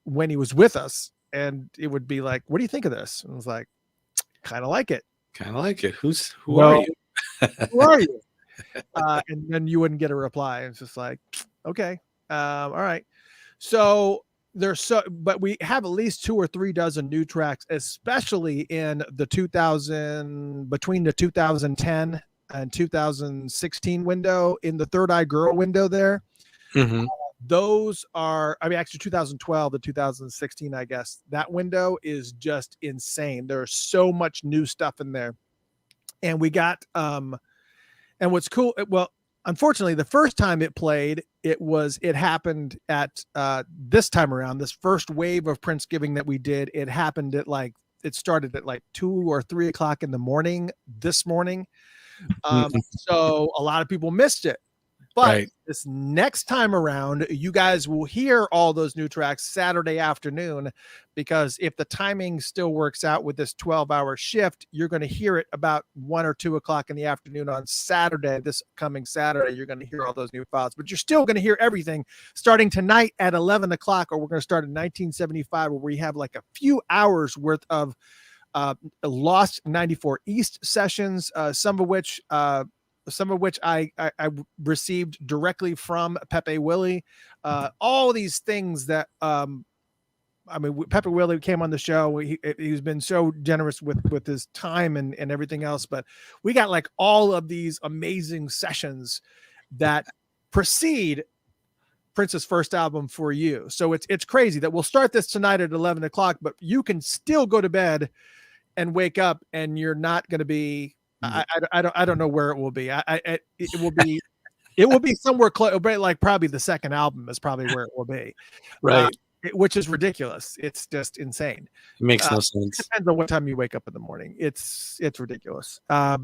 when he was with us, and it would be like, "What do you think of this?" And I was like, "Kind of like it." Kind of like it. Who are you? Who are you? And then you wouldn't get a reply. It's just like, okay, all right. So but we have at least 2 or 3 dozen new tracks, especially in between the 2010 and 2016 window, in the Third Eye Girl window there. Those are, actually 2012 to 2016, I guess. That window is just insane. There's so much new stuff in there. And we got, and what's cool, unfortunately, the first time it played, it happened at this time around, this first wave of Princegiving that we did. It happened at it started at 2 or 3 o'clock in the morning this morning. So a lot of people missed it. But this next time around, you guys will hear all those new tracks Saturday afternoon, because if the timing still works out with this 12-hour shift, you're going to hear it about 1 or 2 o'clock in the afternoon on Saturday. This coming Saturday, you're going to hear all those new files, but you're still going to hear everything starting tonight at 11 o'clock, or we're going to start in 1975, where we have like a few hours worth of Lost 94 East sessions, some of which I received directly from Pepe Willie. All these things that, Pepe Willie came on the show. He's been so generous with his time and everything else, but we got like all of these amazing sessions that precede Prince's first album, For You. So it's crazy that we'll start this tonight at 11 o'clock, but you can still go to bed and wake up and you're not going to be, I don't know where it will be. It will be somewhere close, like probably the second album is probably where it will be. Right. Which is ridiculous. It's just insane. It makes no sense. It depends on what time you wake up in the morning. It's ridiculous. Yeah,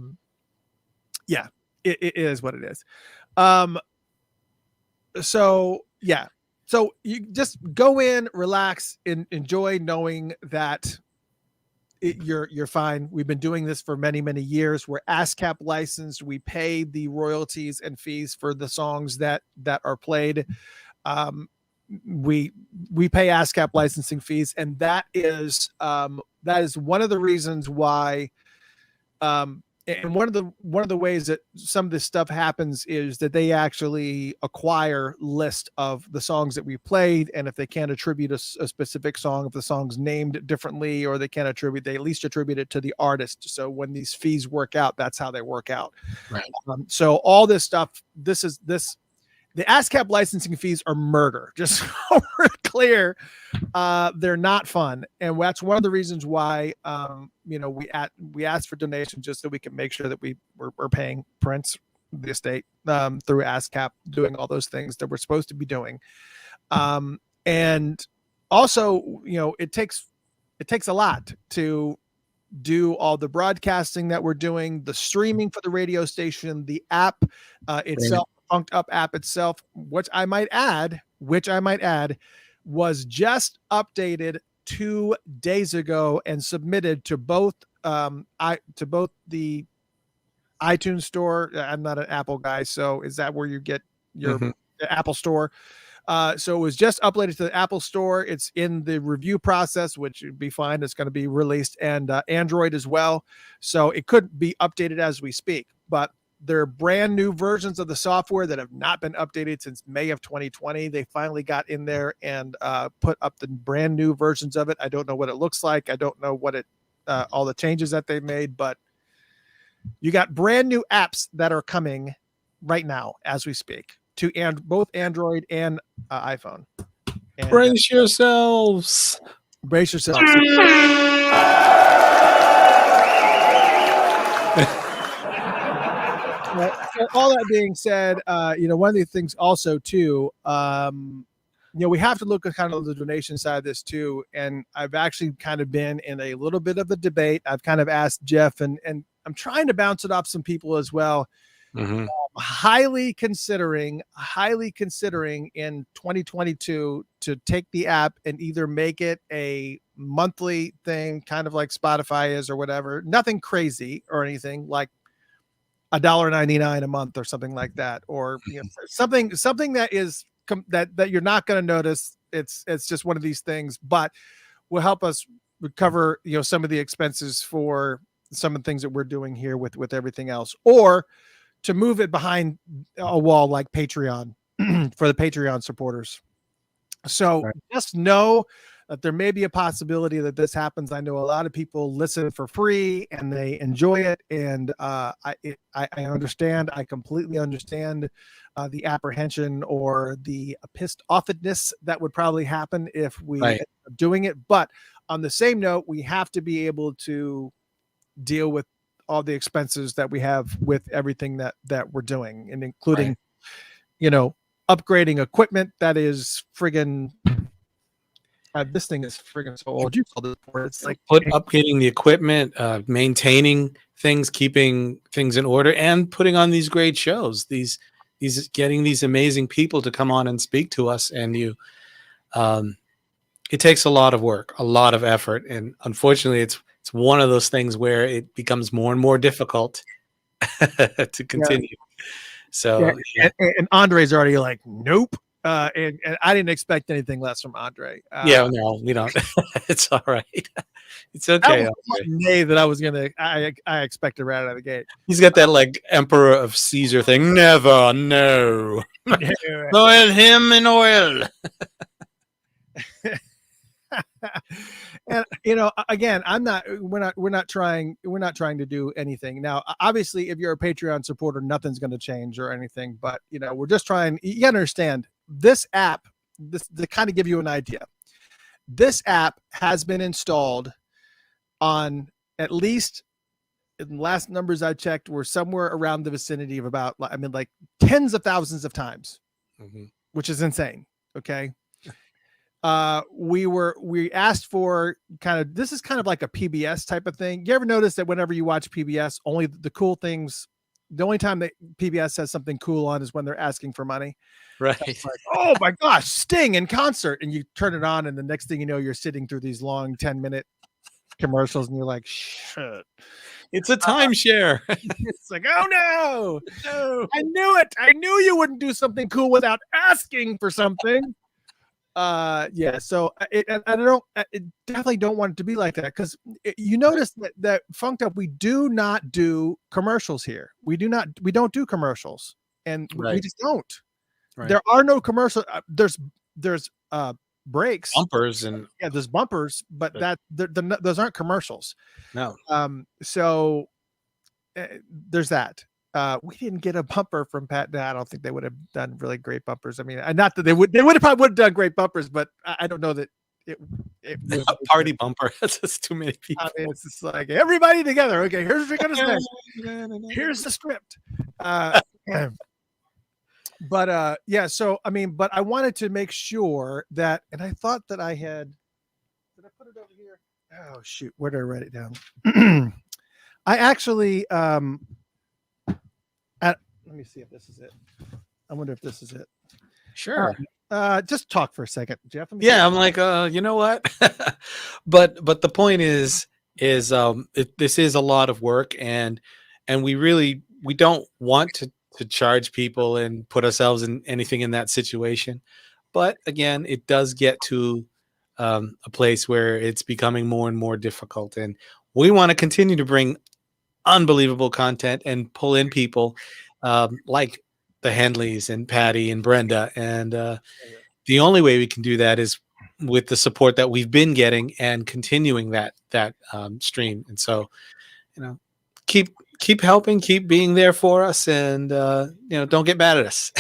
it is what it is. So yeah. So you just go in, relax, and enjoy knowing that you're fine. We've been doing this for many, many years. We're ASCAP licensed. We pay the royalties and fees for the songs that are played. We pay ASCAP licensing fees, and that is one of the reasons why. And one of the ways that some of this stuff happens is that they actually acquire list of the songs that we played, and if they can't attribute a specific song, if the song's named differently, or they can't attribute, they at least attribute it to the artist. So when these fees work out, that's how they work out. Right. So all this stuff, the ASCAP licensing fees are murder. Just so we're clear, they're not fun, and that's one of the reasons why we ask for donations, just so we can make sure that we're paying Prince, the estate, through ASCAP, doing all those things that we're supposed to be doing. And also, it takes a lot to do all the broadcasting that we're doing, the streaming for the radio station, the app itself. Funked Up app itself, which I might add, was just updated 2 days ago and submitted to both the iTunes store. I'm not an Apple guy, so is that where you get your Apple store? So it was just uploaded to the Apple store. It's in the review process, which would be fine. It's going to be released, and Android as well. So it could be updated as we speak, but they're brand new versions of the software that have not been updated since May of 2020. They finally got in there and put up the brand new versions of it. I don't know what it looks like. I don't know what all the changes that they've made, but you got brand new apps that are coming right now as we speak to both Android and iPhone. And, brace yourselves. Brace yourselves. So all that being said, one of the things also too, we have to look at kind of the donation side of this too. And I've actually kind of been in a little bit of a debate. I've kind of asked Jeff, and I'm trying to bounce it off some people as well. Highly considering in 2022 to take the app and either make it a monthly thing, kind of like Spotify is or whatever. Nothing crazy or anything, like $1.99 a month or something like that, or something that is that you're not going to notice. It's just one of these things, but will help us recover some of the expenses for some of the things that we're doing here with everything else, or to move it behind a wall like Patreon for the Patreon supporters. So just know that there may be a possibility that this happens. I know a lot of people listen for free and they enjoy it, and I understand. I completely understand the apprehension or the pissed offedness that would probably happen if we ended up doing it. But on the same note, we have to be able to deal with all the expenses that we have with everything that we're doing, and including, upgrading equipment that is friggin'. This thing is friggin' so old. You called it for it's like upgrading the equipment, maintaining things, keeping things in order, and putting on these great shows. These getting these amazing people to come on and speak to us, and it takes a lot of work, a lot of effort, and unfortunately, it's one of those things where it becomes more and more difficult to continue. So, and Andre's already like, nope. And I didn't expect anything less from Andre. No, we don't. It's all right. It's okay. That I was gonna. I expected right out of the gate. He's got that like Emperor of Caesar thing. Never, no. Oil him in oil. And again, we're not trying to do anything. Now, obviously, if you're a Patreon supporter, nothing's going to change or anything, but we're just trying. You understand this app, to kind of give you an idea. This app has been installed on, at least in the last numbers I checked, were somewhere around the vicinity of about, like tens of thousands of times, which is insane. Okay. We asked for this is kind of like a PBS type of thing. You ever notice that whenever you watch PBS, only the cool things, the only time that PBS has something cool on is when they're asking for money. Right. Like, oh my gosh, Sting in concert. And you turn it on, and the next thing you know, you're sitting through these long 10-minute commercials, and you're like, shit. It's a timeshare. It's like, oh no, I knew it. I knew you wouldn't do something cool without asking for something. Yeah. So I definitely don't want it to be like that, because you notice that Funked Up, we do not do commercials here. We don't do commercials, and we just don't. Right. There are no commercials. There's breaks, bumpers, and there's bumpers, but those aren't commercials. No. So there's that. We didn't get a bumper from Pat. I don't think they would have done really great bumpers. I mean, not that they would have done great bumpers, but I don't know that it was a party bumper. That's just too many people. I mean, it's just like, everybody together. Okay, here's what you're gonna say. Here's the script. But yeah, so I mean, but I wanted to make sure that, and I thought that I had, did I put it over here? Oh shoot, where did I write it down? I actually let me see if this is it. I wonder if this is it. Sure. Just talk for a second, Jeff. Yeah, I'm like, you know what? but the point is this is a lot of work, and we don't want to charge people and put ourselves in anything in that situation. But again, it does get to a place where it's becoming more and more difficult, and we want to continue to bring unbelievable content and pull in people like the Henleys and Patti and Brenda. And the only way we can do that is with the support that we've been getting and continuing that stream. And so, keep helping, keep being there for us, and don't get mad at us.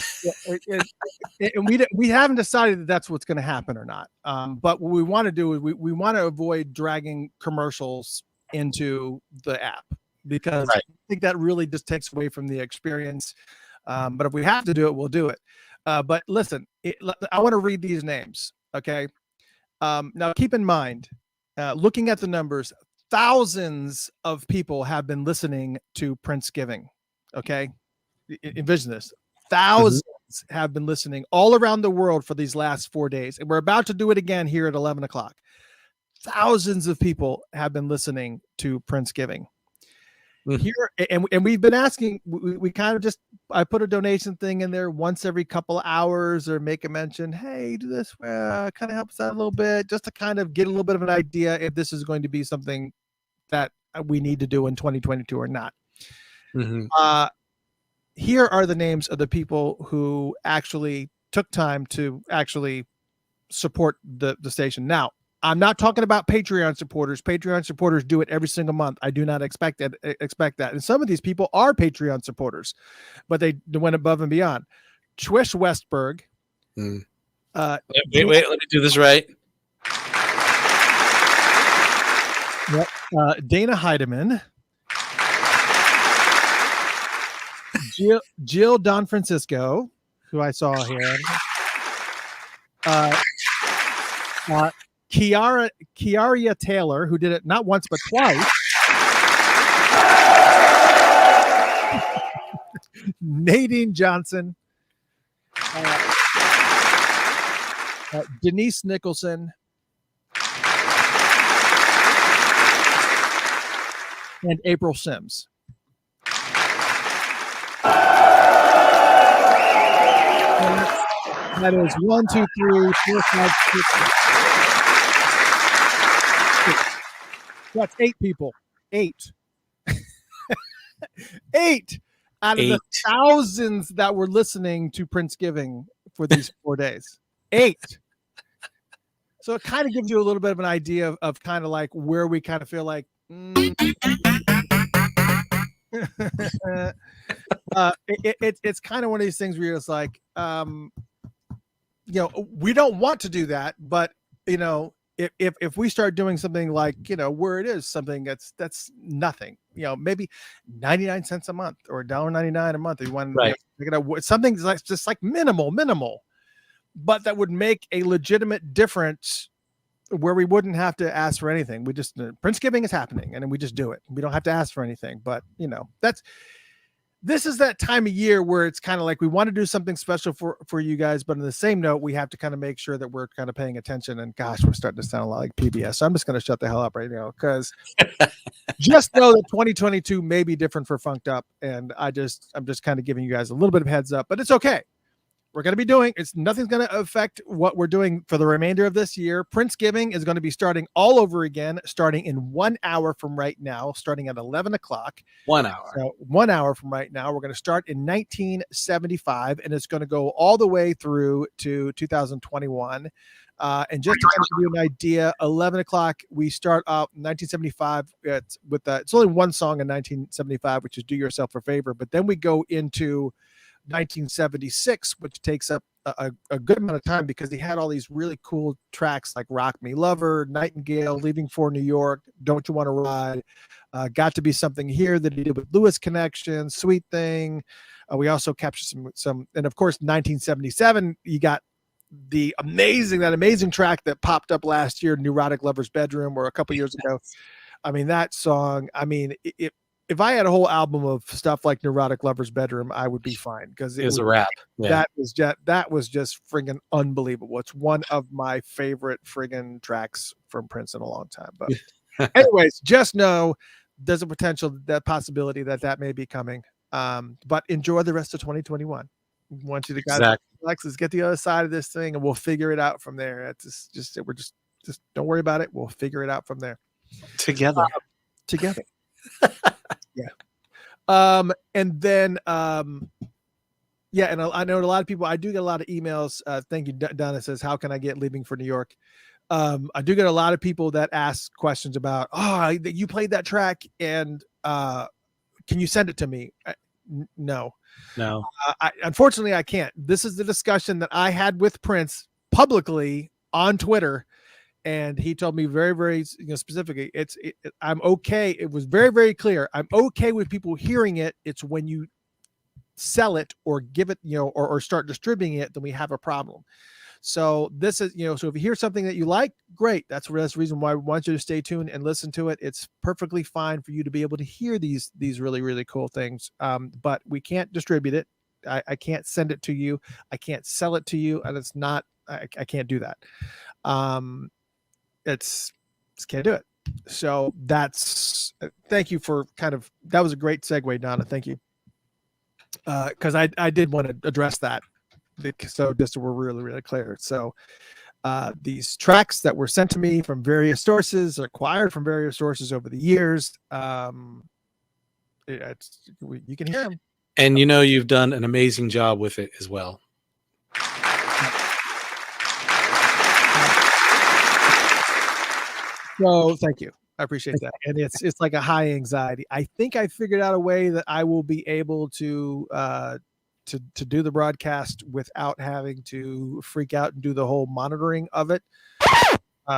And we haven't decided that that's what's going to happen or not. But what we want to do is we want to avoid dragging commercials into the app, because I think that really just takes away from the experience. But if we have to do it, we'll do it. But listen, I want to read these names. Okay. Now keep in mind, looking at the numbers, thousands of people have been listening to Princegiving. Okay. Envision this. Thousands have been listening all around the world for these last 4 days. And we're about to do it again here at 11 o'clock. Thousands of people have been listening to Princegiving. Here, and we've been asking, we kind of I put a donation thing in there once every couple of hours, or make a mention, hey, do this, kind of help us out a little bit, just to kind of get a little bit of an idea if this is going to be something that we need to do in 2022 or not. Here are the names of the people who actually took time to actually support the station. Now, I'm not talking about Patreon supporters. Patreon supporters do it every single month. I do not expect that. And some of these people are Patreon supporters, but they went above and beyond. Trish Westberg. Wait, let me do this right. Yep. Dana Heidemann. Jill Don Francisco, who I saw here. Kiaria Taylor, who did it not once but twice. Nadine Johnson. Denise Nicholson. And April Sims. That is 1, 2, 3, 4, 5, 6. That's 8 people. 8. 8 out of the thousands that were listening to Princegiving for these 4 days. 8. So it kind of gives you a little bit of an idea of kind of like where we kind of feel like it's kind of one of these things where you're just like, we don't want to do that, but if we start doing something like, where it is something that's nothing, maybe 99 cents a month or $1.99 a month, if you want to pick it up, something like just like minimal, but that would make a legitimate difference where we wouldn't have to ask for anything. We just Princegiving is happening, and then we just do it. We don't have to ask for anything, but that's this is that time of year where it's kind of like we want to do something special for you guys, but on the same note, we have to kind of make sure that we're kind of paying attention. And gosh, we're starting to sound a lot like PBS. So I'm just going to shut the hell up right now, because just know that 2022 may be different for Funked Up, and I'm just kind of giving you guys a little bit of heads up, but it's okay. We're going to be doing, nothing's going to affect what we're doing for the remainder of this year. Princegiving is going to be starting all over again, starting in 1 hour from right now, starting at 11 o'clock. 1 hour. So 1 hour from right now. We're going to start in 1975, and it's going to go all the way through to 2021. And just to kind of give you an idea, 11 o'clock, we start off 1975. It's only one song in 1975, which is Do Yourself a Favor. But then we go into 1976, which takes up a good amount of time, because he had all these really cool tracks like Rock Me Lover, Nightingale, Leaving for New York, Don't You Want to Ride, Got to Be Something Here that he did with Lewis Connection, Sweet Thing. We also captured some, and of course, 1977, you got that amazing track that popped up last year, Neurotic Lover's Bedroom, or a couple years ago. I mean, that song, if I had a whole album of stuff like Neurotic Lover's Bedroom, I would be fine, because it was a wrap. Yeah. That was just friggin' unbelievable. It's one of my favorite friggin' tracks from Prince in a long time. But anyways, just know there's a possibility that may be coming. But enjoy the rest of 2021. I want you to guys let's get the other side of this thing, and we'll figure it out from there. It's just don't worry about it. We'll figure it out from there together. Yeah. And then, yeah. And I know a lot of people, I do get a lot of emails. Thank you. Donna says, how can I get Leaving for New York? I do get a lot of people that ask questions about, you played that track, and can you send it to me? No. Unfortunately, I can't. This is the discussion that I had with Prince publicly on Twitter. And he told me very, very specifically, I'm okay. It was very, very clear. I'm okay with people hearing it. It's when you sell it or give it, or start distributing it, then we have a problem. So this is, so if you hear something that you like, great. That's the reason why we want you to stay tuned and listen to it. It's perfectly fine for you to be able to hear these really, really cool things. But we can't distribute it. I can't send it to you. I can't sell it to you. And it's not, I can't do that. Just can't do it. So thank you for that was a great segue, Donna. Thank you. Cause I did want to address that. So just so we're really, really clear. So these tracks that were sent to me from various sources, acquired from various sources over the years, you can hear them. And you've done an amazing job with it as well. So thank you. I appreciate that. And it's like a high anxiety. I think I figured out a way that I will be able to do the broadcast without having to freak out and do the whole monitoring of it.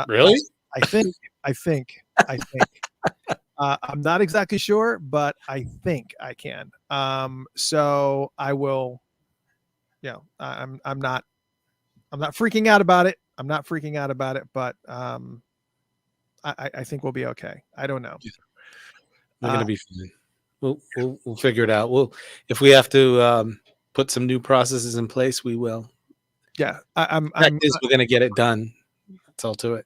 Really? I think. I'm not exactly sure, but I think I can. So I will. I'm not freaking out about it. But I think we'll be okay. I don't know. We're gonna be fine. We'll figure it out. If we have to put some new processes in place, we will. Yeah, we're gonna get it done. That's all to it.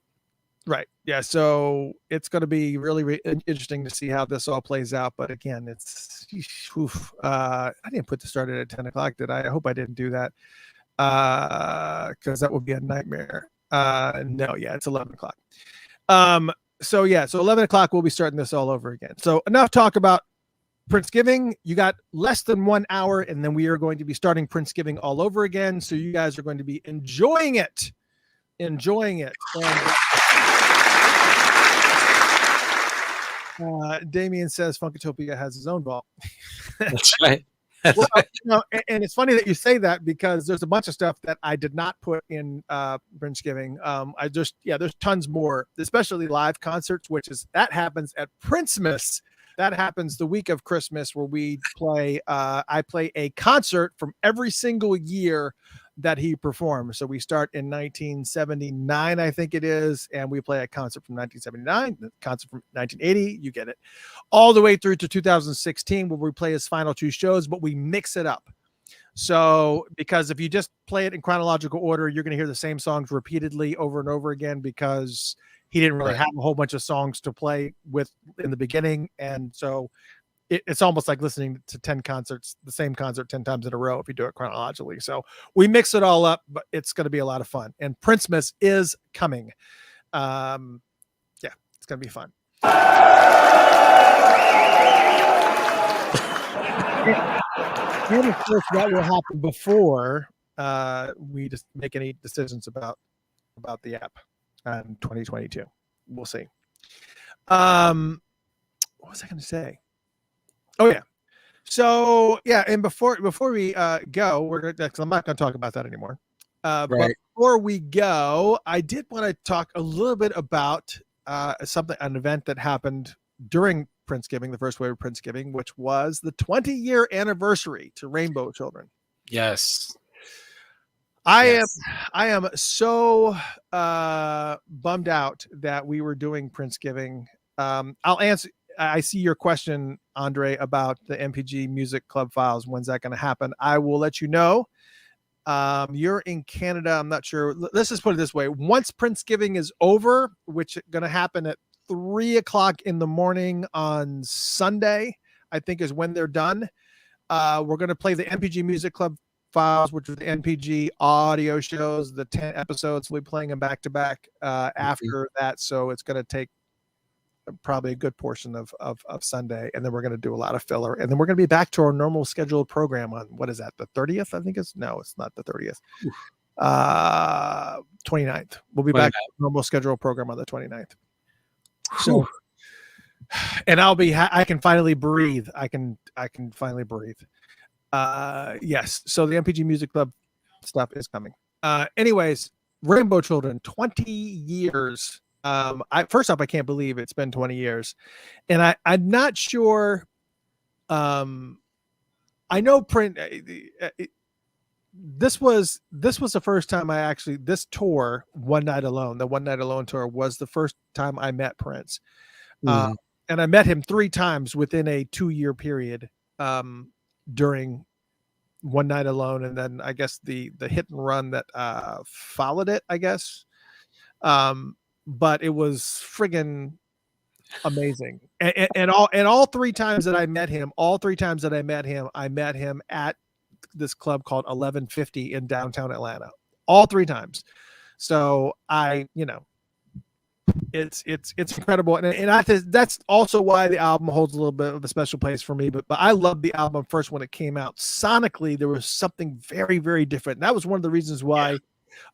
Right. Yeah. So it's going to be really, really interesting to see how this all plays out. But again, I didn't put the start at 10 o'clock, did I? I hope I didn't do that. Because that would be a nightmare. No, yeah, it's 11 o'clock. So 11 o'clock, we'll be starting this all over again. So enough talk about Princegiving. You got less than 1 hour, and then we are going to be starting Princegiving all over again. So you guys are going to be enjoying it. And Damien says Funkatopia has his own vault. That's right. And it's funny that you say that, because there's a bunch of stuff that I did not put in Princegiving. There's tons more, especially live concerts, that happens at Princemas. That happens the week of Christmas, where we play. I play a concert from every single year that he performed. So we start in 1979, I think it is, and we play a concert from 1979, the concert from 1980, you get it, all the way through to 2016, where we play his final 2 shows, but we mix it up. So, because if you just play it in chronological order, you're going to hear the same songs repeatedly over and over again, because he didn't really have a whole bunch of songs to play with in the beginning. And so it's almost like listening to 10 concerts, the same concert 10 times in a row, if you do it chronologically. So we mix it all up, but it's going to be a lot of fun. And Princemas is coming. Yeah, it's going to be fun. And of course, that will happen before we just make any decisions about the app in 2022. We'll see. What was I going to say? Oh yeah. So yeah, and before we go, we're gonna, because I'm not going to talk about that anymore. But before we go, I did want to talk a little bit about an event that happened during Princegiving, the first wave of Princegiving, which was the 20-year anniversary to Rainbow Children. Yes. I am so bummed out that we were doing Princegiving. I'll answer. I see your question, Andre, about the MPG Music Club files. When's that going to happen? I will let you know. You're in Canada. I'm not sure. Let's just put it this way. Once Princegiving is over, which is going to happen at 3:00 in the morning on Sunday, I think is when they're done. We're going to play the MPG Music Club files, which are the MPG audio shows, the 10 episodes. We'll be playing them back to back after that. So it's going to take probably a good portion of Sunday, and then we're going to do a lot of filler, and then we're going to be back to our normal scheduled program on, what is that, the 30th? I think it's not the 30th. 29th. We'll be back to our normal scheduled program on the 29th. So, and I can finally breathe. I can finally breathe. Yes. So the MPG Music Club stuff is coming. Anyways, Rainbow Children, 20 years. First off, I can't believe it's been 20 years, and I'm not sure. I know this was the first time this tour, One Night Alone, the One Night Alone tour, was the first time I met Prince. And I met him 3 times within a 2-year period, during One Night Alone. And then I guess the hit and run that, followed it, I guess. But it was friggin' amazing. And all 3 times that I met him, I met him at this club called 1150 in downtown Atlanta, all 3 times. So it's incredible. And I think that's also why the album holds a little bit of a special place for me, but I loved the album first when it came out. Sonically, there was something very, very different. And that was one of the reasons why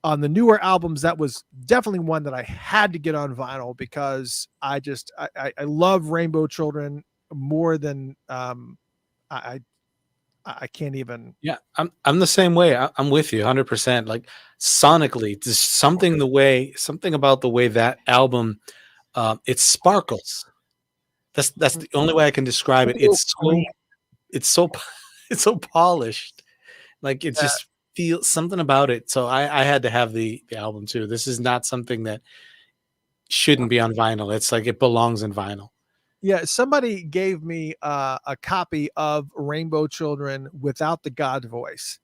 on the newer albums, that was definitely one that I had to get on vinyl, because I love Rainbow Children more than I can't even. Yeah, I'm the same way. I'm with you 100%. Like sonically, there's something about the way that album it sparkles. That's the only way I can describe it. It's so polished. Like it just feels something about it. So I had to have the album too. This is not something that shouldn't be on vinyl. It's like it belongs in vinyl. Yeah, somebody gave me a copy of Rainbow Children without the God voice.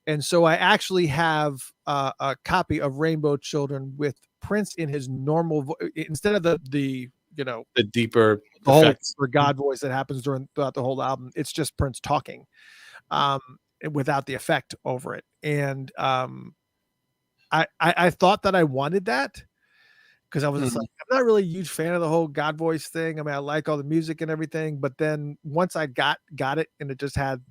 And so I actually have a copy of Rainbow Children with Prince in his normal voice, instead of the deeper effects for God voice that happens throughout the whole album. It's just Prince talking without the effect over it. And I thought that I wanted that, because I was just like, I'm not really a huge fan of the whole God voice thing. I mean, I like all the music and everything, but then once I got it and it just had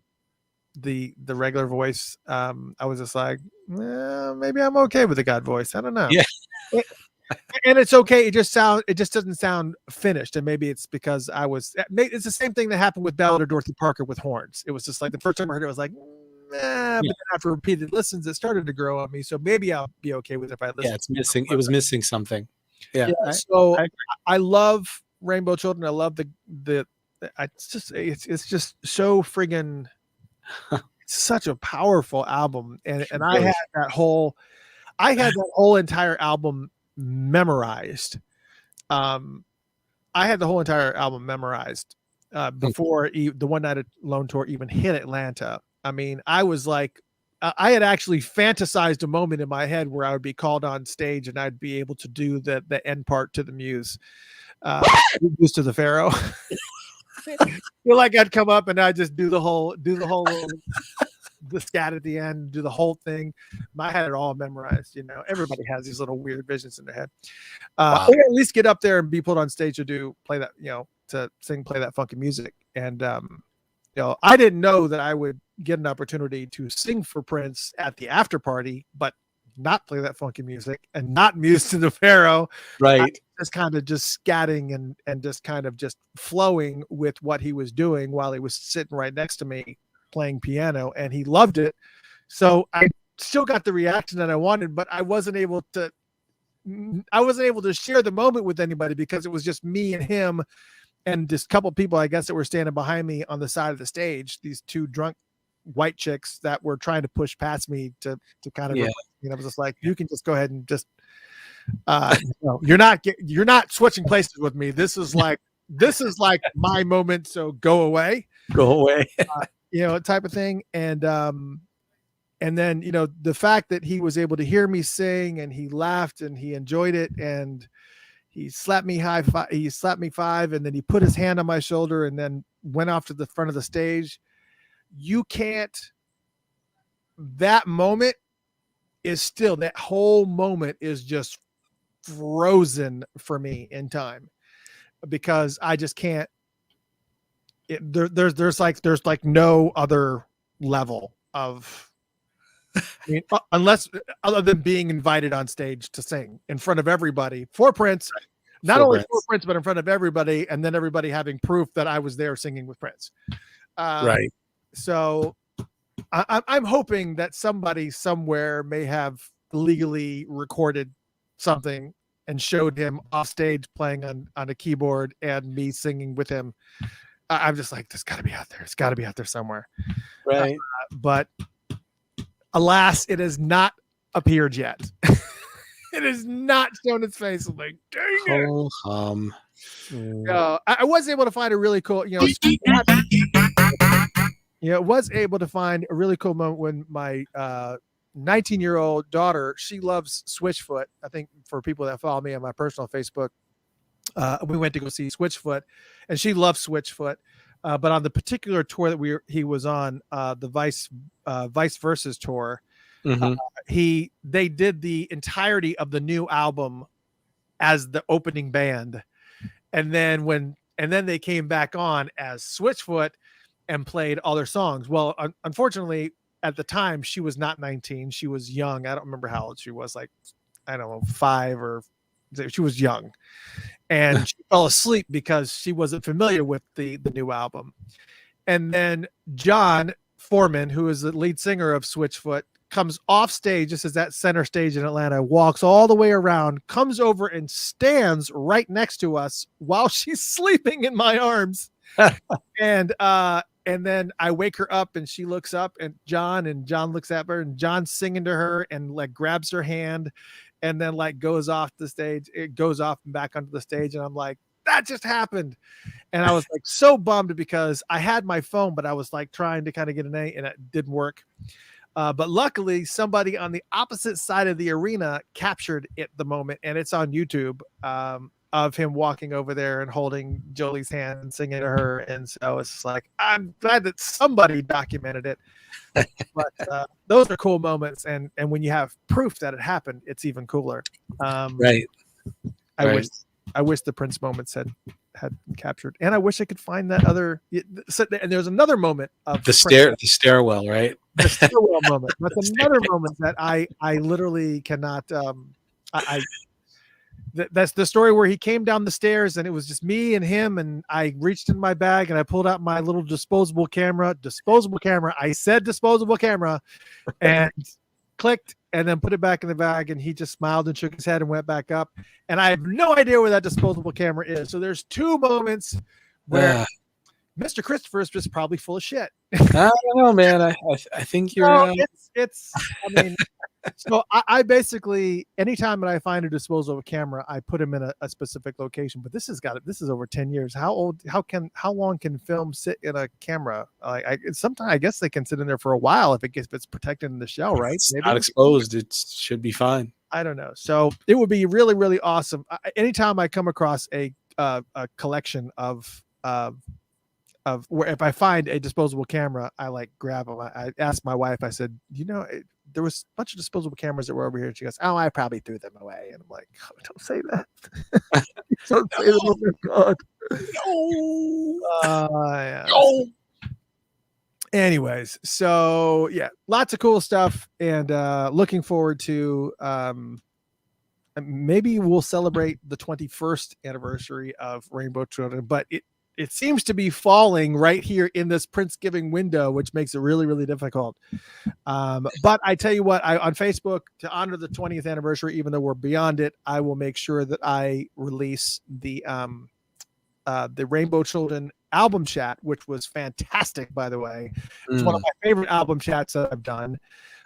the regular voice, I was just like, maybe I'm okay with the God voice. I don't know. Yeah. And it's okay. It just doesn't sound finished. And maybe it's because it's the same thing that happened with Ballad of Dorothy Parker with horns. It was just like the first time I heard it, I was like, but then after repeated listens, it started to grow on me. So maybe I'll be okay with it if I listen. Yeah, it's missing. It was missing something. Yeah. I love Rainbow Children. I love it's just so friggin' such a powerful album, and I had that whole entire album memorized. I had the whole entire album memorized before the One Night Alone tour even hit Atlanta. I mean, I was like, I had actually fantasized a moment in my head where I would be called on stage and I'd be able to do the end part to the Muse, Muse to the Pharaoh. Feel like I'd come up and I'd just do the whole the scat at the end, do the whole thing. I had it all memorized. You know, everybody has these little weird visions in their head. Or at least get up there and be put on stage to play that, you know, to play that funky music. And you know, I didn't know that I would get an opportunity to sing for Prince at the after party, but not play that funky music and not Muse to the Pharaoh. Right. Just kind of just scatting and just kind of just flowing with what he was doing while he was sitting right next to me playing piano, and he loved it. So I still got the reaction that I wanted, but I wasn't able to share the moment with anybody because it was just me and him and just a couple people, I guess, that were standing behind me on the side of the stage. These two drunk white chicks that were trying to push past me to kind of, you know, I was just like, you can just go ahead and just, no, you're not switching places with me. This is like my moment. So go away, you know, type of thing. And then, you know, the fact that he was able to hear me sing and he laughed and he enjoyed it and he slapped me five, and then he put his hand on my shoulder and then went off to the front of the stage. That moment is still, that whole moment is just frozen for me in time because I just can't, there's like no other level of, I mean, unless other than being invited on stage to sing in front of everybody for Prince, not only for Prince, but in front of everybody. And then everybody having proof that I was there singing with Prince. Right. So I'm hoping that somebody somewhere may have legally recorded something and showed him off stage playing on a keyboard and me singing with him. I'm just like, this gotta be out there. It's gotta be out there somewhere. Right. But alas, it has not appeared yet. It has not shown its face. I'm like, dang it. I was able to find a really cool, was able to find a really cool moment when my 19-year-old daughter, she loves Switchfoot. I think for people that follow me on my personal Facebook, we went to go see Switchfoot, and she loves Switchfoot. But on the particular tour that he was on, the Vice Versus tour, they did the entirety of the new album as the opening band, and then they came back on as Switchfoot and played all their songs. Well, unfortunately, at the time she was not 19; she was young. I don't remember how old she was, like, I don't know, 5 or she was young, and she fell asleep because she wasn't familiar with the new album. And then John Foreman, who is the lead singer of Switchfoot, comes off stage. This is that center stage in Atlanta, walks all the way around, comes over and stands right next to us while she's sleeping in my arms. And then I wake her up and she looks up and John looks at her and John's singing to her and like grabs her hand and then like goes off the stage. It goes off and back onto the stage. And I'm like, that just happened. And I was like so bummed because I had my phone, but I was like trying to kind of get an A and it didn't work. But luckily somebody on the opposite side of the arena captured it the moment, and it's on YouTube, of him walking over there and holding Jolie's hand and singing to her. And so it's like, I'm glad that somebody documented it. But those are cool moments. And when you have proof that it happened, it's even cooler. Right. I wish the Prince moments had captured, and I wish I could find that other. And there's another moment of the stairwell, right? The stairwell moment. That's another moment that I literally cannot. That's the story where he came down the stairs and it was just me and him, and I reached in my bag and I pulled out my little disposable camera. I said disposable camera, and clicked, and then put it back in the bag, and he just smiled and shook his head and went back up. And I have no idea where that disposable camera is. So there's two moments where Mr. Christopher is just probably full of shit. I don't know, man. I think you're. No, it's. I mean, so I basically, anytime that I find a disposable camera, I put them in a specific location. But this is over 10 years. How long can film sit in a camera? Sometimes I guess they can sit in there for a while if it's protected in the shell, right? It's not exposed. It should be fine. I don't know. So it would be really, really awesome. Anytime I come across a collection of where if I find a disposable camera, I like grab them. I asked my wife, I said, there was a bunch of disposable cameers that were over here. And she goes, oh, I probably threw them away. And I'm like, oh, don't say that. Don't say that. Oh my God. Yeah. No. Anyways, so yeah, lots of cool stuff, and looking forward to maybe we'll celebrate the 21st anniversary of Rainbow Children, but it seems to be falling right here in this Princegiving window, which makes it really, really difficult. But I tell you what, on Facebook, to honor the 20th anniversary, even though we're beyond it, I will make sure that I release the Rainbow Children album chat, which was fantastic, by the way. It's one of my favorite album chats that I've done.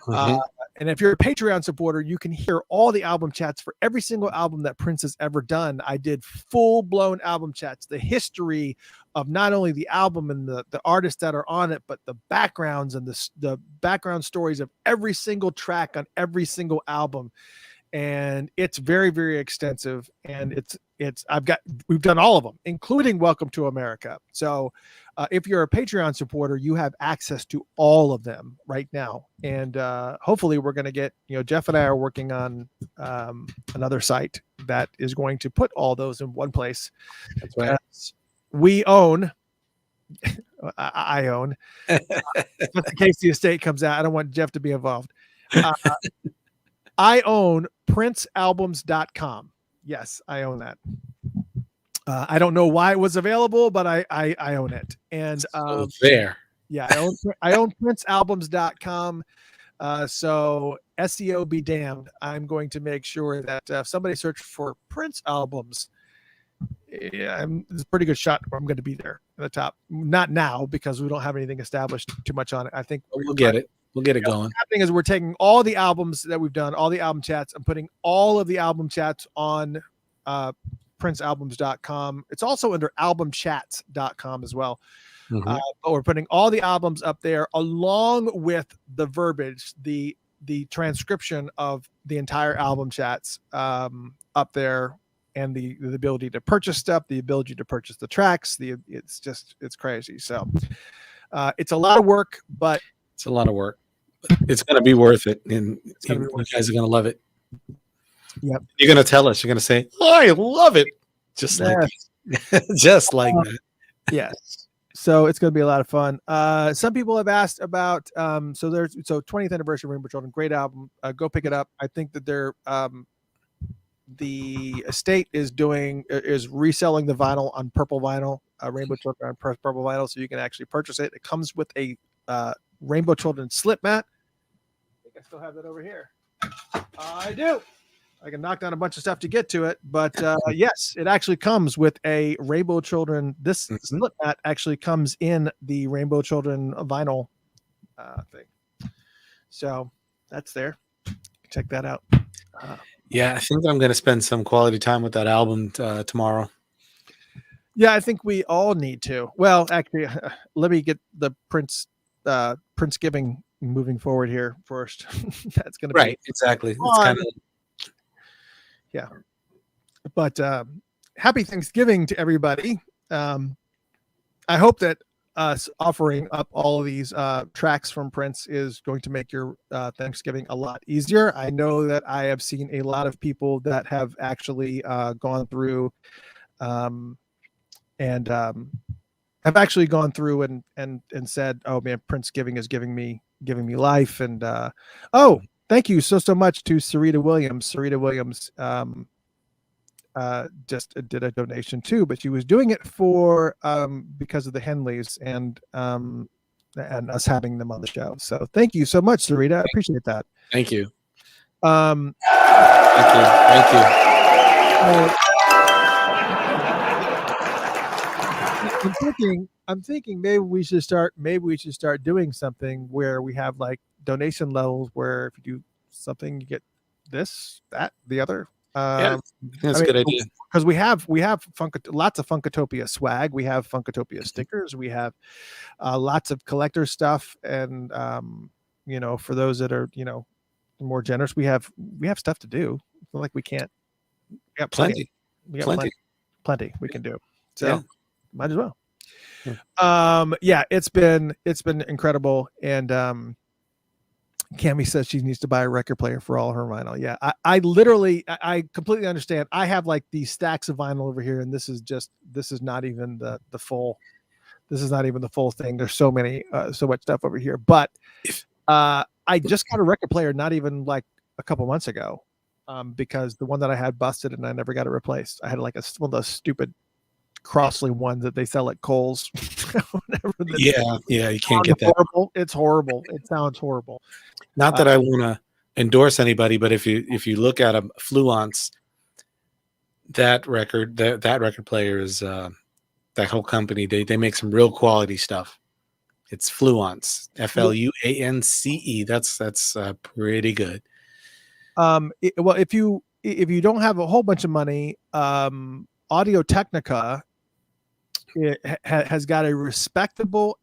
And if you're a Patreon supporter, you can hear all the album chats for every single album that Prince has ever done. I did full-blown album chats, the history of not only the album and the artists that are on it, but the backgrounds and the background stories of every single track on every single album. And it's very, very extensive. And we've done all of them, including Welcome to America. So if you're a Patreon supporter, you have access to all of them right now. And hopefully we're going to get, Jeff and I are working on another site that is going to put all those in one place. That's right. We own, I own, just in case the estate comes out. I don't want Jeff to be involved. I own princealbums.com. Yes, I own that. I don't know why it was available, but I own it. And there. Yeah, I own princealbums.com. So SEO be damned. I'm going to make sure that if somebody searches for Prince albums, there's a pretty good shot where I'm going to be there at the top. Not now, because we don't have anything established too much on it. I think we'll get it. We'll get it going. What's happening is we're taking all the albums that we've done, all the album chats, and putting all of the album chats on princealbums.com. It's also under albumchats.com as well. But we're putting all the albums up there along with the verbiage, the transcription of the entire album chats up there, and the ability to purchase stuff, the ability to purchase the tracks. It's crazy. So it's a lot of work, but it's a lot of work. It's going to be worth it, and you guys are going to love it. Yep. You're going to tell us. You're going to say, "Oh, I love it," just like just like that. Yes. So it's going to be a lot of fun. Some people have asked about so 20th anniversary of Rainbow Children, great album. Go pick it up. I think that they're the estate is reselling the vinyl on purple vinyl, Rainbow Children on purple vinyl, so you can actually purchase it. It comes with a Rainbow Children slip mat. I think I still have that over here. I do. I can knock down a bunch of stuff to get to it, but yes, it actually comes with a Rainbow Children. This slip mat actually comes in the Rainbow Children vinyl thing. So that's there. Check that out. Yeah, I think that I'm going to spend some quality time with that album tomorrow. Yeah, I think we all need to. Well, actually, let me get the Princegiving moving forward here first. That's going to be right. Exactly. It's kind of. Yeah, but happy Thanksgiving to everybody. I hope that us offering up all of these tracks from Prince is going to make your Thanksgiving a lot easier. I know that I have seen a lot of people that have actually gone through and have actually gone through and said, "Oh man, Princegiving is giving me life." And thank you so much to Sarita Williams. Sarita Williams just did a donation too, but she was doing it for because of the Henleys and us having them on the show. So thank you so much, Sarita. I appreciate that. Thank you. Thank you. I'm thinking maybe we should start doing something where we have like donation levels where if you do something you get this, that, the other. That's a good idea. Because we have lots of Funkatopia swag. We have Funkatopia stickers. We have lots of collector stuff, and for those that are more generous, we have stuff to do. It's not like we can't. We got plenty. We got plenty we can do. So might as well. It's been incredible, and Cammy says she needs to buy a record player for all her vinyl. Yeah, I completely understand. I have like these stacks of vinyl over here, and this is not even the full. This is not even the full thing. There's so much stuff over here. But I just got a record player not even like a couple months ago, because the one that I had busted and I never got it replaced. I had like one of those stupid Crossley ones that they sell at Kohl's. You can't get that. Horrible. It's horrible. It sounds horrible. Not that I want to endorse anybody, but if you look at a Fluence, that record player is that whole company. They make some real quality stuff. It's Fluence, Fluance. That's pretty good. Well, if you don't have a whole bunch of money, Audio Technica has got a respectable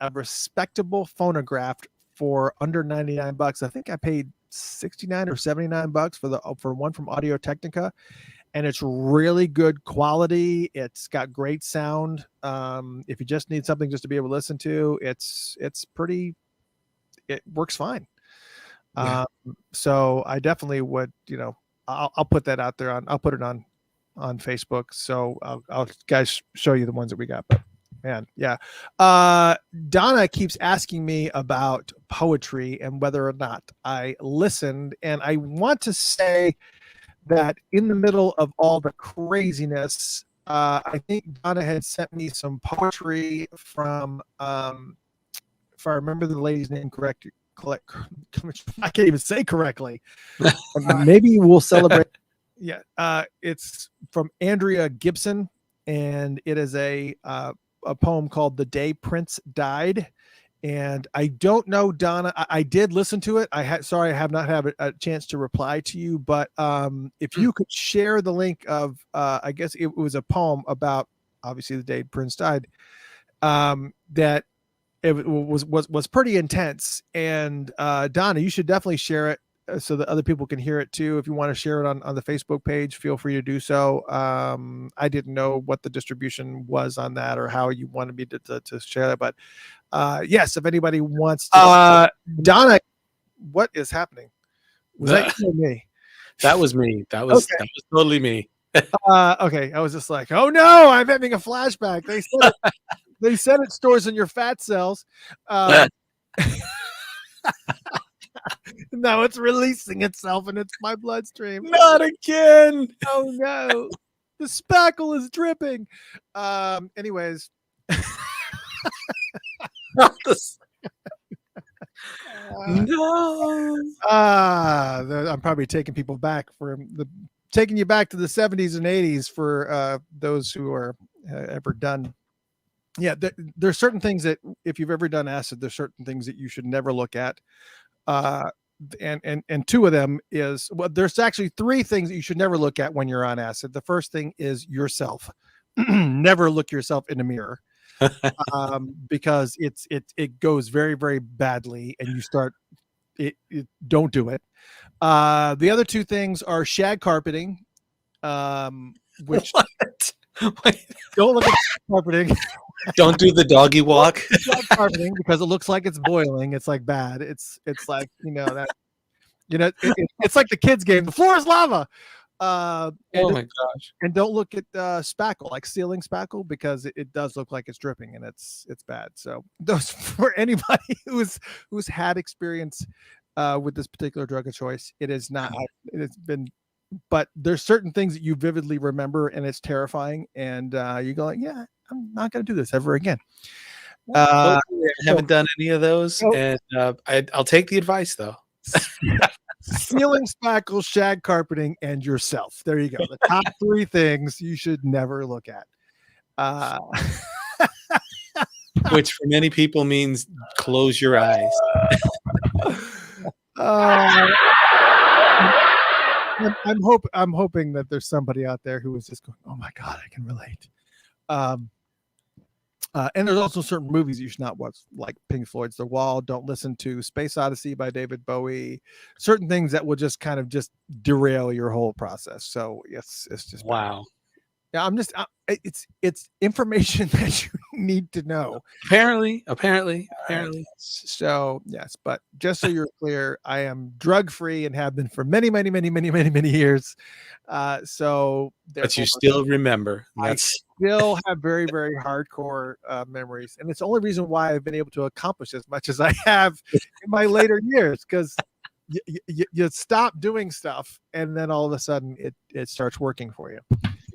phonograph for under $99. I think I paid $69 or $79 for one from Audio Technica, and it's really good quality. It's got great sound. If you just need something just to be able to listen to, it works fine. So I definitely would, I'll put that out there I'll put it on Facebook. So I'll guys show you the ones that we got. But man, yeah. Donna keeps asking me about poetry and whether or not I listened. And I want to say that in the middle of all the craziness, I think Donna had sent me some poetry from, if I remember the lady's name correctly, I can't even say correctly. Maybe we'll celebrate. Yeah, it's from Andrea Gibson, and it is a poem called "The Day Prince Died." And I don't know, Donna. I did listen to it. I have not had a chance to reply to you, but if you could share the link of, I guess it was a poem about obviously the day Prince died. That it was pretty intense. And Donna, you should definitely share it so that other people can hear it too. If you want to share it on the Facebook page, feel free to do so. I didn't know what the distribution was on that or how you wanted me to share that, but yes, if anybody wants to. Donna, what is happening? Was that you or me? That was me. That was totally me. Okay, I was just like, oh no, I'm having a flashback. They said it stores in your fat cells. Now it's releasing itself and it's my bloodstream. Not again. Oh no. The spackle is dripping. Anyways. No. I'm probably taking people back taking you back to the 70s and 80s for those who are ever done. Yeah, there's certain things that if you've ever done acid, there's certain things that you should never look at. And two of them is, well, there's actually three things that you should never look at when you're on acid. The first thing is yourself. Never look yourself in the mirror. Because it goes very, very badly and you start don't do it. The other two things are shag carpeting, which don't look at carpeting. Don't do the doggy walk. Shag carpeting because it looks like it's boiling. It's like bad. It's like, it's like the kids game. The floor is lava. Oh my gosh. And don't look at spackle, like ceiling spackle, because it does look like it's dripping and it's bad. So those for anybody who's had experience with this particular drug of choice, it is not. It's been, but there's certain things that you vividly remember and it's terrifying, and you go like, yeah, I'm not going to do this ever again. I haven't done any of those, and I'll take the advice though. Ceiling spackle, shag carpeting, and yourself. There you go. The top three things you should never look at. which for many people means close your eyes. I'm hoping that there's somebody out there who is just going, oh my God, I can relate. And there's also certain movies you should not watch, like Pink Floyd's The Wall. Don't listen to Space Odyssey by David Bowie. Certain things that will just kind of just derail your whole process. So yes, it's just wow. Yeah, it's information that you need to know. Apparently. So yes, but just so you're clear, I am drug free and have been for many years. So but you still remember. I still have very, very hardcore memories, and it's the only reason why I've been able to accomplish as much as I have in my later years, because you stop doing stuff, and then all of a sudden it starts working for you.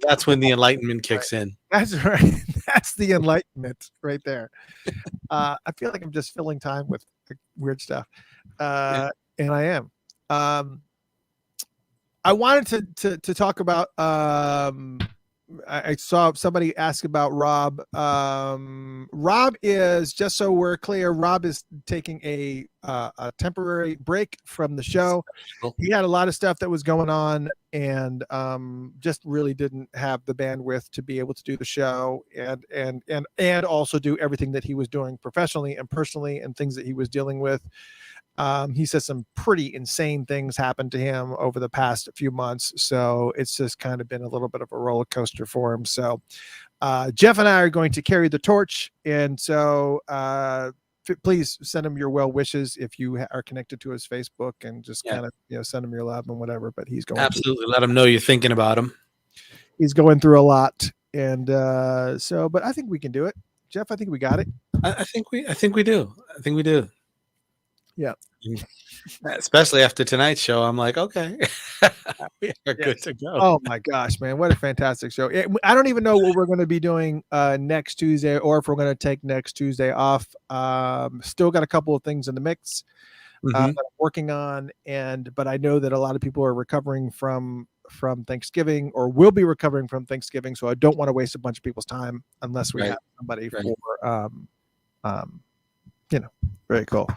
That's when the enlightenment kicks in. That's right. That's the enlightenment right there. I feel like I'm just filling time with weird stuff, and I am. I wanted to talk about. I saw somebody ask about Rob. Rob is, just so we're clear, Rob is taking a temporary break from the show. He had a lot of stuff that was going on, and just really didn't have the bandwidth to be able to do the show, and also do everything that he was doing professionally and personally, and things that he was dealing with. He says some pretty insane things happened to him over the past few months. So it's just kind of been a little bit of a roller coaster for him. So Jeff and I are going to carry the torch. And so please send him your well wishes if you are connected to his Facebook, and just kind of, send him your love and whatever. But he's going absolutely let him know you're thinking about him. He's going through a lot. And but I think we can do it. Jeff, I think we got it. I think we do. Yeah. Especially after tonight's show, I'm like, okay, we are good to go. Oh my gosh, man, what a fantastic show! I don't even know what we're going to be doing next Tuesday, or if we're going to take next Tuesday off. Still got a couple of things in the mix that I'm working on, but I know that a lot of people are recovering from Thanksgiving, or will be recovering from Thanksgiving, so I don't want to waste a bunch of people's time unless we have somebody for very cool.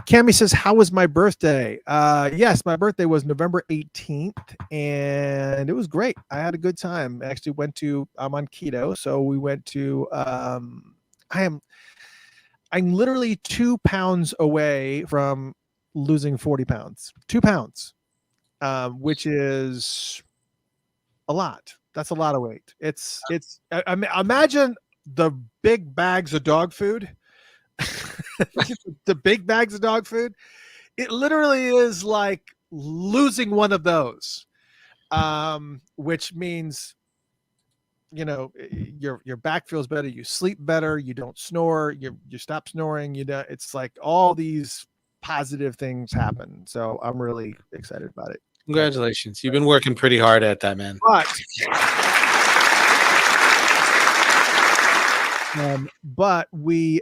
Cammy says, how was my birthday? Yes, my birthday was November 18th, and it was great. I had a good time. I actually I'm on keto, so we went to I'm literally 2 pounds away from losing 40 pounds. 2 pounds, which is a lot. That's a lot of weight. Imagine the big bags of dog food. The big bags of dog food, it literally is like losing one of those, which means your back feels better, you sleep better, you don't snore, you stop snoring, it's like all these positive things happen. So I'm really excited about it. Congratulations, you've been working pretty hard at that, man. But we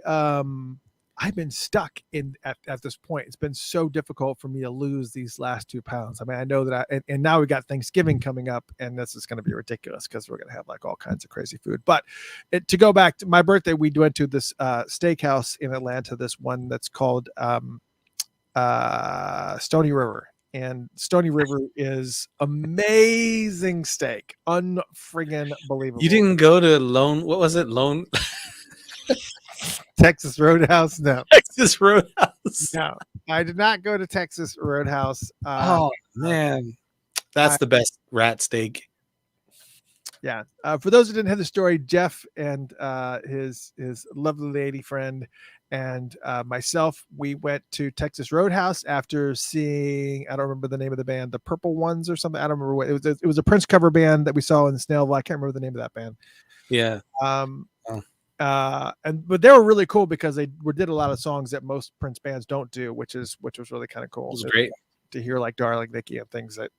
I've been stuck at this point. It's been so difficult for me to lose these last 2 pounds. I mean, I know that and now we got Thanksgiving coming up, and this is going to be ridiculous because we're going to have like all kinds of crazy food. But to go back to my birthday, we went to this steakhouse in Atlanta, this one that's called Stony River. And Stony River is amazing steak. Unfriggin' believable. You didn't go to Lone Texas Roadhouse? No. Texas Roadhouse. No, I did not go to Texas Roadhouse. Oh man, that's the best rat steak. Yeah. For those who didn't have the story, Jeff and his lovely lady friend and myself, we went to Texas Roadhouse after seeing, I don't remember the name of the band, the Purple Ones or something. I don't remember what it was. It was a Prince cover band that we saw in Snellville. I can't remember the name of that band. Yeah. But they were really cool because they did a lot of songs that most Prince bands don't do, which was really kind of cool. It was great to hear, like Darling Nikki and things that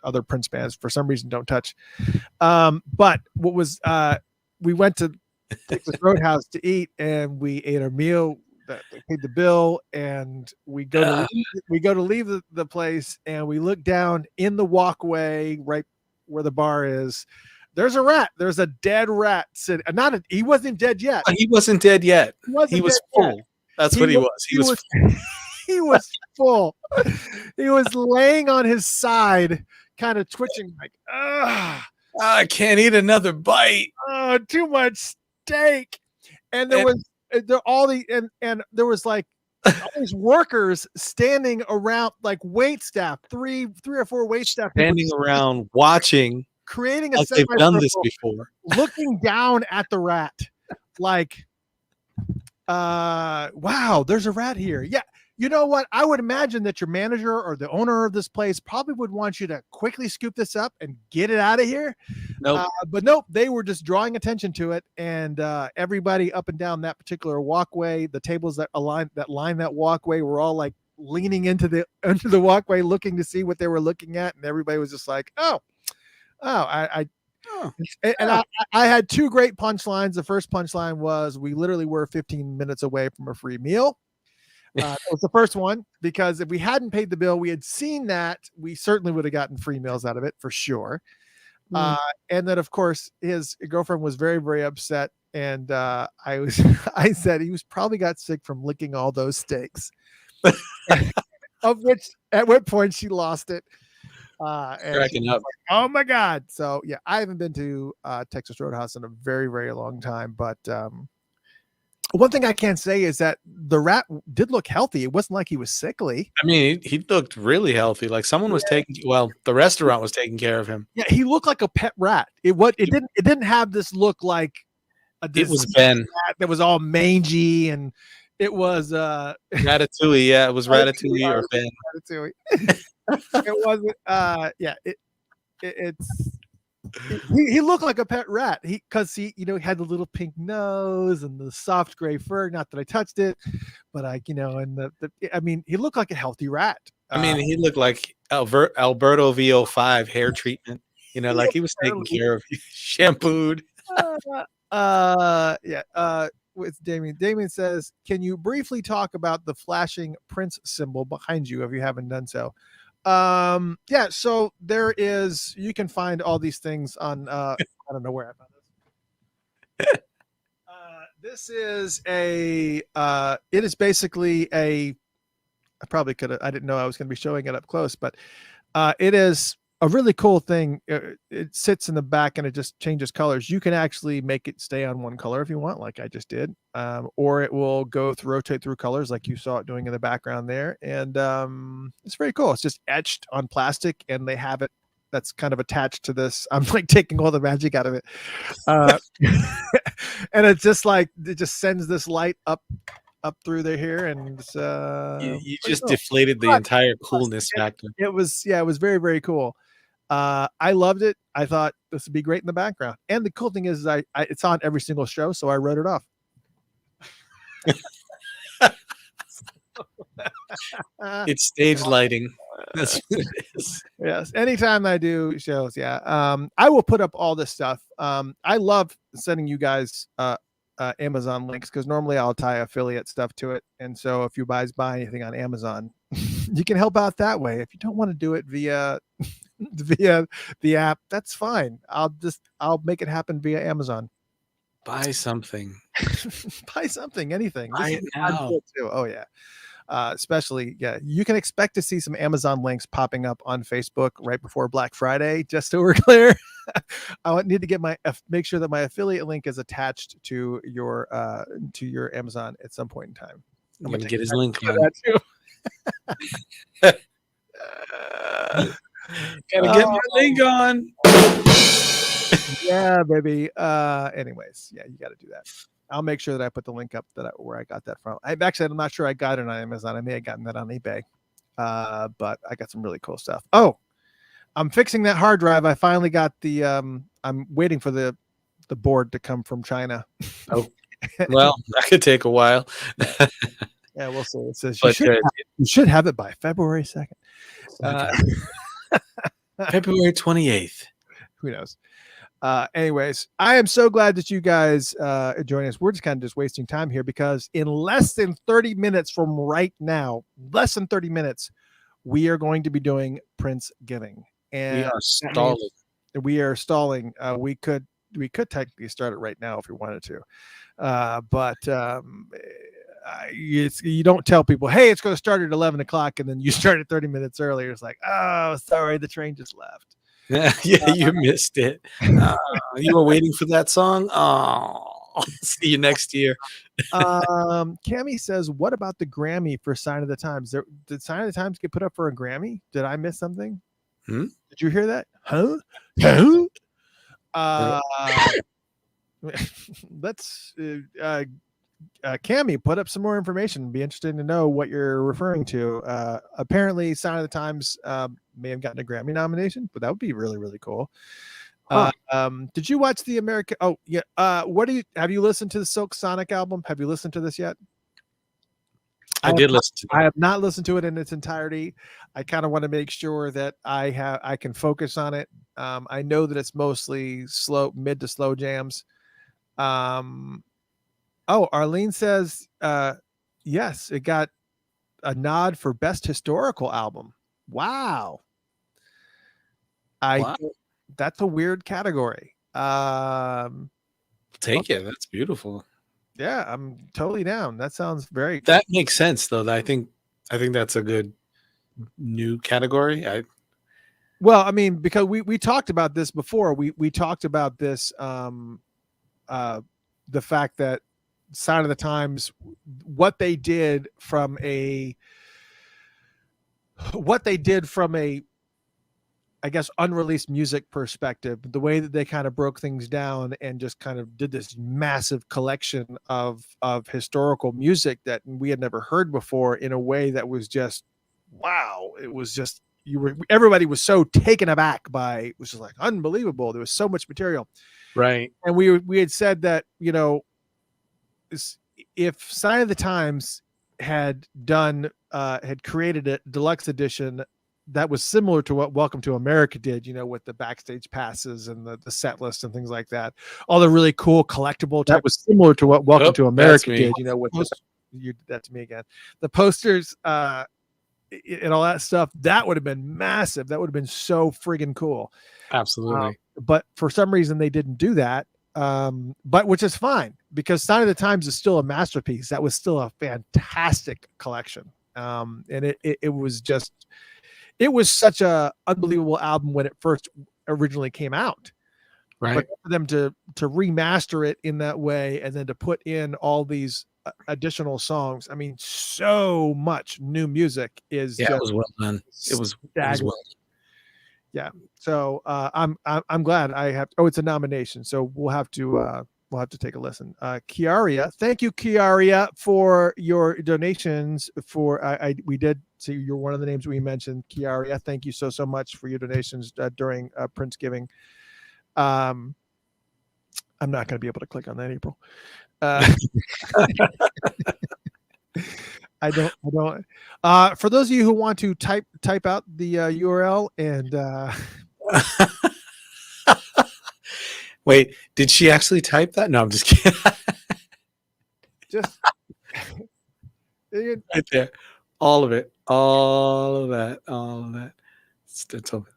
other Prince bands for some reason don't touch. But what was we went to Texas Roadhouse to eat, and we ate a meal that they paid the bill, and we go to leave the place, and we look down in the walkway right where the bar is. there's a rat. There's a dead rat sitting. He wasn't dead yet. He wasn't dead yet. He was full. That's what he was. He was he was full. He was laying on his side, kind of twitching, like, I can't eat another bite. Oh, too much steak. And there was like all these workers standing around, like wait staff, three or four wait staff standing around watching, creating a like they've done this before, looking down at the rat, like, wow, there's a rat here. Yeah. You know what? I would imagine that your manager or the owner of this place probably would want you to quickly scoop this up and get it out of here. Nope. But nope, they were just drawing attention to it, and everybody up and down that particular walkway, the tables that line that walkway, were all like leaning into the walkway, looking to see what they were looking at, and everybody was just like, I had two great punchlines. The first punchline was, we literally were 15 minutes away from a free meal. That was the first one, because if we hadn't paid the bill, we had seen that, we certainly would have gotten free meals out of it for sure. And then, of course, his girlfriend was very, very upset, and I said he was probably got sick from licking all those steaks, of which at what point she lost it. Cracking up. Like, oh my God! So yeah, I haven't been to Texas Roadhouse in a very, very long time, but one thing I can say is that the rat did look healthy. It wasn't like he was sickly. I mean, he looked really healthy. Like someone was the restaurant was taking care of him. Yeah, he looked like a pet rat. It didn't have this look like it was Ben rat that was all mangy, and it was Ratatouille. Yeah, it was Ratatouille or Ben. Ratatouille. It wasn't. He looked like a pet rat. Because he had the little pink nose and the soft gray fur. Not that I touched it, but I mean, he looked like a healthy rat. I mean, he looked like Alberto VO5 hair treatment. Like he was taken care of, shampooed. With Damien. Damien says, "Can you briefly talk about the flashing Prince symbol behind you if you haven't done so?" So there is, you can find all these things on I don't know where I found this. This is it is basically I didn't know I was going to be showing it up close, but it is a really cool thing. It sits in the back and it just changes colors. You can actually make it stay on one color if you want, like I just did, or it will rotate through colors like you saw it doing in the background there. And it's very cool. It's just etched on plastic, and they have it that's kind of attached to this. I'm like taking all the magic out of it. And it's just like, it just sends this light up through there here, and you just deflated the entire coolness factor. It was very, very cool. I loved it. I thought this would be great in the background. And the cool thing is, it's on every single show, so I wrote it off. It's stage lighting. That's what it is. Yes. Anytime I do shows, I will put up all this stuff. I love sending you guys Amazon links, because normally I'll tie affiliate stuff to it. And so if you guys buy anything on Amazon, you can help out that way. If you don't want to do it via the app, that's fine. I'll make it happen via Amazon. Buy something. Buy something, anything. Buy it now. Too. Oh yeah. Especially, you can expect to see some Amazon links popping up on Facebook right before Black Friday, just so we're clear. I need to make sure that my affiliate link is attached to your Amazon at some point in time. I'm going to get his link on. Gotta get my link on. Yeah, baby. Anyways, you got to do that. I'll make sure that I put the link up where I got that from. I'm not sure I got it on Amazon. I may have gotten that on eBay. But I got some really cool stuff. Oh, I'm fixing that hard drive. I finally got the I'm waiting for the board to come from China. Oh, well, that could take a while. Yeah, we'll see. It says you should have it by February 2nd. February 28th. Who knows? Anyways, I am so glad that you guys are joining us. We're just kind of just wasting time here, because in less than 30 minutes from right now, we are going to be doing Princegiving. And we are stalling. we are stalling. We could technically start it right now if we wanted to, but you don't tell people, hey, it's going to start at 11 o'clock, and then you start it 30 minutes earlier. It's like, oh, sorry, the train just left. Yeah, you missed it. You were waiting for that song. Oh, see you next year. Cammy says, what about the Grammy for Sign of the Times? Did Sign of the Times get put up for a Grammy? Did I miss something? Did you hear that? Huh? Let's Cammy, put up some more information. Be interested to know what you're referring to. Apparently, Sign of the Times may have gotten a Grammy nomination, but that would be really, really cool. Huh. Did you watch the American? Oh, yeah. Have you listened to the Silk Sonic album? Have you listened to this yet? I did listen to it. I have not listened to it in its entirety. I kind of want to make sure that I can focus on it. I know that it's mostly mid to slow jams. Arlene says, yes, it got a nod for best historical album. Wow. That's a weird category. Take it. That's beautiful. Yeah, I'm totally down. That sounds very. That makes sense, though. I think that's a good new category. Well, I mean, because we talked about this before. We talked about this. The fact that Sign of the Times, what they did from a, I guess, unreleased music perspective, the way that they kind of broke things down and just kind of did this massive collection of historical music that we had never heard before in a way that was just, wow. It was just, everybody was so taken aback by, it was just like unbelievable. There was so much material. Right. And we had said that, if Sign of the Times had created a deluxe edition that was similar to what Welcome to America did, with the backstage passes and the set list and things like that, all the really cool collectible type was similar to what Welcome to America did, with that's me again, the posters, and all that stuff. That would have been massive. That would have been so friggin' cool. Absolutely. But for some reason they didn't do that. But which is fine, because Sign of the Times is still a masterpiece. That was still a fantastic collection. And it was such a unbelievable album when it first originally came out. Right. But for them to remaster it in that way, and then to put in all these additional songs, I mean, so much new music is. Yeah, it was well done. It was well done. Yeah. So I'm glad I have. Oh, it's a nomination, so we'll have to take a listen. Kiaria, thank you, Kiaria, for your donations. We did see you're one of the names we mentioned, Kiaria. Thank you so much for your donations during Princegiving. I'm not going to be able to click on that, April. I don't. For those of you who want to type out the URL and wait, did she actually type that? No, I'm just kidding. Just right there, all of it, all of that. It's over.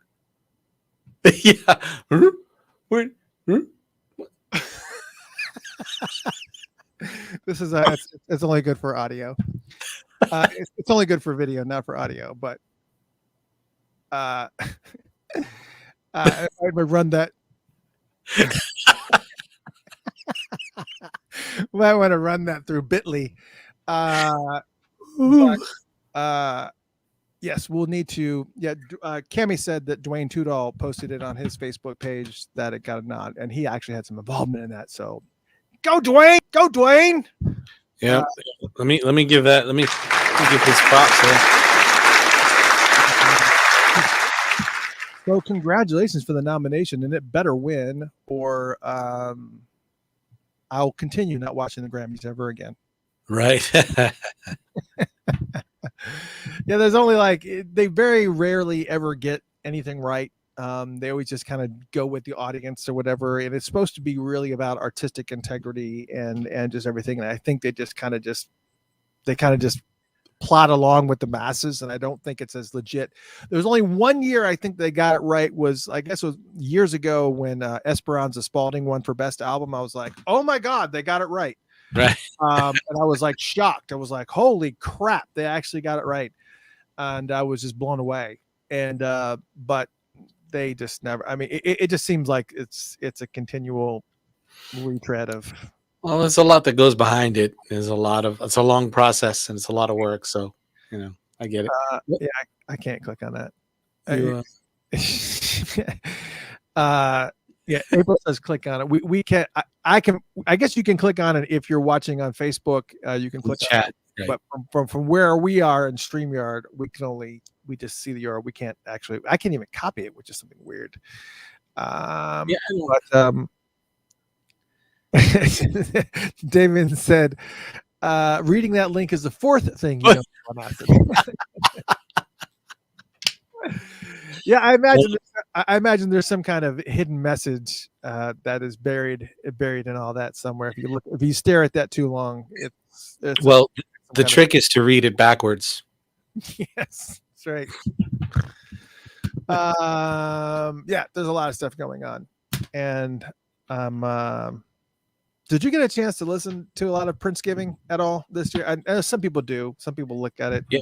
Yeah. Wait. This is it's only good for audio. It's only good for video, not for audio. But I would run that. Might want to run that through Bitly. Yes, we'll need to. Yeah, Cammy said that Dwayne Tudall posted it on his Facebook page that it got a nod, and he actually had some involvement in that. So, go Dwayne! Yeah, let me give that. Let me give his props there. So, congratulations for the nomination, and it better win, or I'll continue not watching the Grammys ever again. Right. Yeah, there's only they very rarely ever get anything right. They always just kind of go with the audience or whatever, and it's supposed to be really about artistic integrity and just everything. And I think they kind of just plot along with the masses, and I don't think it's as legit. There's only 1 year I think they got it right, was I guess it was years ago when Esperanza Spalding won for best album. I was like, oh my god, they got it right. Right. And I was like shocked. I was like, holy crap, they actually got it right. And I was just blown away. And but they just never, I mean, it just seems like it's a continual retread of. Well, there's a lot that goes behind it. It's a long process and it's a lot of work. So, I get it. Yeah, I can't click on that. Yeah, April says click on it. We can't. I guess you can click on it if you're watching on Facebook. You can click chat, on it. right. But from where we are in StreamYard, we just see the URL. We can't actually. I can't even copy it, which is something weird. David said, reading that link is the fourth thing you know on acid. Yeah, I imagine there's some kind of hidden message that is buried in all that somewhere. If you stare at that too long, it's the trick is to read it backwards. Yes, that's right. Yeah, there's a lot of stuff going on, and did you get a chance to listen to a lot of Princegiving at all this year? I know some people do. Some people look at it. Yeah.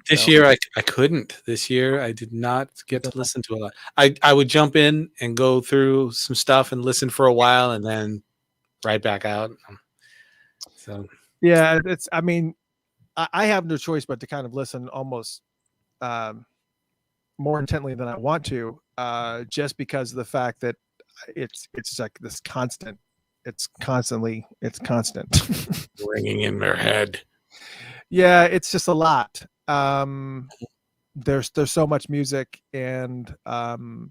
This year I couldn't. This year I did not get to listen to a lot. I would jump in and go through some stuff and listen for a while and then right back out. So yeah, I mean, I have no choice but to kind of listen almost more intently than I want to, just because of the fact that it's like this constant. It's constant ringing in their head. Yeah, it's just a lot. There's so much music, and the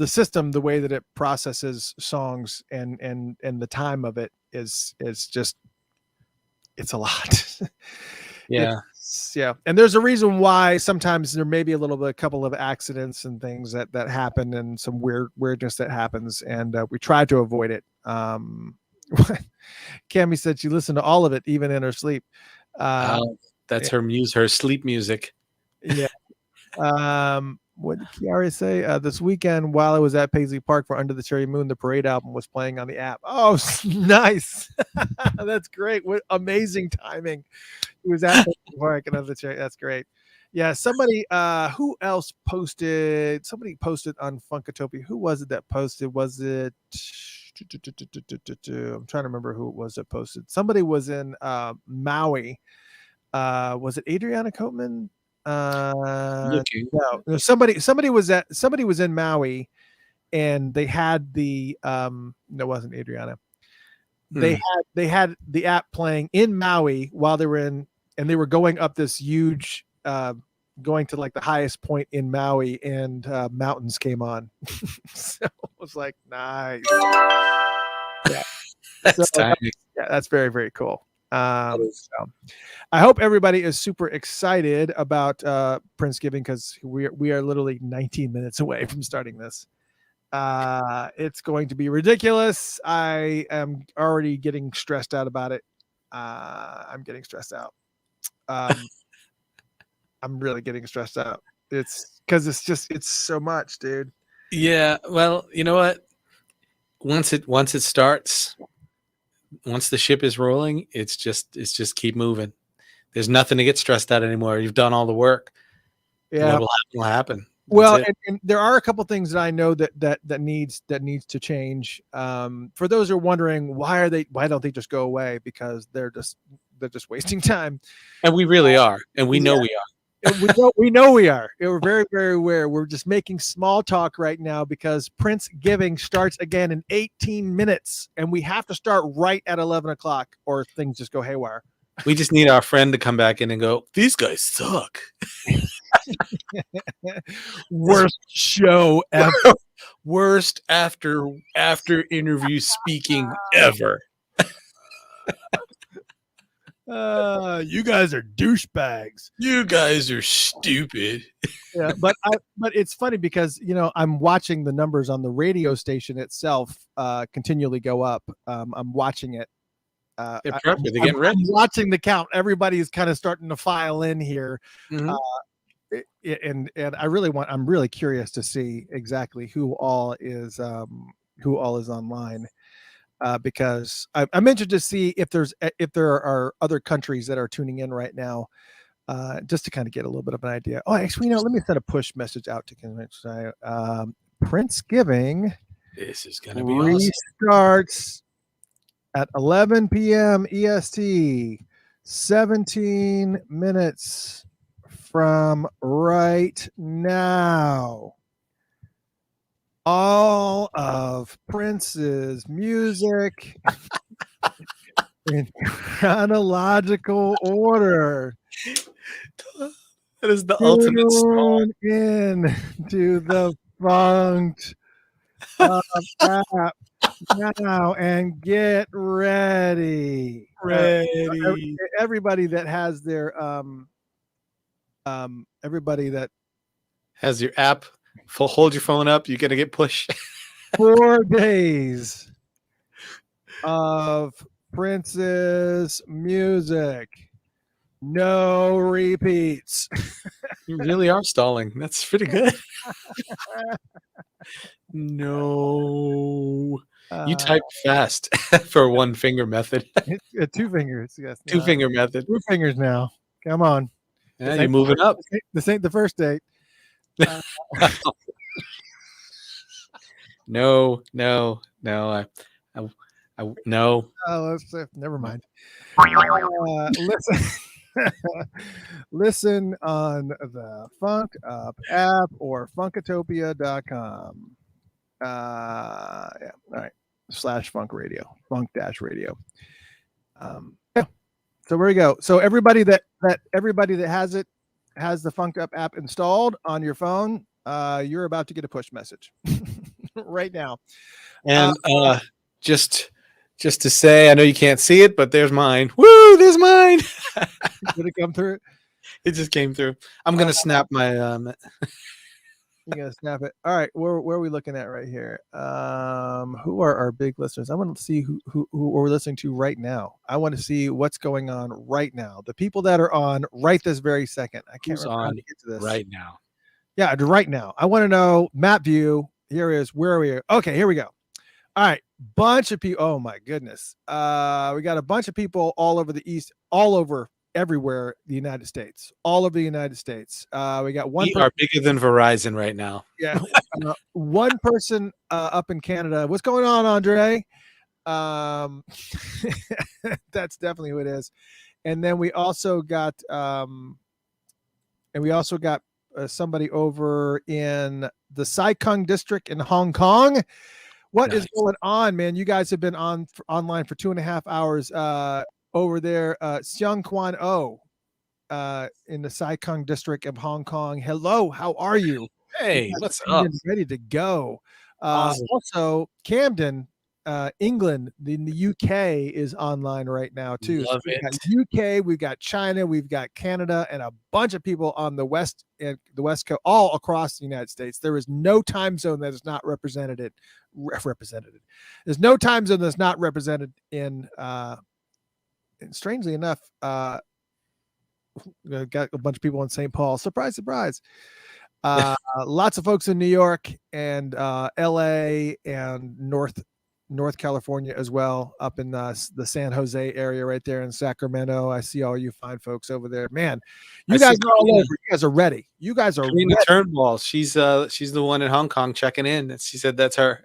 system, the way that it processes songs and the time of it is just, it's a lot. Yeah. Yeah, and there's a reason why sometimes there may be a couple of accidents and things that happen, and some weirdness that happens, and we try to avoid it. Cammy said she listened to all of it, even in her sleep. That's her sleep music. Yeah. What did Kiara say? This weekend, while I was at Paisley Park for Under the Cherry Moon, the Parade album was playing on the app. Oh, nice. That's great. What amazing timing. He was at Paisley Park and Under the Cherry. That's great. Yeah, somebody, who else posted? Somebody posted on Funkatopia. Who was it that posted? Was it, I'm trying to remember who it was that posted. Somebody was in Maui. Was it Adriana Coatman? No, somebody was in Maui, and they had the no, it wasn't Adriana. They had the app playing in Maui while they were in, and they were going up this huge, going to like the highest point in Maui, and mountains came on. So it was like, nice. Yeah, that's very, very cool. So I hope everybody is super excited about Princegiving, because we are literally 19 minutes away from starting this. It's going to be ridiculous. I am already getting stressed out about it. I'm getting stressed out. I'm really getting stressed out. It's because it's so much, dude. Yeah. Well, you know what? Once it starts, once the ship is rolling, it's just keep moving. There's nothing to get stressed out anymore. You've done all the work. Yeah, what will happen. Well, and there are a couple things that I know that needs to change. For those who are wondering, why don't they just go away? Because they're just wasting time. And we really are, and we know we are. We know we are. We're very, very aware. We're just making small talk right now because Princegiving starts again in 18 minutes, and we have to start right at 11 o'clock, or things just go haywire. We just need our friend to come back in and go, these guys suck. Worst show ever. Worst after interview speaking ever. You guys are douchebags. You guys are stupid. Yeah, but it's funny because I'm watching the numbers on the radio station itself continually go up. I'm watching it, They're prepping. They're getting ready. I'm watching the count. Everybody is kind of starting to file in here. Mhm. And I'm really curious to see exactly who all is online, because I'm interested to see if there are other countries that are tuning in right now, just to kind of get a little bit of an idea. Oh, actually, let me send a push message out to Princegiving. This is gonna be awesome. Restarts at 11 p.m. EST, 17 minutes from right now. All of Prince's music in chronological order. That is the ultimate song. In to the Funked Up app now and get ready. Everybody that has their everybody that has your app, hold your phone up, you're gonna get pushed. 4 days of Prince's music. No repeats. You really are stalling. That's pretty good. No. You type fast for one finger method. Two fingers. Yes. Two finger method. 2 fingers now. Come on. Yeah, you're moving up. This ain't the first date. No. No. Oh, never mind. Listen. Listen on the Funk Up app or funkatopia.com. Yeah. All right. /funk radio, funk-radio. Yeah. So there we go. So everybody that has the Funked Up app installed on your phone, you're about to get a push message right now. And just to say, I know you can't see it, but there's mine. Woo, there's mine. Did it come through? It just came through. I'm gonna snap my You gotta snap it. All right, where are we looking at right here? Who are our big listeners? I want to see who we're listening to right now. I want to see what's going on right now. The people that are on right this very second. I can't remember how to get to this right now. Yeah, right now. I want to know map view. Here is where are we? Okay, here we go. All right, bunch of people. Oh my goodness. We got a bunch of people all over the East, all over everywhere, the United States, all over the United States. We got one. We are bigger than Verizon right now. Yeah, one person up in Canada. What's going on, Andre? That's definitely who it is. And then we also got, somebody over in the Sai-Kung district in Hong Kong. What is going on, man? You guys have been online for 2.5 hours over there. Xiang Quan O in the Sai-Kung district of Hong Kong. Hello, how are you? Hey, what's up? Ready to go. Awesome. Also, Camden, England, in the UK is online right now too. Love so we've it. got UK, we've got China, we've got Canada, and a bunch of people on the West Coast, all across the United States. There is no time zone that is not represented. There's no time zone that's not represented in. And strangely enough, got a bunch of people in St. Paul. Surprise, surprise. Lots of folks in New York and LA and North California as well, up in the San Jose area right there in Sacramento. I see all you fine folks over there. Man, you guys are all over. You guys are ready. You guys are ready. The Turnbull. She's the one in Hong Kong checking in. She said that's her.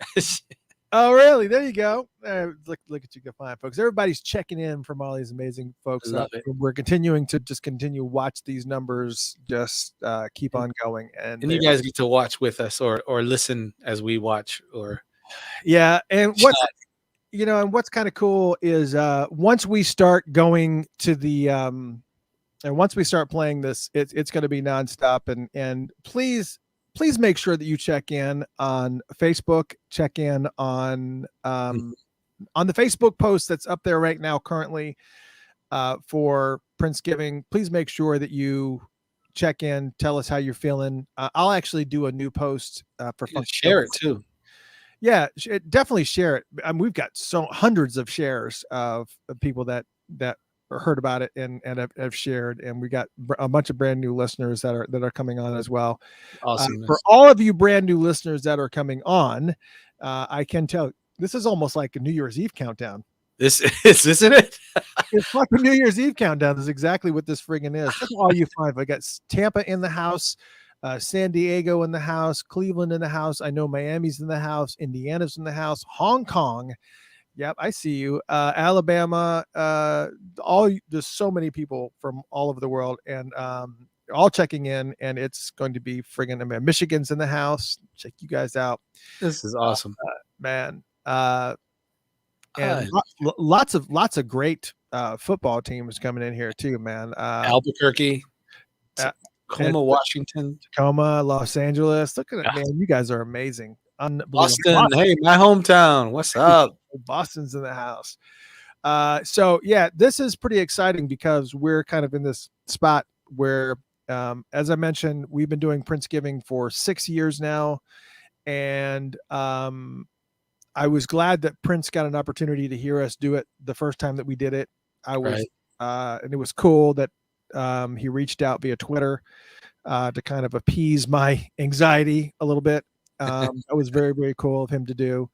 Oh, really? There you go. Look at you, fine folks. Everybody's checking in from all these amazing folks. Love it. We're continuing to continue watch these numbers just keep on going, and you guys get to watch with us or listen as we watch. Or yeah, and what's kind of cool is once we start going to the and once we start playing this, it's going to be nonstop. And please make sure that you check in on Facebook, check in on the Facebook post that's up there right now currently for Princegiving. Please make sure that you check in, tell us how you're feeling. I'll actually do a new post for share it too. Yeah, definitely share it. We've got hundreds of shares of people that heard about it and have shared, and we got a bunch of brand new listeners that are coming on as well. Awesome. For all of you brand new listeners that are coming on, I can tell this is almost like a New Year's Eve countdown. This is, isn't it? It's like a New Year's Eve countdown. That's exactly what this friggin' is. That's all you find. I got Tampa in the house, San Diego in the house, Cleveland in the house. I know Miami's in the house, Indiana's in the house, Hong Kong. Yep, I see you. Alabama, there's so many people from all over the world, and all checking in, and it's going to be friggin' amazing. Michigan's in the house. Check you guys out. This is awesome, man. And lots of great football teams coming in here too, man. Albuquerque, Tacoma, Washington, Tacoma, Los Angeles. Look at it, man. You guys are amazing. Boston, hey, my hometown. What's up? Boston's in the house. So yeah, this is pretty exciting because we're kind of in this spot where, as I mentioned, we've been doing Princegiving for 6 years now, and I was glad that Prince got an opportunity to hear us do it the first time that we did it. And it was cool that he reached out via Twitter to kind of appease my anxiety a little bit. That was very, very cool of him to do.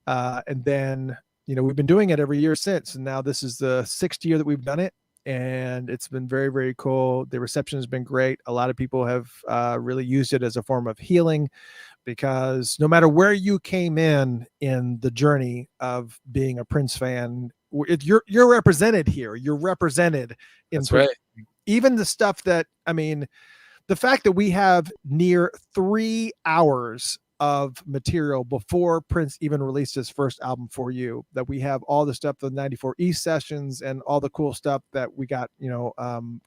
And then, we've been doing it every year since, and now this is the 6th year that we've done it, and it's been very, very cool. The reception has been great. A lot of people have really used it as a form of healing, because no matter where you came in the journey of being a Prince fan, you're represented here. You're represented in That's right. Even the stuff that, the fact that we have near 3 hours of material before Prince even released his first album, For You, that we have all the stuff, the 94 East sessions and all the cool stuff that we got,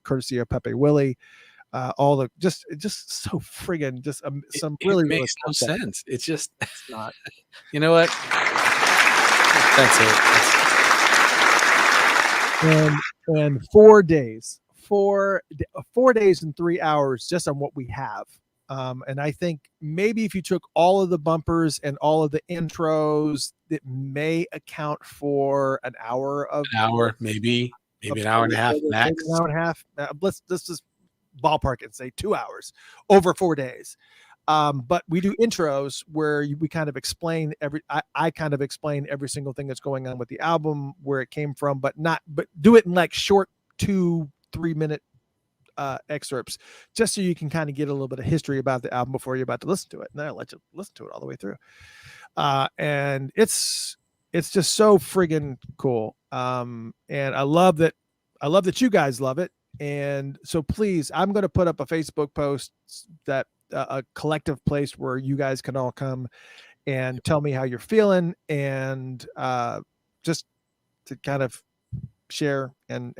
courtesy of Pepe Willie. All the just so friggin' just some really it makes no stuff. sense. It's just it's not. You know what? That's it. And 4 days, 4 days and 3 hours just on what we have. And I think maybe if you took all of the bumpers and all of the intros, it may account for an hour of maybe an hour and a half max. An hour and a half. Let's just ballpark it and say 2 hours over 4 days. But we do intros where we kind of explain I kind of explain every single thing that's going on with the album, where it came from, but do it in like short 2-3 minute excerpts, just so you can kind of get a little bit of history about the album before you're about to listen to it. And then I'll let you listen to it all the way through. And it's just so friggin' cool. And I love that you guys love it. And so please, I'm going to put up a Facebook post that a collective place where you guys can all come and tell me how you're feeling, and just to kind of share and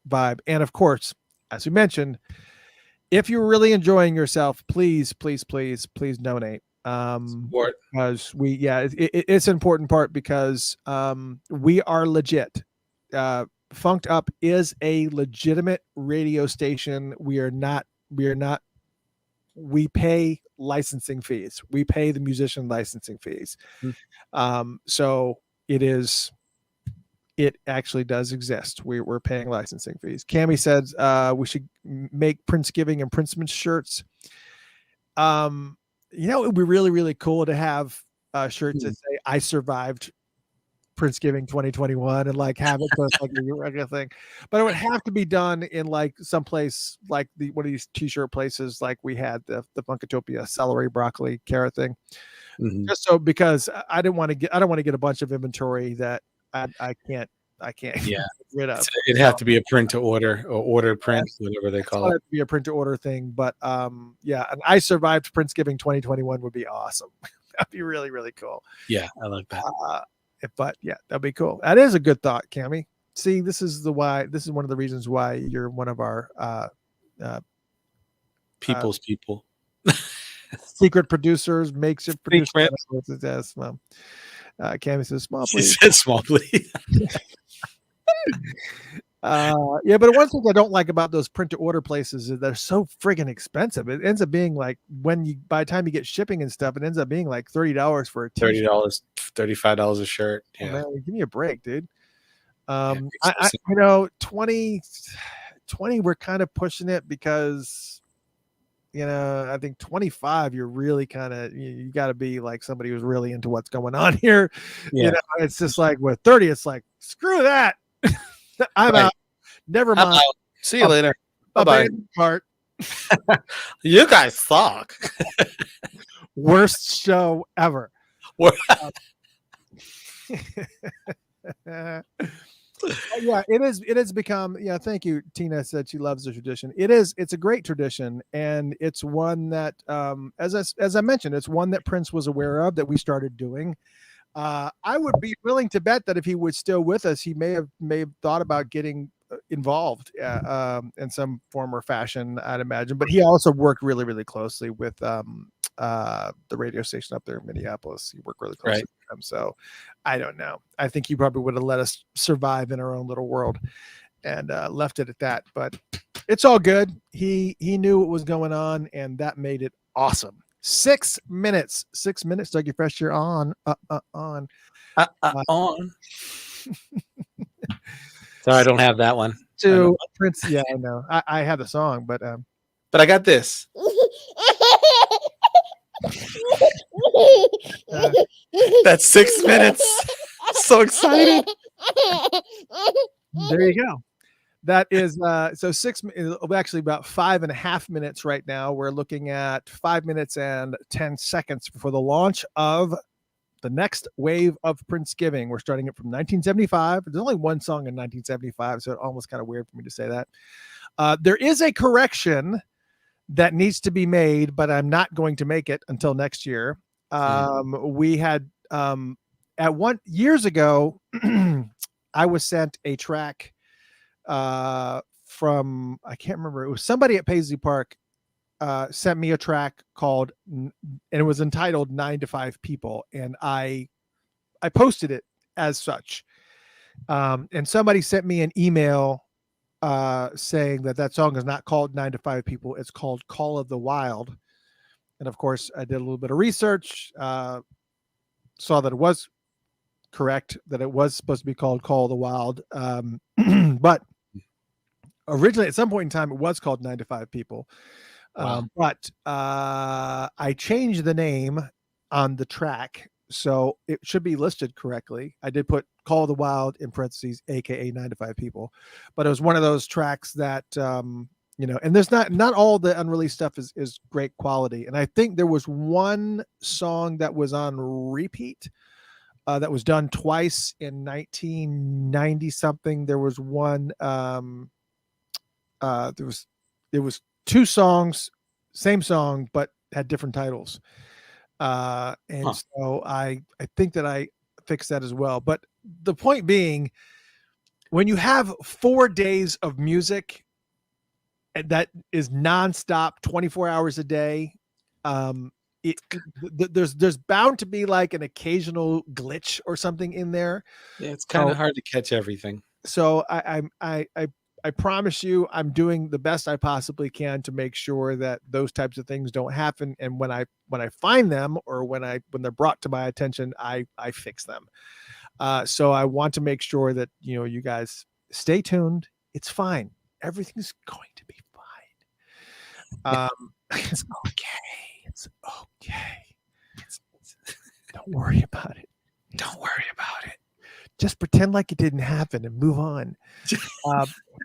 vibe. And of course, as we mentioned, if you're really enjoying yourself, please donate. Because it's an important part, because we are legit. Funked Up is a legitimate radio station. We pay licensing fees. We pay the musician licensing fees. So it actually does exist. We're paying licensing fees. Cammie says we should make Princegiving and Princeman shirts. It would be really, really cool to have shirts that say "I survived Princegiving 2021" and like have it just like a regular thing. But it would have to be done in like someplace like one of these t-shirt places, like we had the Funkatopia celery, broccoli, carrot thing. Just so, because I don't want to get a bunch of inventory that I can't get rid of. It'd have to be a print to order, or order print, whatever they call it. It'd be a print to order thing. But and I survived Princegiving 2021 would be awesome. That'd be really, really cool. Yeah, I like that. But yeah, that'd be cool. That is a good thought, Cammie. See, this is one of the reasons why you're one of our people's people. Secret producers, makeshift producers. Cammie says small, please. She said small, please. Yeah, but one thing I don't like about those print to order places is they're so friggin' expensive. It ends up being like by the time you get shipping and stuff, it ends up being like $30 for a t-shirt. $30, $35 a shirt. Oh, Yeah. man, give me a break, dude. I 20 we're kind of pushing it because I think 25 you're really kind of you got to be like somebody who's really into what's going on here. Yeah. It's just like with 30 it's like screw that. I'm out. Never mind. See you later. Bye-bye. Part. You guys suck. Worst show ever. Yeah, it has become, thank you. Tina said she loves the tradition. It's a great tradition, and it's one that as I mentioned, it's one that Prince was aware of, that we started doing. I would be willing to bet that if he was still with us, he may have thought about getting involved in some form or fashion, I'd imagine. But he also worked really, really closely with the radio station up there in Minneapolis. He worked really closely with them. So I don't know. I think he probably would have let us survive in our own little world and left it at that. But it's all good. He knew what was going on, and that made it awesome. 6 minutes. 6 minutes. Dougie Fresh, you're on. On. Sorry, I don't have that one. To Prince, yeah, I know. I have the song, but I got this. That's 6 minutes. So excited. There you go. That is so actually about 5.5 minutes right now. We're looking at 5 minutes and 10 seconds before the launch of the next wave of Princegiving. We're starting it from 1975. There's only one song in 1975, so it's almost kind of weird for me to say that. There is a correction that needs to be made, but I'm not going to make it until next year. We had years ago, I was sent a track from, I can't remember, it was somebody at Paisley Park sent me a track called, and it was entitled 9 to 5 People, and I posted it as such, and somebody sent me an email saying that song is not called 9 to 5 People, it's called Call of the Wild. And of course I did a little bit of research, saw that it was correct, that it was supposed to be called Call of the Wild, but originally at some point in time it was called 9 to 5 People. Wow. But I changed the name on the track, so it should be listed correctly. I did put Call of the Wild in parentheses, aka 9 to 5 People, but it was one of those tracks that and there's not all the unreleased stuff is great quality. And I think there was one song that was on repeat that was done twice in 1990 something. There was one there was 2 songs, same song, but had different titles. So I think that I fixed that as well. But the point being, when you have 4 days of music that is nonstop, 24 hours a day, there's bound to be like an occasional glitch or something in there. Yeah, it's kind of hard to catch everything. So I promise you, I'm doing the best I possibly can to make sure that those types of things don't happen. And when I find them, or when they're brought to my attention, I fix them. So I want to make sure that you guys stay tuned. It's fine. Everything's going to be fine. It's okay. It's okay. Don't worry about it. Don't worry about it. Just pretend like it didn't happen and move on.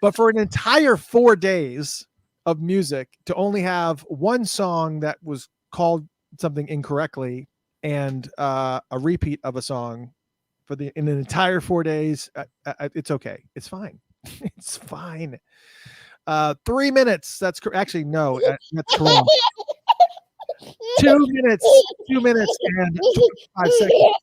But for an entire 4 days of music, to only have one song that was called something incorrectly and a repeat of a song in an entire 4 days, it's okay. It's fine. It's fine. 3 minutes. That's actually no. That's correct. 2 minutes. 2 minutes and 5 seconds.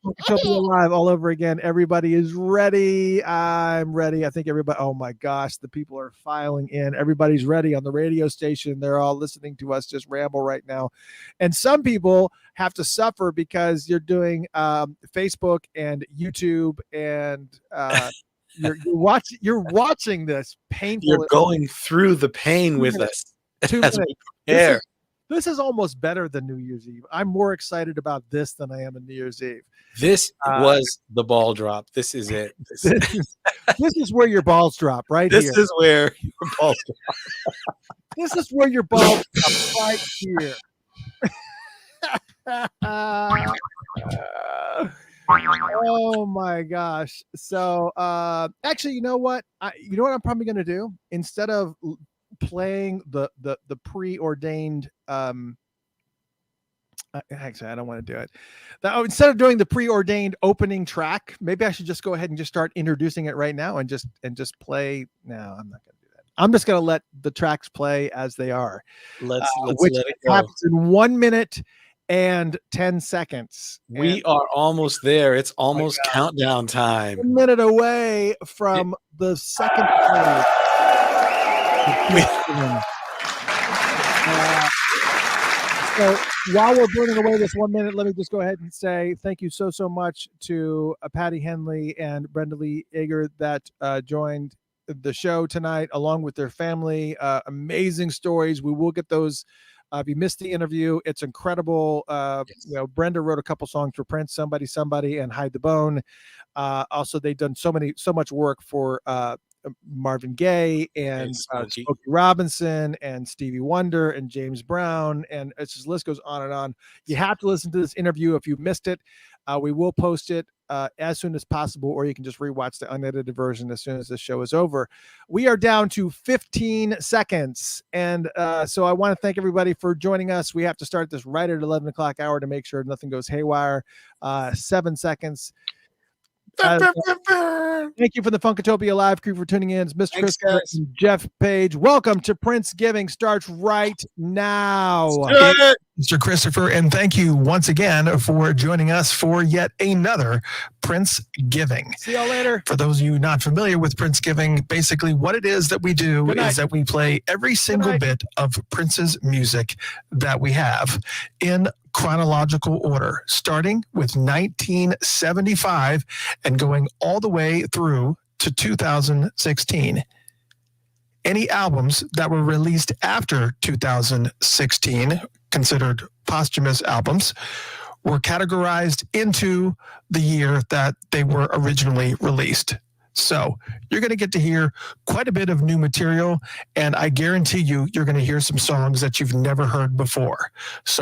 Funkatopia Live all over again. Everybody is ready. I'm ready. I think everybody. Oh my gosh, the people are filing in. Everybody's ready on the radio station. They're all listening to us just ramble right now. And some people have to suffer because you're doing Facebook and YouTube and You're watching this painful. You're going through the pain with us. 2 as minutes. we prepare. This is almost better than New Year's Eve. I'm more excited about this than I am in New Year's Eve. This was the ball drop. This is it. This is where your balls drop, right This here. is where your balls drop. This is where your balls drop, right here. Oh my gosh. So actually, you know what I'm probably going to do? Instead of playing the preordained actually, I don't want to do it. Instead of doing the preordained opening track, maybe I should just go ahead and just start introducing it right now and just play. No, I'm not going to do that. I'm just going to let the tracks play as they are. Let's which let it go. happens in 1 minute and 10 seconds. We are almost there. It's almost countdown time. 1 minute away from the second play. So while we're burning away this 1 minute, let me just go ahead and say thank you so much to Patti Henley and Brenda Lee Eger that joined the show tonight, along with their family. Amazing stories. We will get those. If you missed the interview, it's incredible. Brenda wrote a couple songs for Prince, Somebody, and Hide the Bone. Also, they've done so much work for Marvin Gaye and Smokey Robinson and Stevie Wonder and James Brown, and it's just, the list goes on and on. You have to listen to this interview if you missed it. We will post it as soon as possible, or you can just rewatch the unedited version as soon as the show is over. We are down to 15 seconds, and so I want to thank everybody for joining us. We have to start this right at 11 o'clock hour to make sure nothing goes haywire. 7 seconds. Thank you for the Funkatopia Live Crew for tuning in. It's Mr. Christopher and Jeff Page. Welcome to Princegiving. Starts right now. Mr. Christopher, and thank you once again for joining us for yet another Princegiving. See y'all later. For those of you not familiar with Princegiving, basically what it is that we do is that we play every single bit of Prince's music that we have in chronological order, starting with 1975 and going all the way through to 2016. Any albums that were released after 2016, considered posthumous albums, were categorized into the year that they were originally released. So you're going to get to hear quite a bit of new material, and I guarantee you're going to hear some songs that you've never heard before. So